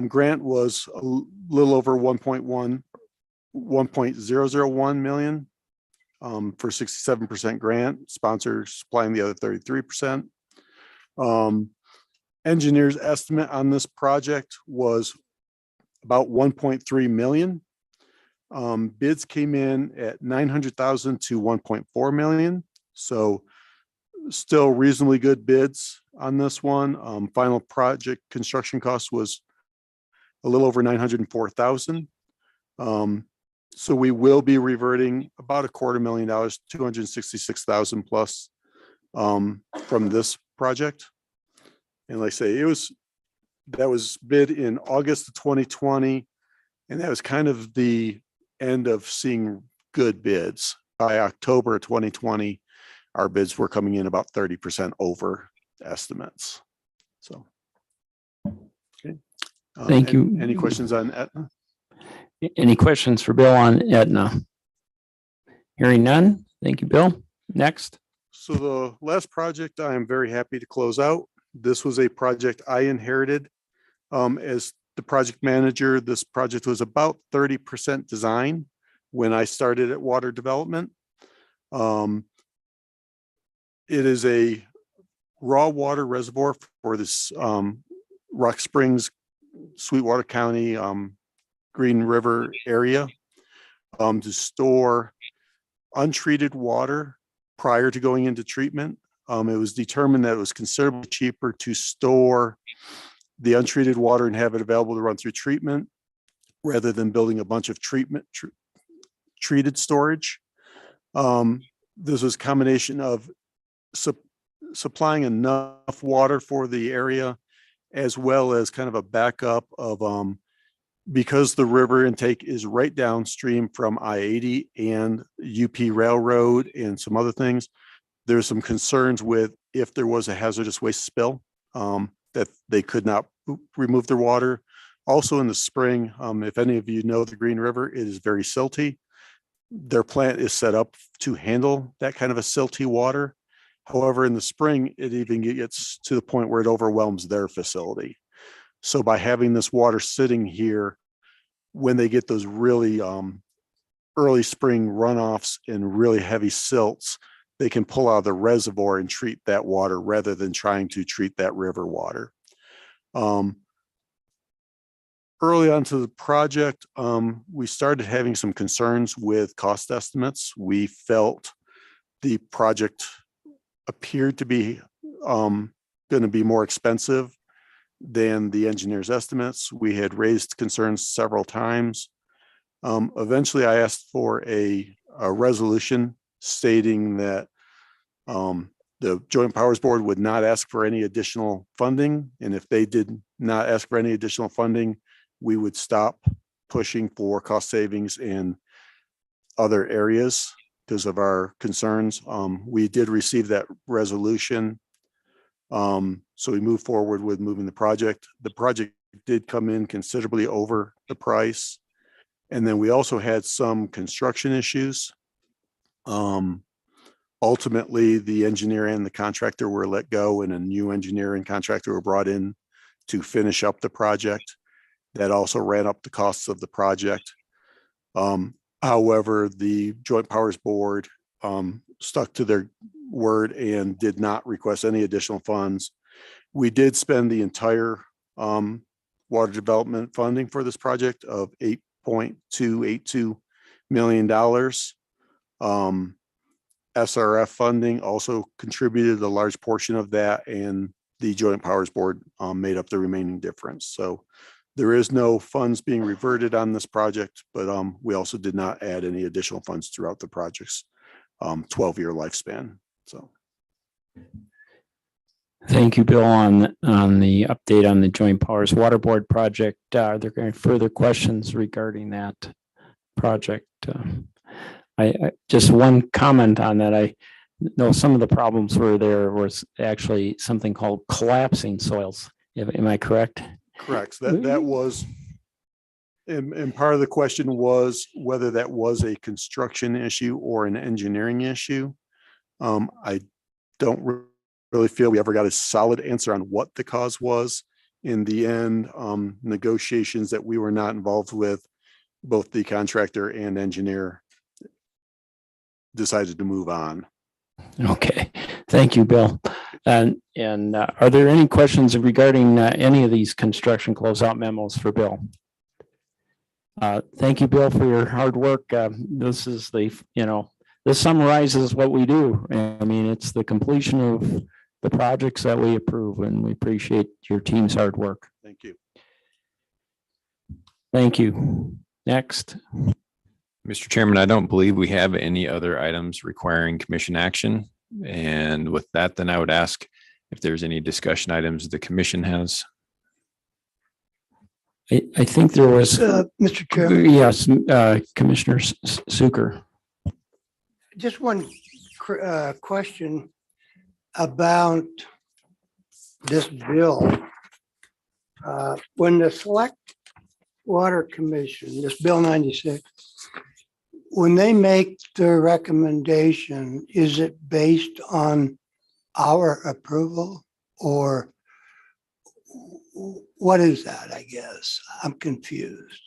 grant was a little over 1.001 million for 67% grant, sponsor supplying the other 33%. Engineer's estimate on this project was about 1.3 million. Bids came in at 900,000 to 1.4 million. So still reasonably good bids on this one. Final project construction cost was a little over 904,000. So we will be reverting about $250,000, 266,000 plus from this project. And like I say, that was bid in August of 2020. And that was kind of the end of seeing good bids. By October 2020, our bids were coming in about 30% over estimates. So, okay. Thank you. Any questions on Etna? Any questions for Bill on Etna? Hearing none. Thank you, Bill. Next. So the last project I am very happy to close out. This was a project I inherited as the project manager. This project was about 30% design when I started at Water Development. It is a raw water reservoir for this Rock Springs Sweetwater County, Green River area, to store untreated water prior to going into treatment. It was determined that it was considerably cheaper to store the untreated water and have it available to run through treatment rather than building a bunch of treated storage. This was a combination of supplying enough water for the area, as well as kind of a backup of, because the river intake is right downstream from I-80 and UP Railroad and some other things. There's some concerns with if there was a hazardous waste spill, that they could not remove their water. Also in the spring, if any of you know the Green River, it is very silty. Their plant is set up to handle that kind of a silty water. However, in the spring, it even gets to the point where it overwhelms their facility. So by having this water sitting here, when they get those really early spring runoffs and really heavy silts, they can pull out of the reservoir and treat that water rather than trying to treat that river water. Early on to the project, we started having some concerns with cost estimates. We felt the project appeared to be going to be more expensive than the engineer's estimates. We had raised concerns several times. Eventually, I asked for a resolution stating that the Joint Powers Board would not ask for any additional funding. And if they did not ask for any additional funding, we would stop pushing for cost savings in other areas because of our concerns. We did receive that resolution. So we moved forward with moving the project. The project did come in considerably over the price. And then we also had some construction issues. Ultimately, the engineer and the contractor were let go and a new engineer and contractor were brought in to finish up the project. That also ran up the costs of the project. However, the Joint Powers Board stuck to their word and did not request any additional funds. We did spend the entire water development funding for this project of $8.282 million. SRF funding also contributed a large portion of that, and the Joint Powers Board made up the remaining difference. So there is no funds being reverted on this project, but we also did not add any additional funds throughout the project's 12-year lifespan. So. Thank you, Bill, on the update on the Joint Powers Water Board project. Are there any further questions regarding that project? I just one comment on that. I know some of the problems were there was actually something called collapsing soils. Am I correct? Correct. That was, and part of the question was whether that was a construction issue or an engineering issue. I don't really feel we ever got a solid answer on what the cause was. In the end, negotiations that we were not involved with, both the contractor and engineer decided to move on. Okay, thank you, Bill. And are there any questions regarding any of these construction closeout memos for Bill? Thank you, Bill, for your hard work. This is this summarizes what we do. I mean, it's the completion of the projects that we approve, and we appreciate your team's hard work. Thank you. Thank you. Next. Mr. Chairman, I don't believe we have any other items requiring commission action. And with that, then I would ask if there's any discussion items the commission has. I think there was. Mr. Chairman. Yes, Commissioner Zucker. Just one question about this bill. When the Select Water Commission, this Bill 96, when they make their recommendation, is it based on our approval or what is that? I guess I'm confused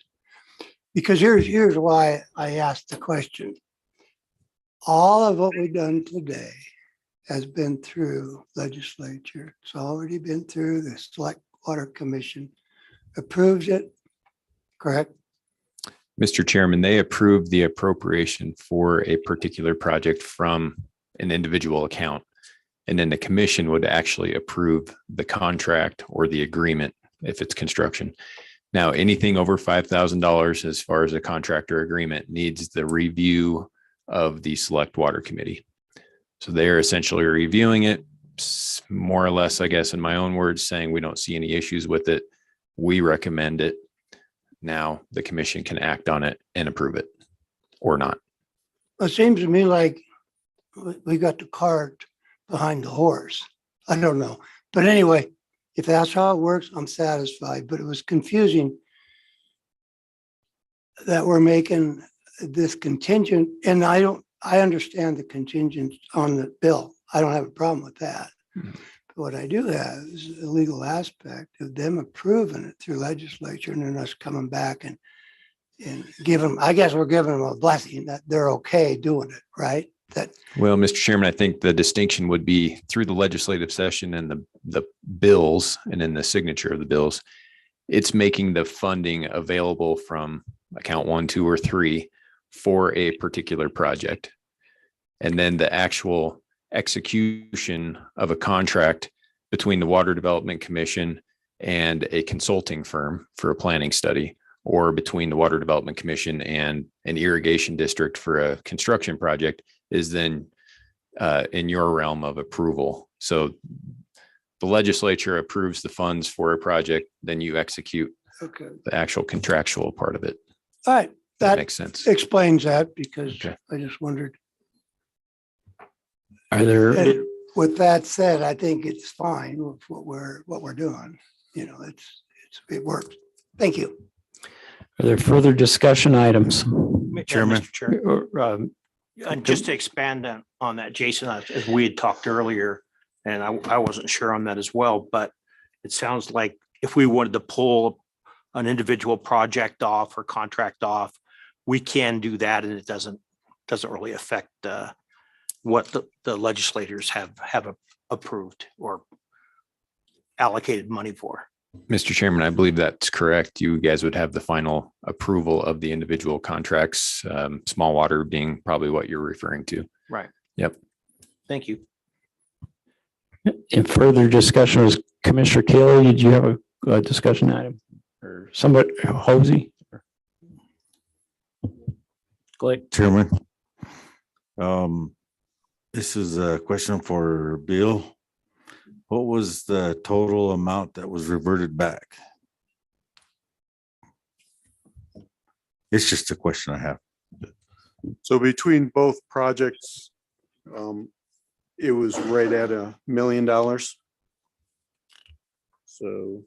because here's why I asked the question. All of what we've done today has been through legislature. It's already been through the Select Water Commission approves it, correct? Mr. Chairman, they approved the appropriation for a particular project from an individual account. And then the commission would actually approve the contract or the agreement if it's construction. Now, anything over $5,000 as far as a contractor agreement needs the review of the Select Water Committee. So they're essentially reviewing it, more or less, I guess, in my own words, saying we don't see any issues with it. We recommend it. Now the commission can act on it and approve it or not. It seems to me like we got the cart behind the horse. I don't know. But anyway, if that's how it works, I'm satisfied. But it was confusing that we're making this contingent, and I understand the contingent on the bill. I don't have a problem with that. But what I do have is a legal aspect of them approving it through legislature and then us coming back and give them, I guess we're giving them a blessing that they're okay doing it, right? Well, Mr. Chairman, I think the distinction would be through the legislative session and the bills and in the signature of the bills, it's making the funding available from account 1, 2, or 3 for a particular project. And then the actual execution of a contract between the Water Development Commission and a consulting firm for a planning study, or between the Water Development Commission and an irrigation district for a construction project, is then in your realm of approval. So the legislature approves the funds for a project, then you execute the actual contractual part of it. All right. That makes sense. Explains that, because I just wondered. Are there? And with that said, I think it's fine with what we're doing. You know, it works. Thank you. Are there further discussion items? Chairman. Mr. Chair. And just to expand on that, Jason, as we had talked earlier, and I wasn't sure on that as well, but it sounds like if we wanted to pull an individual project off or contract off, we can do that, and it doesn't really affect what the legislators have approved or allocated money for. Mr. Chairman, I believe that's correct. You guys would have the final approval of the individual contracts, small water being probably what you're referring to. Right. Yep. Thank you. In further discussion, was Commissioner Kaler, did you have a discussion item? Or somebody, Hosey? Chairman. This is a question for Bill. What was the total amount that was reverted back? It's just a question I have. So between both projects, it was right at $1 million. So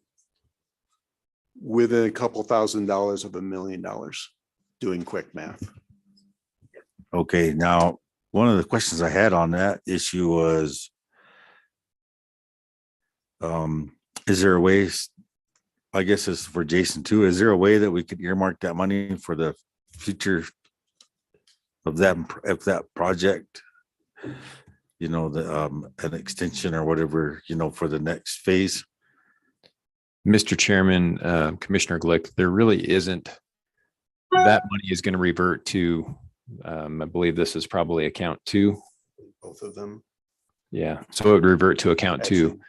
within a couple $1,000s of $1 million, doing quick math. Okay, now, one of the questions I had on that issue was, is there a way, I guess it's for Jason too, is there a way that we could earmark that money for the future of that project? You know, an extension or whatever, you know, for the next phase? Mr. Chairman, Commissioner Glick, there really isn't. That money is going to revert to, I believe this is probably account 2. Both of them. Yeah, so it would revert to account 2.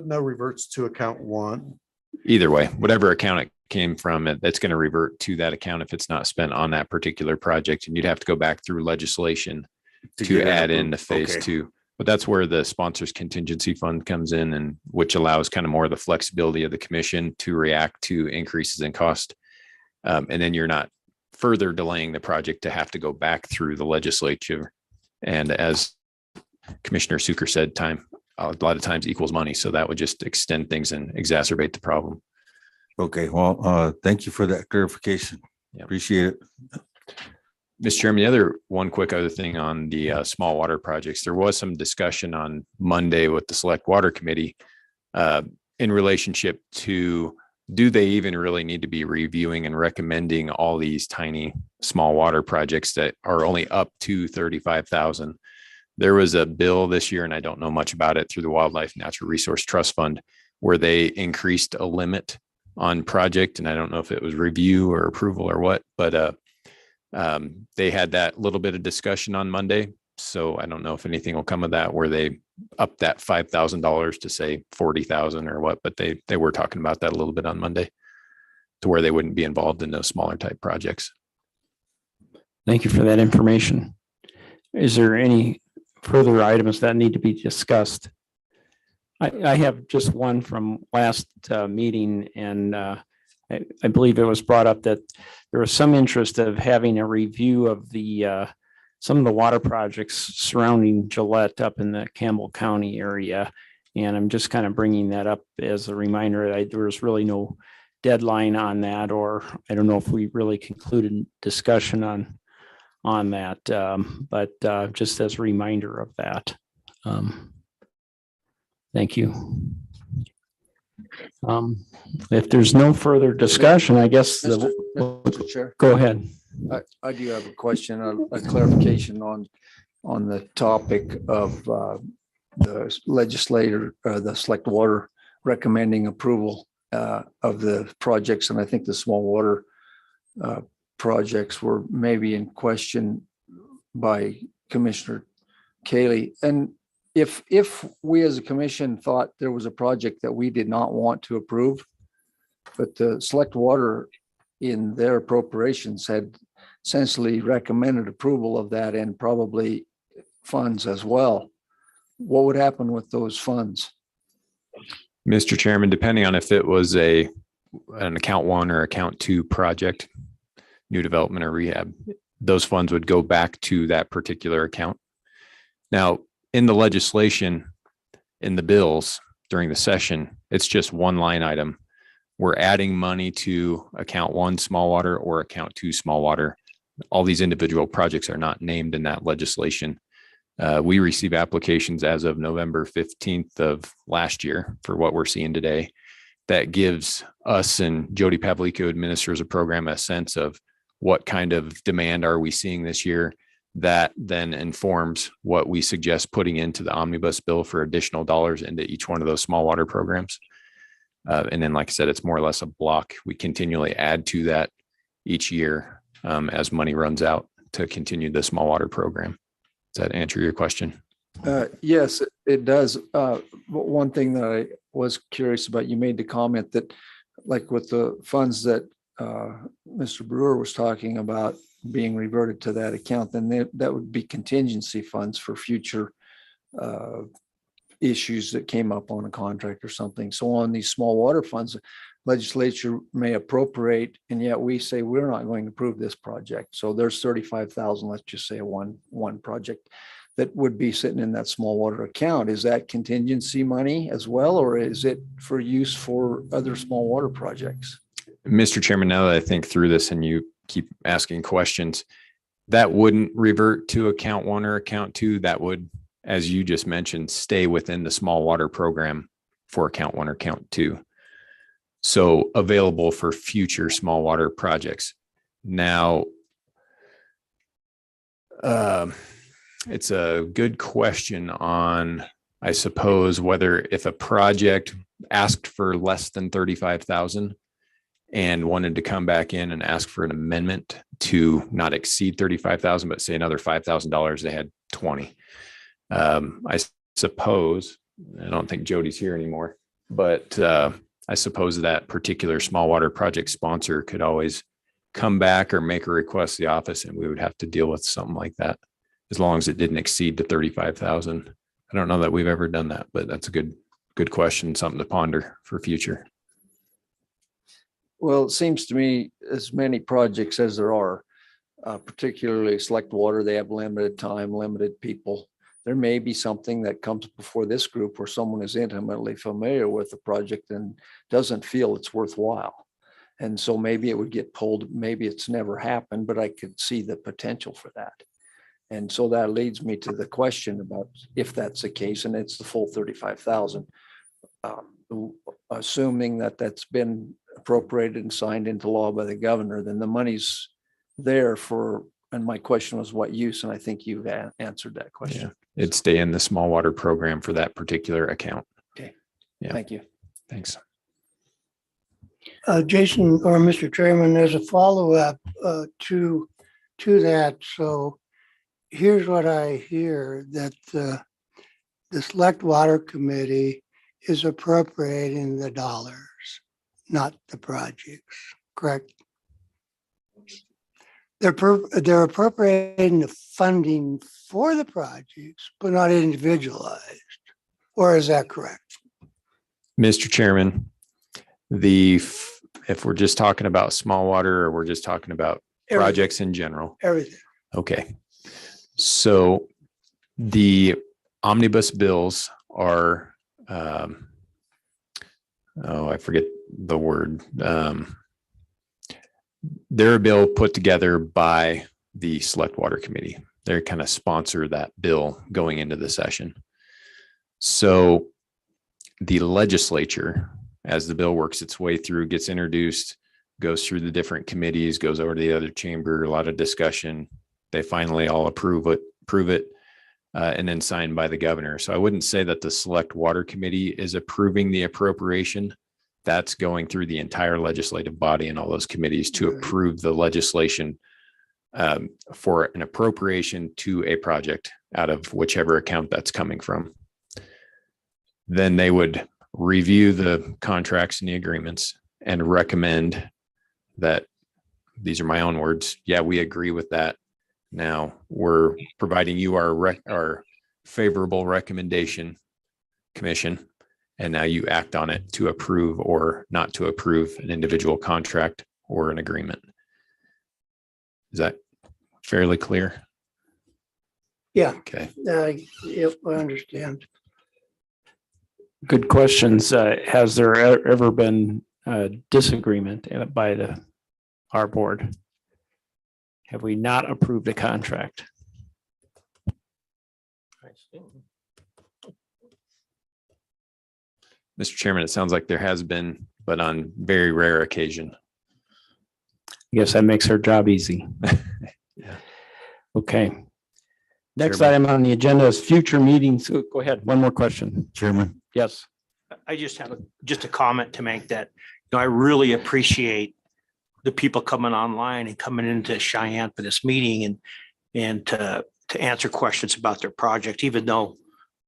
No, reverts to account 1. Either way, whatever account it came from, that's going to revert to that account if it's not spent on that particular project. And you'd have to go back through legislation to add in the phase 2. But that's where the sponsors contingency fund comes in, and which allows kind of more of the flexibility of the commission to react to increases in cost. And then you're not further delaying the project to have to go back through the legislature. And as Commissioner Suker said, a lot of times equals money. So that would just extend things and exacerbate the problem. Okay, well, thank you for that clarification. Appreciate it. Mr. Chairman, the other thing on the small water projects, there was some discussion on Monday with the Select Water Committee in relationship to, do they even really need to be reviewing and recommending all these tiny small water projects that are only up to 35,000? There was a bill this year, and I don't know much about it, through the Wildlife Natural Resource Trust Fund, where they increased a limit on project, and I don't know if it was review or approval or what, but they had that little bit of discussion on Monday. So I don't know if anything will come of that where they up that $5,000 to say 40,000 or what, but they were talking about that a little bit on Monday to where they wouldn't be involved in those smaller type projects. Thank you for that information. Is there any further items that need to be discussed? I have just one from last meeting, and I believe it was brought up that there was some interest of having a review of the some of the water projects surrounding Gillette up in the Campbell County area. And I'm just kind of bringing that up as a reminder that there was really no deadline on that, or I don't know if we really concluded discussion on that, but just as a reminder of that. Thank you. If there's no further discussion, I guess Mr. Chair. Go ahead. I do have a question, a clarification on the topic of the legislator, the select water recommending approval of the projects. And I think the small water projects were maybe in question by Commissioner Cayley. And if we as a commission thought there was a project that we did not want to approve, but the select water in their appropriations had essentially recommended approval of that and probably funds as well, what would happen with those funds? Mr. Chairman, depending on if it was an account 1 or account 2 project, new development or rehab, those funds would go back to that particular account. Now, in the legislation, in the bills during the session, it's just one line item. We're adding money to account 1 small water or account 2 small water. All these individual projects are not named in that legislation. We receive applications as of November 15th of last year for what we're seeing today. That gives us, and Jody Pavlico administers a program, a sense of what kind of demand are we seeing this year. That then informs what we suggest putting into the omnibus bill for additional dollars into each one of those small water programs. And then, like I said, it's more or less a block. We continually add to that each year as money runs out to continue the small water program. Does that answer your question? Yes, it does. One thing that I was curious about, you made the comment that like with the funds that Mr. Brewer was talking about being reverted to that account, then that would be contingency funds for future issues that came up on a contract or something. So on these small water funds, legislature may appropriate, and yet we say we're not going to approve this project. So there's 35,000, let's just say one project that would be sitting in that small water account. Is that contingency money as well, or is it for use for other small water projects? Mr. Chairman, now that I think through this and you keep asking questions, that wouldn't revert to account 1 or account 2. That would, as you just mentioned, stay within the small water program for account 1 or account 2. So available for future small water projects. Now, it's a good question on, I suppose, whether if a project asked for less than 35,000 and wanted to come back in and ask for an amendment to not exceed 35,000, but say another $5,000, they had 20. I suppose, I don't think Jody's here anymore, but I suppose that particular small water project sponsor could always come back or make a request to the office, and we would have to deal with something like that as long as it didn't exceed the 35,000. I don't know that we've ever done that, but that's a good question, something to ponder for future. Well, it seems to me as many projects as there are, particularly select water, they have limited time, limited people. There may be something that comes before this group where someone is intimately familiar with the project and doesn't feel it's worthwhile. And so maybe it would get pulled, maybe it's never happened, but I could see the potential for that. And so that leads me to the question about if that's the case, and it's the full 35,000. Assuming that that's been appropriated and signed into law by the governor, then the money's there for, and my question was what use? And I think you've answered that question. Yeah, it'd stay in the small water program for that particular account. Okay. Yeah. Thank you. Thanks. Jason or Mr. Chairman, there's a follow-up to that. So here's what I hear, that the Select Water Committee is appropriating the dollars, not the projects, correct? They're appropriating the funding for the projects, but not individualized. Or is that correct? Mr. Chairman, if we're just talking about small water or we're just talking about projects in general. Everything. Okay. So the omnibus bills are, I forget the word. They're a bill put together by the Select Water Committee. They kind of sponsor that bill going into the session. So the legislature, as the bill works its way through, gets introduced, goes through the different committees, goes over to the other chamber, a lot of discussion. They finally all approve it, and then signed by the governor. So I wouldn't say that the Select Water Committee is approving the appropriation. That's going through the entire legislative body and all those committees to approve the legislation for an appropriation to a project out of whichever account that's coming from. Then they would review the contracts and the agreements and recommend that, these are my own words, yeah, we agree with that. Now we're providing you our favorable recommendation, commission, and now you act on it to approve or not to approve an individual contract or an agreement. Is that fairly clear? Yeah. Okay. Yep, I understand. Good questions. Has there ever been a disagreement by our board? Have we not approved a contract? Mr. Chairman, it sounds like there has been, but on very rare occasion. I guess that makes our job easy. Yeah. Okay. Next Chairman. item on the agenda is future meetings. Go ahead. One more question. Chairman. Yes. I just have just a comment to make that, I really appreciate the people coming online and coming into Cheyenne for this meeting and to answer questions about their project, even though,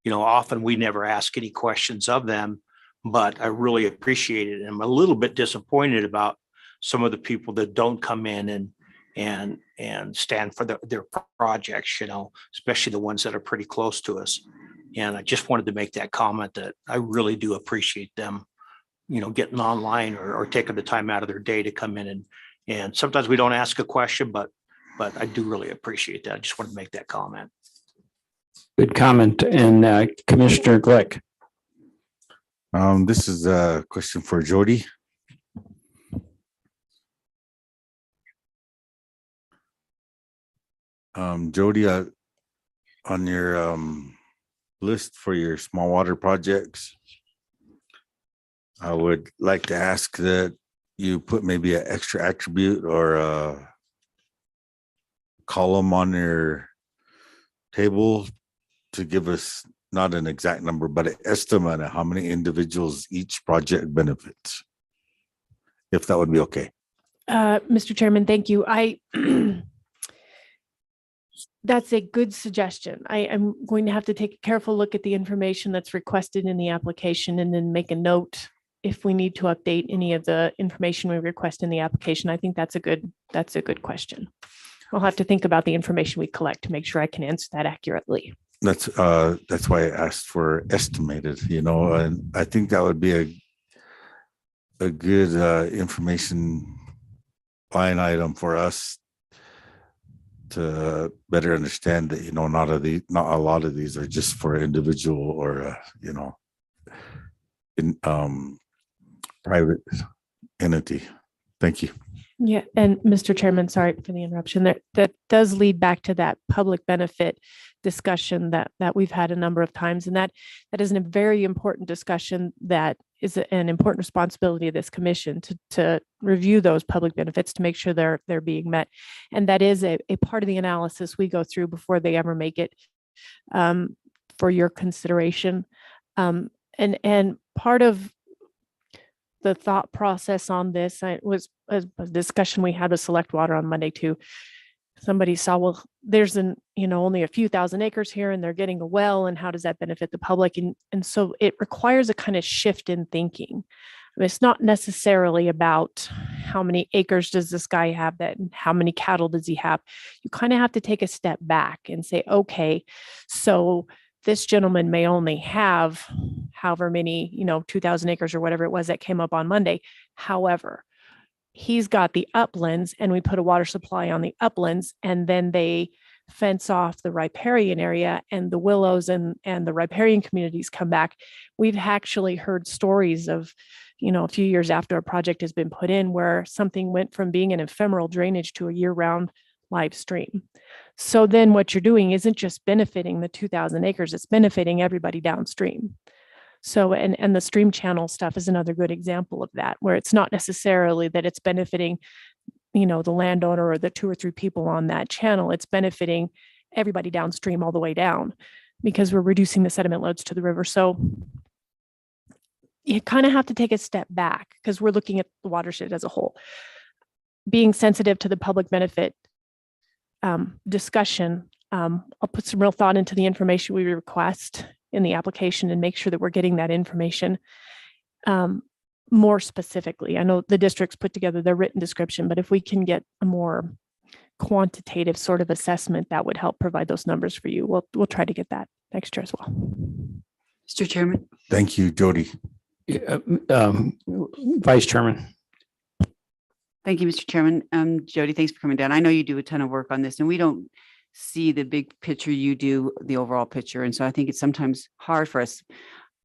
often we never ask any questions of them, but I really appreciate it. And I'm a little bit disappointed about some of the people that don't come in and stand for their projects, especially the ones that are pretty close to us. And I just wanted to make that comment that I really do appreciate them, getting online or taking the time out of their day to come in and sometimes we don't ask a question, but I do really appreciate that. I just wanted to make that comment. Good comment. And Commissioner Glick. This is a question for Jody. Jody, on your list for your small water projects, I would like to ask that you put maybe an extra attribute or a column on your table to give us not an exact number, but an estimate of how many individuals each project benefits. If that would be okay. Mr. Chairman, thank you. That's a good suggestion. I am going to have to take a careful look at the information that's requested in the application and then make a note if we need to update any of the information we request in the application. I think that's a good question. I'll have to think about the information we collect to make sure I can answer that accurately. That's why I asked for estimated, and I think that would be a good information line item for us to better understand that, not a lot of these are just for individual or, private entity. Thank you. Yeah. And Mr. Chairman, sorry for the interruption. That does lead back to that public benefit discussion that we've had a number of times. And that is a very important discussion that is an important responsibility of this commission to review those public benefits to make sure they're being met. And that is a part of the analysis we go through before they ever make it for your consideration. And part of the thought process on this, it was a discussion we had with Select Water on Monday too. Somebody saw, well, there's only a few thousand acres here and they're getting a well, and how does that benefit the public? And so it requires a kind of shift in thinking. I mean, it's not necessarily about how many acres does this guy have, that and how many cattle does he have. You kind of have to take a step back and say, okay, so this gentleman may only have however many, 2,000 acres or whatever it was that came up on Monday. However, he's got the uplands, and we put a water supply on the uplands, and then they fence off the riparian area, and the willows and the riparian communities come back. We've actually heard stories of, a few years after a project has been put in, where something went from being an ephemeral drainage to a year-round live stream. So then what you're doing isn't just benefiting the 2,000 acres, it's benefiting everybody downstream. So, and the stream channel stuff is another good example of that, where it's not necessarily that it's benefiting, the landowner or the 2 or 3 people on that channel. It's benefiting everybody downstream all the way down, because we're reducing the sediment loads to the river. So you kind of have to take a step back, because we're looking at the watershed as a whole. Being sensitive to the public benefit discussion, I'll put some real thought into the information we request in the application and make sure that we're getting that information more specifically. I know the district's put together their written description, but if we can get a more quantitative sort of assessment, that would help provide those numbers for you. We'll try to get that next year as well. Mr. Chairman. Thank you, Jody. Vice Chairman. Thank you, Mr. Chairman. Jody, thanks for coming down. I know you do a ton of work on this, and we don't see the big picture. You do the overall picture. And so I think it's sometimes hard for us.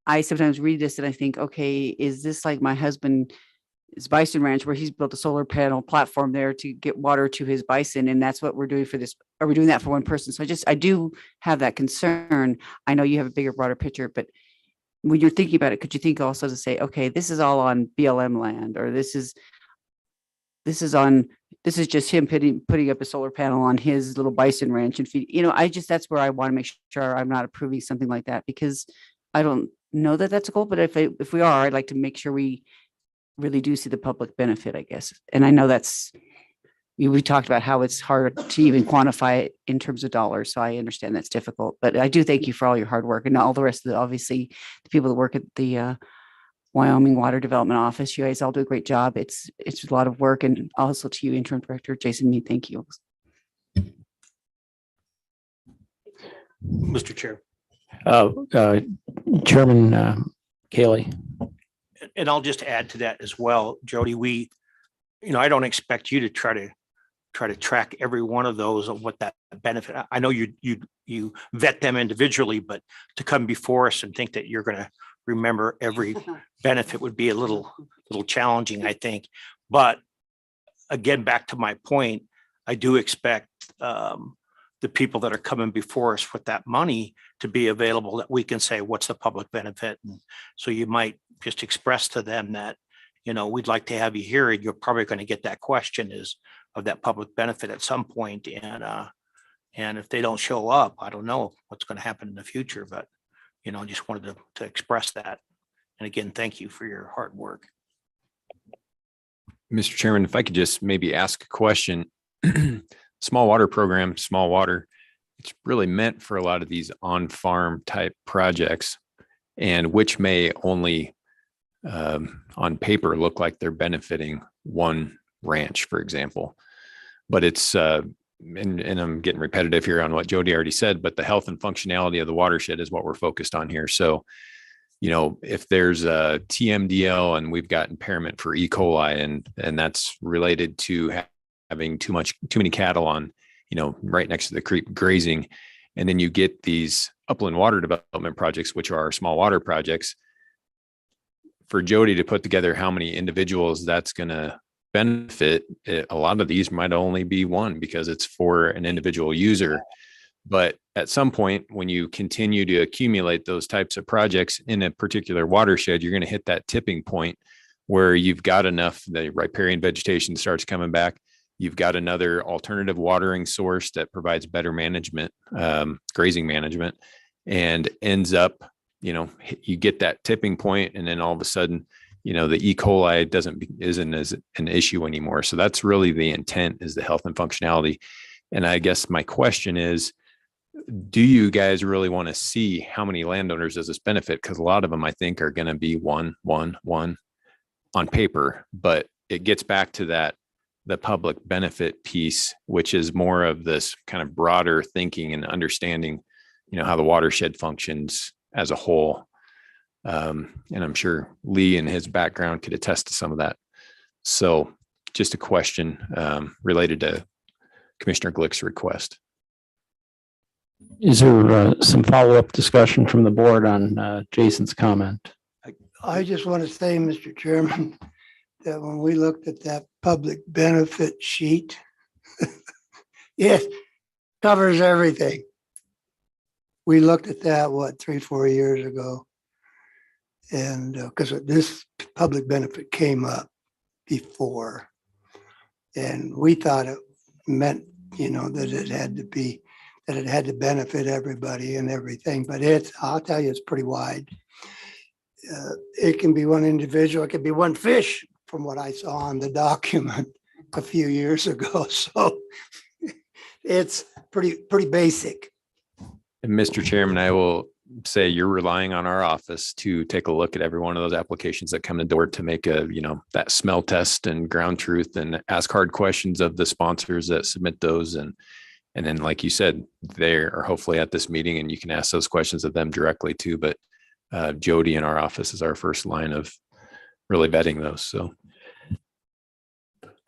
I sometimes read this and I think, okay, is this like my husband's bison ranch, where he's built a solar panel platform there to get water to his bison, and that's what we're doing for this? Are we doing that for one person? So I do have that concern. I know you have a bigger, broader picture, but when you're thinking about it, could you think also to say, okay, this is all on BLM land, or this is just him putting up a solar panel on his little bison ranch and feed, that's where I want to make sure I'm not approving something like that, because I don't know that that's a goal, but if we are, I'd like to make sure we really do see the public benefit, I guess. And I know we talked about how it's hard to even quantify it in terms of dollars. So I understand that's difficult, but I do thank you for all your hard work, and all the rest of obviously the people that work at the Wyoming Water Development Office. You guys all do a great job. It's a lot of work. And also to you, Interim Director Jason Mead, thank you. Mr. Chair. Chairman Kaylee. And I'll just add to that as well, Jody. I don't expect you to try to track every one of those of what that benefit. I know you vet them individually, but to come before us and think that you're going to remember every benefit would be a little challenging, I think. But again, back to my point, I do expect the people that are coming before us with that money to be available, that we can say, what's the public benefit? And so you might just express to them that, we'd like to have you here, and you're probably going to get that question is of that public benefit at some point. And if they don't show up, I don't know what's going to happen in the future, but just wanted to express that. And again, thank you for your hard work. Mr. Chairman, if I could just maybe ask a question. Small water program, small water, it's really meant for a lot of these on-farm type projects, and which may only on paper look like they're benefiting one ranch, for example. But it's and I'm getting repetitive here on what Jody already said, but the health and functionality of the watershed is what we're focused on here. So, if there's a TMDL and we've got impairment for E. coli, and that's related to having too many cattle on, right next to the creek grazing, and then you get these upland water development projects, which are our small water projects. For Jody to put together how many individuals that's going to benefit, a lot of these might only be one, because it's for an individual user. But at some point, when you continue to accumulate those types of projects in a particular watershed, you're going to hit that tipping point where you've got enough, the riparian vegetation starts coming back. You've got another alternative watering source that provides better management, grazing management, and ends up, you get that tipping point, and then all of a sudden the E. coli isn't as an issue anymore. So that's really the intent, is the health and functionality. And I guess my question is, do you guys really want to see how many landowners does this benefit? Because a lot of them, I think, are going to be one on paper, but it gets back to the public benefit piece, which is more of this kind of broader thinking and understanding, how the watershed functions as a whole. And I'm sure Lee and his background could attest to some of that. So just a question related to Commissioner Glick's request. Is there some follow-up discussion from the board on Jason's comment? I just want to say, Mr. Chairman, that when we looked at that public benefit sheet, it covers everything. We looked at that, 3-4 years ago? And because this public benefit came up before, and we thought it meant, that it had to benefit everybody and everything, but I'll tell you, it's pretty wide. It can be one individual, it could be one fish, from what I saw on the document a few years ago. So it's pretty basic. And Mr. Chairman, I will say you're relying on our office to take a look at every one of those applications that come to the door to make that smell test and ground truth, and ask hard questions of the sponsors that submit those. And then, like you said, they are hopefully at this meeting, and you can ask those questions of them directly too. But Jody in our office is our first line of really vetting those. So,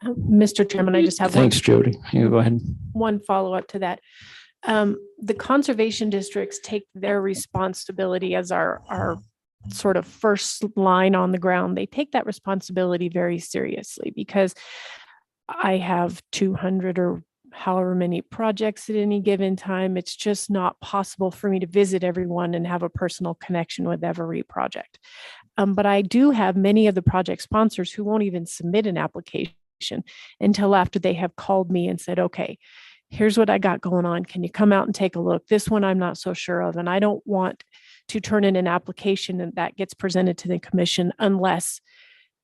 Mr. Chairman, I just have Thanks, Jody. You go ahead. one follow-up to that. The conservation districts take their responsibility as our sort of first line on the ground. They take that responsibility very seriously, because I have 200 or however many projects at any given time. It's just not possible for me to visit everyone and have a personal connection with every project. But I do have many of the project sponsors who won't even submit an application until after they have called me and said, okay, here's what I got going on. Can you come out and take a look? This one I'm not so sure of. And I don't want to turn in an application and that gets presented to the commission unless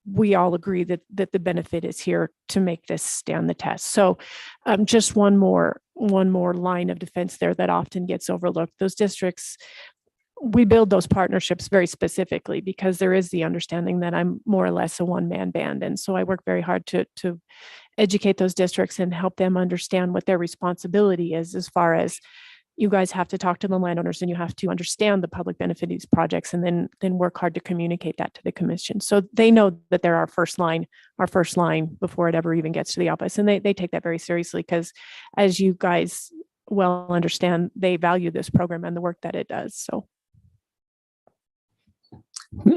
we all agree that the benefit is here to make this stand the test. So just one more line of defense there that often gets overlooked. Those districts, we build those partnerships very specifically because there is the understanding that I'm more or less a one-man band. And so I work very hard to educate those districts and help them understand what their responsibility is, as far as you guys have to talk to the landowners and you have to understand the public benefit of these projects, and then work hard to communicate that to the commission. So they know that they're our first line before it ever even gets to the office. And they take that very seriously because, as you guys well understand, they value this program and the work that it does. So.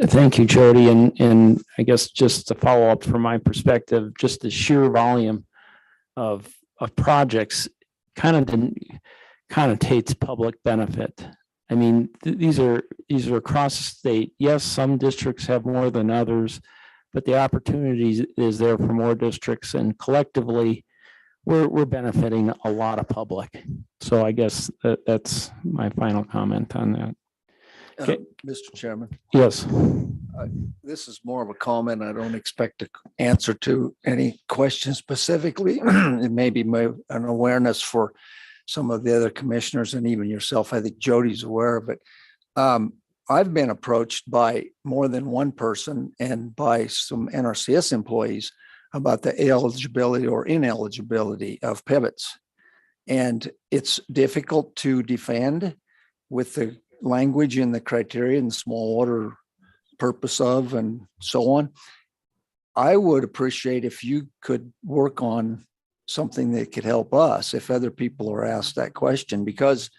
Thank you, Jody. And I guess just to follow up from my perspective, just the sheer volume of projects connotates public benefit. I mean, these are across the state. Yes, some districts have more than others, but the opportunity is there for more districts, and collectively we're benefiting a lot of public. So I guess that's my final comment on that. Okay. Mr. Chairman. Yes. This is more of a comment. I don't expect to answer to any question specifically. It may be an awareness for some of the other commissioners and even yourself. I think Jody's aware of it. I've been approached by more than one person and by some NRCS employees about the eligibility or ineligibility of pivots. And it's difficult to defend with the language and the criteria and small water purpose of and so on. I would appreciate if you could work on something that could help us if other people are asked that question, because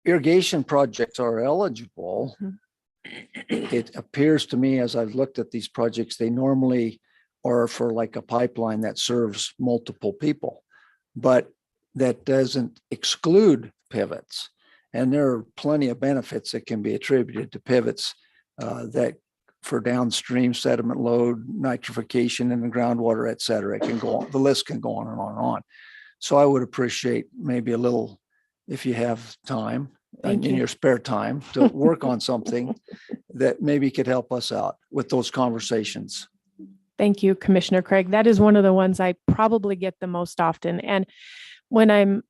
irrigation projects are eligible. It appears to me, as I've looked at these projects, they normally are for like a pipeline that serves multiple people, but that doesn't exclude pivots. And there are plenty of benefits that can be attributed to pivots that for downstream sediment load, nitrification in the groundwater, et cetera. It can go on, the list can go on and on and on. So I would appreciate maybe a little, if you have time in your spare time, to work on something that maybe could help us out with those conversations. Thank you, Commissioner Craig. That is one of the ones I probably get the most often. And when I'm,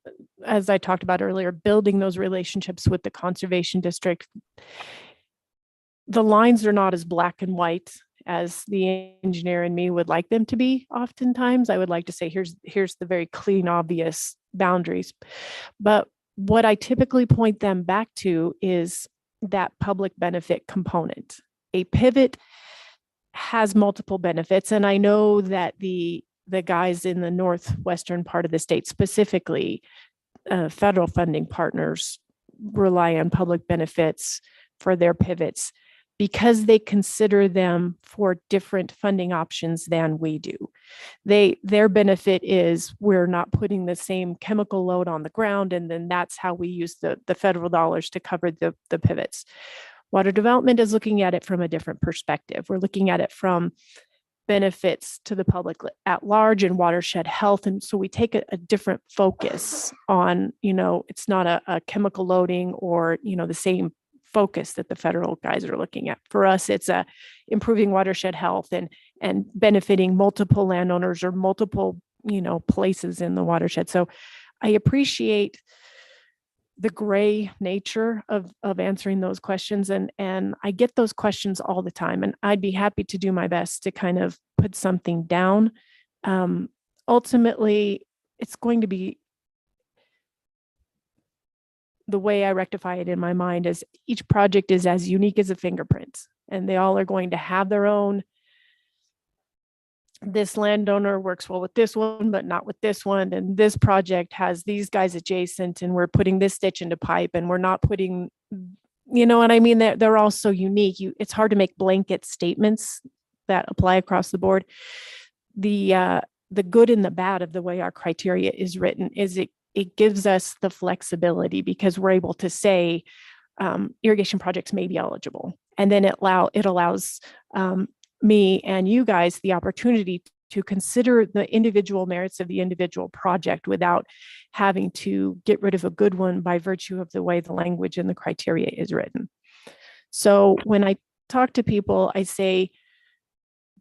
as I talked about earlier, building those relationships with the conservation district, the lines are not as black and white as the engineer and me would like them to be. Oftentimes, I would like to say, here's the very clean, obvious boundaries. But what I typically point them back to is that public benefit component. A pivot has multiple benefits. And I know that the guys in the northwestern part of the state, specifically federal funding partners, rely on public benefits for their pivots because they consider them for different funding options than we do. Their benefit is we're not putting the same chemical load on the ground, and then that's how we use the federal dollars to cover the pivots. Water development is looking at it from a different perspective. We're looking at it from benefits to the public at large and watershed health. And so we take a different focus on, it's not a chemical loading or, the same focus that the federal guys are looking at. For us, it's improving watershed health and benefiting multiple landowners or multiple, places in the watershed. So I appreciate the gray nature of answering those questions. And I get those questions all the time, and I'd be happy to do my best to kind of put something down. Ultimately, it's going to be the way I rectify it in my mind is each project is as unique as a fingerprint, and they all are going to have their own. This landowner works well with this one, but not with this one. And this project has these guys adjacent, and we're putting this ditch into pipe, and we're not putting, you know what I mean? They're all so unique. It's hard to make blanket statements that apply across the board. The good and the bad of the way our criteria is written is it gives us the flexibility because we're able to say irrigation projects may be eligible. And then it allows me and you guys the opportunity to consider the individual merits of the individual project without having to get rid of a good one by virtue of the way the language and the criteria is written. So when I talk to people, I say,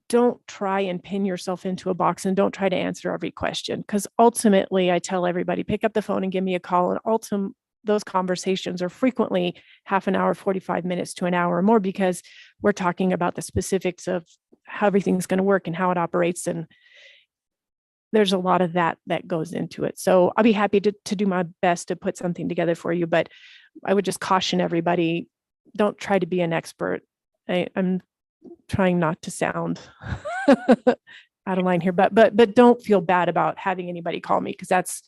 don't try and pin yourself into a box and don't try to answer every question. Because ultimately, I tell everybody, pick up the phone and give me a call. And those conversations are frequently half an hour, 45 minutes to an hour or more, because we're talking about the specifics of how everything's going to work and how it operates. And there's a lot of that goes into it. So I'll be happy to do my best to put something together for you. But I would just caution everybody, don't try to be an expert. I'm trying not to sound out of line here, but don't feel bad about having anybody call me, because that's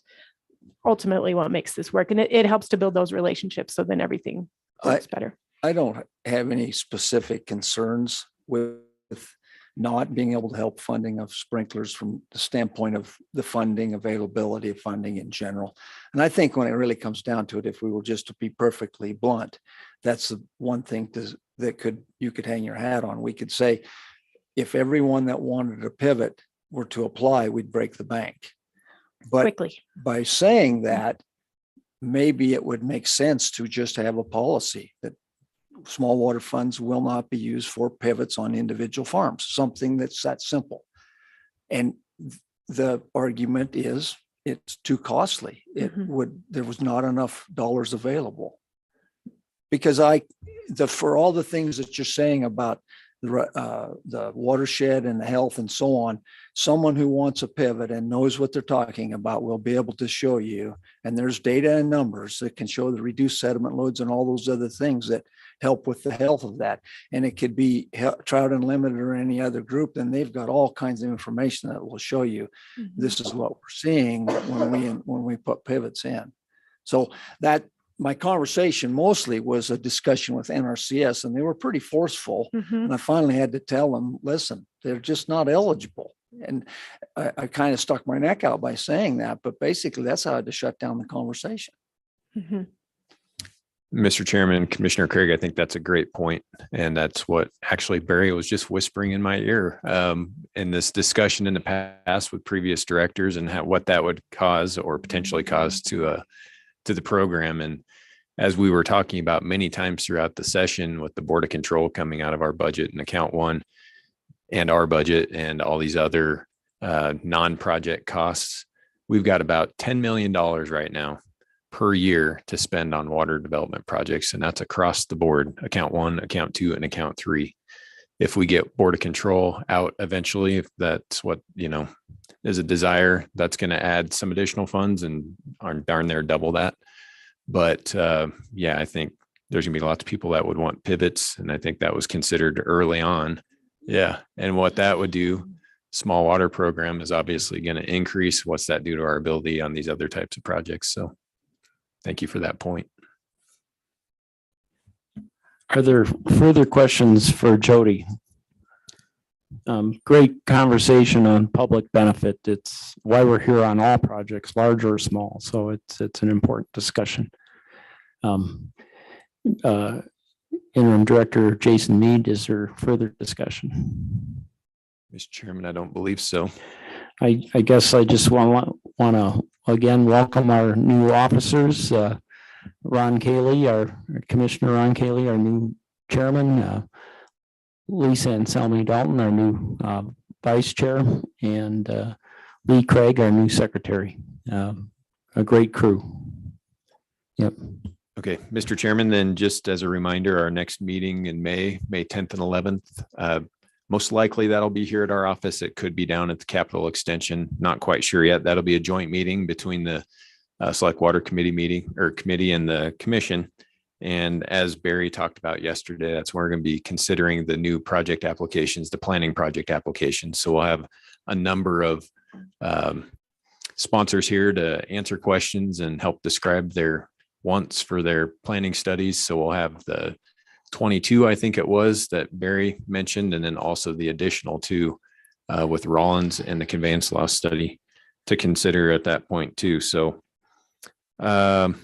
ultimately what makes this work. And it helps to build those relationships. So then everything works better. I don't have any specific concerns with not being able to help funding of sprinklers from the standpoint of the funding, availability of funding in general. And I think when it really comes down to it, if we were just to be perfectly blunt, that's the one thing you could hang your hat on. We could say, if everyone that wanted to pivot were to apply, we'd break the bank. But quickly, by saying that, maybe it would make sense to just have a policy that small water funds will not be used for pivots on individual farms, something that's that simple. And the argument is it's too costly. There was not enough dollars available. Because for all the things that you're saying about the watershed and the health and so on, someone who wants a pivot and knows what they're talking about will be able to show you. And there's data and numbers that can show the reduced sediment loads and all those other things that help with the health of that. And it could be Trout Unlimited or any other group, then they've got all kinds of information that will show you this is what we're seeing when we put pivots in. So that my conversation mostly was a discussion with NRCS, and they were pretty forceful. And I finally had to tell them, listen, they're just not eligible. And I kind of stuck my neck out by saying that, but basically that's how I had to shut down the conversation. Mr. Chairman, Commissioner Craig, I think that's a great point. And that's what actually Barry was just whispering in my ear in this discussion in the past with previous directors and what that would cause or potentially cause to the program. And as we were talking about many times throughout the session with the Board of Control coming out of our budget and account one and our budget and all these other non-project costs, we've got about $10 million right now per year to spend on water development projects. And that's across the board, account one, account two, and account three. If we get Board of Control out eventually, if that's what, is a desire, that's going to add some additional funds and darn near double that. But yeah, I think there's gonna be lots of people that would want pivots. And I think that was considered early on. Yeah. And what that would do, small water program is obviously going to increase. What's that do to our ability on these other types of projects? So thank you for that point. Are there further questions for Jody? Great conversation on public benefit. It's why we're here on all projects, large or small. So it's an important discussion. Interim Director Jason Mead, is there further discussion? Mr. Chairman, I don't believe so. I guess I just want to again welcome our new officers. Ron Cayley, our Commissioner Ron Cayley, our new chairman, Lisa Anselmi Dalton, our new vice chair, and Lee Craig, our new secretary. A great crew. Yep. Okay, Mr. Chairman, then just as a reminder, our next meeting in May 10th and 11th, most likely that'll be here at our office. It could be down at the Capitol Extension. Not quite sure yet. That'll be a joint meeting between the Select Water Committee and the commission. And as Barry talked about yesterday, that's where we're going to be considering the new project applications, the planning project applications. So we'll have a number of sponsors here to answer questions and help describe their wants for their planning studies. So we'll have the 22, I think it was, that Barry mentioned, and then also the additional 2 with Rollins and the conveyance law study to consider at that point too. So the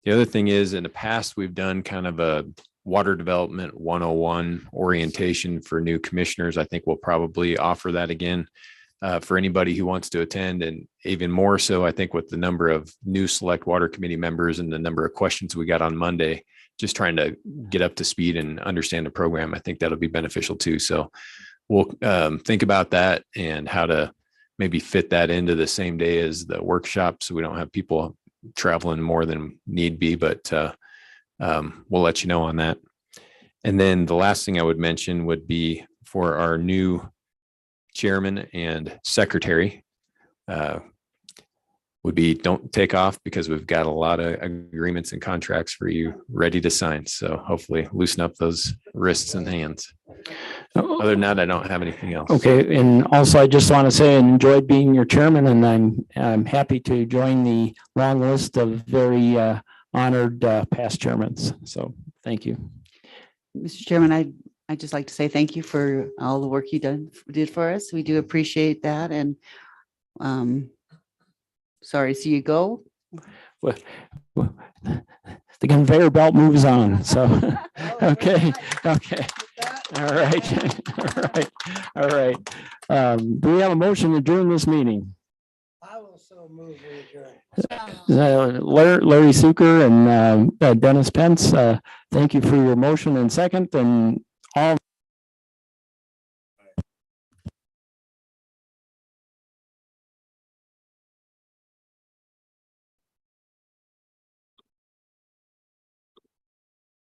other thing is, in the past, we've done kind of a water development 101 orientation for new commissioners. I think we'll probably offer that again for anybody who wants to attend. And even more so, I think with the number of new Select Water Committee members and the number of questions we got on Monday, just trying to get up to speed and understand the program, I think that'll be beneficial too. So we'll think about that and how to maybe fit that into the same day as the workshop, so we don't have people traveling more than need be, but we'll let you know on that. And then the last thing I would mention would be for our new chairman and secretary would be don't take off, because we've got a lot of agreements and contracts for you ready to sign. So hopefully loosen up those wrists and hands. Other than that, I don't have anything else. Okay. And also I just want to say I enjoyed being your chairman, and I'm happy to join the long list of very honored past chairmen. So thank you. Mr. Chairman, I'd just like to say thank you for all the work you did for us. We do appreciate that. And sorry to see you go. Well, the conveyor belt moves on. So, okay. All right. All right. Do we have a motion to adjourn this meeting? I will so move we adjourn. Larry Suker and Dennis Pence, thank you for your motion and second, and all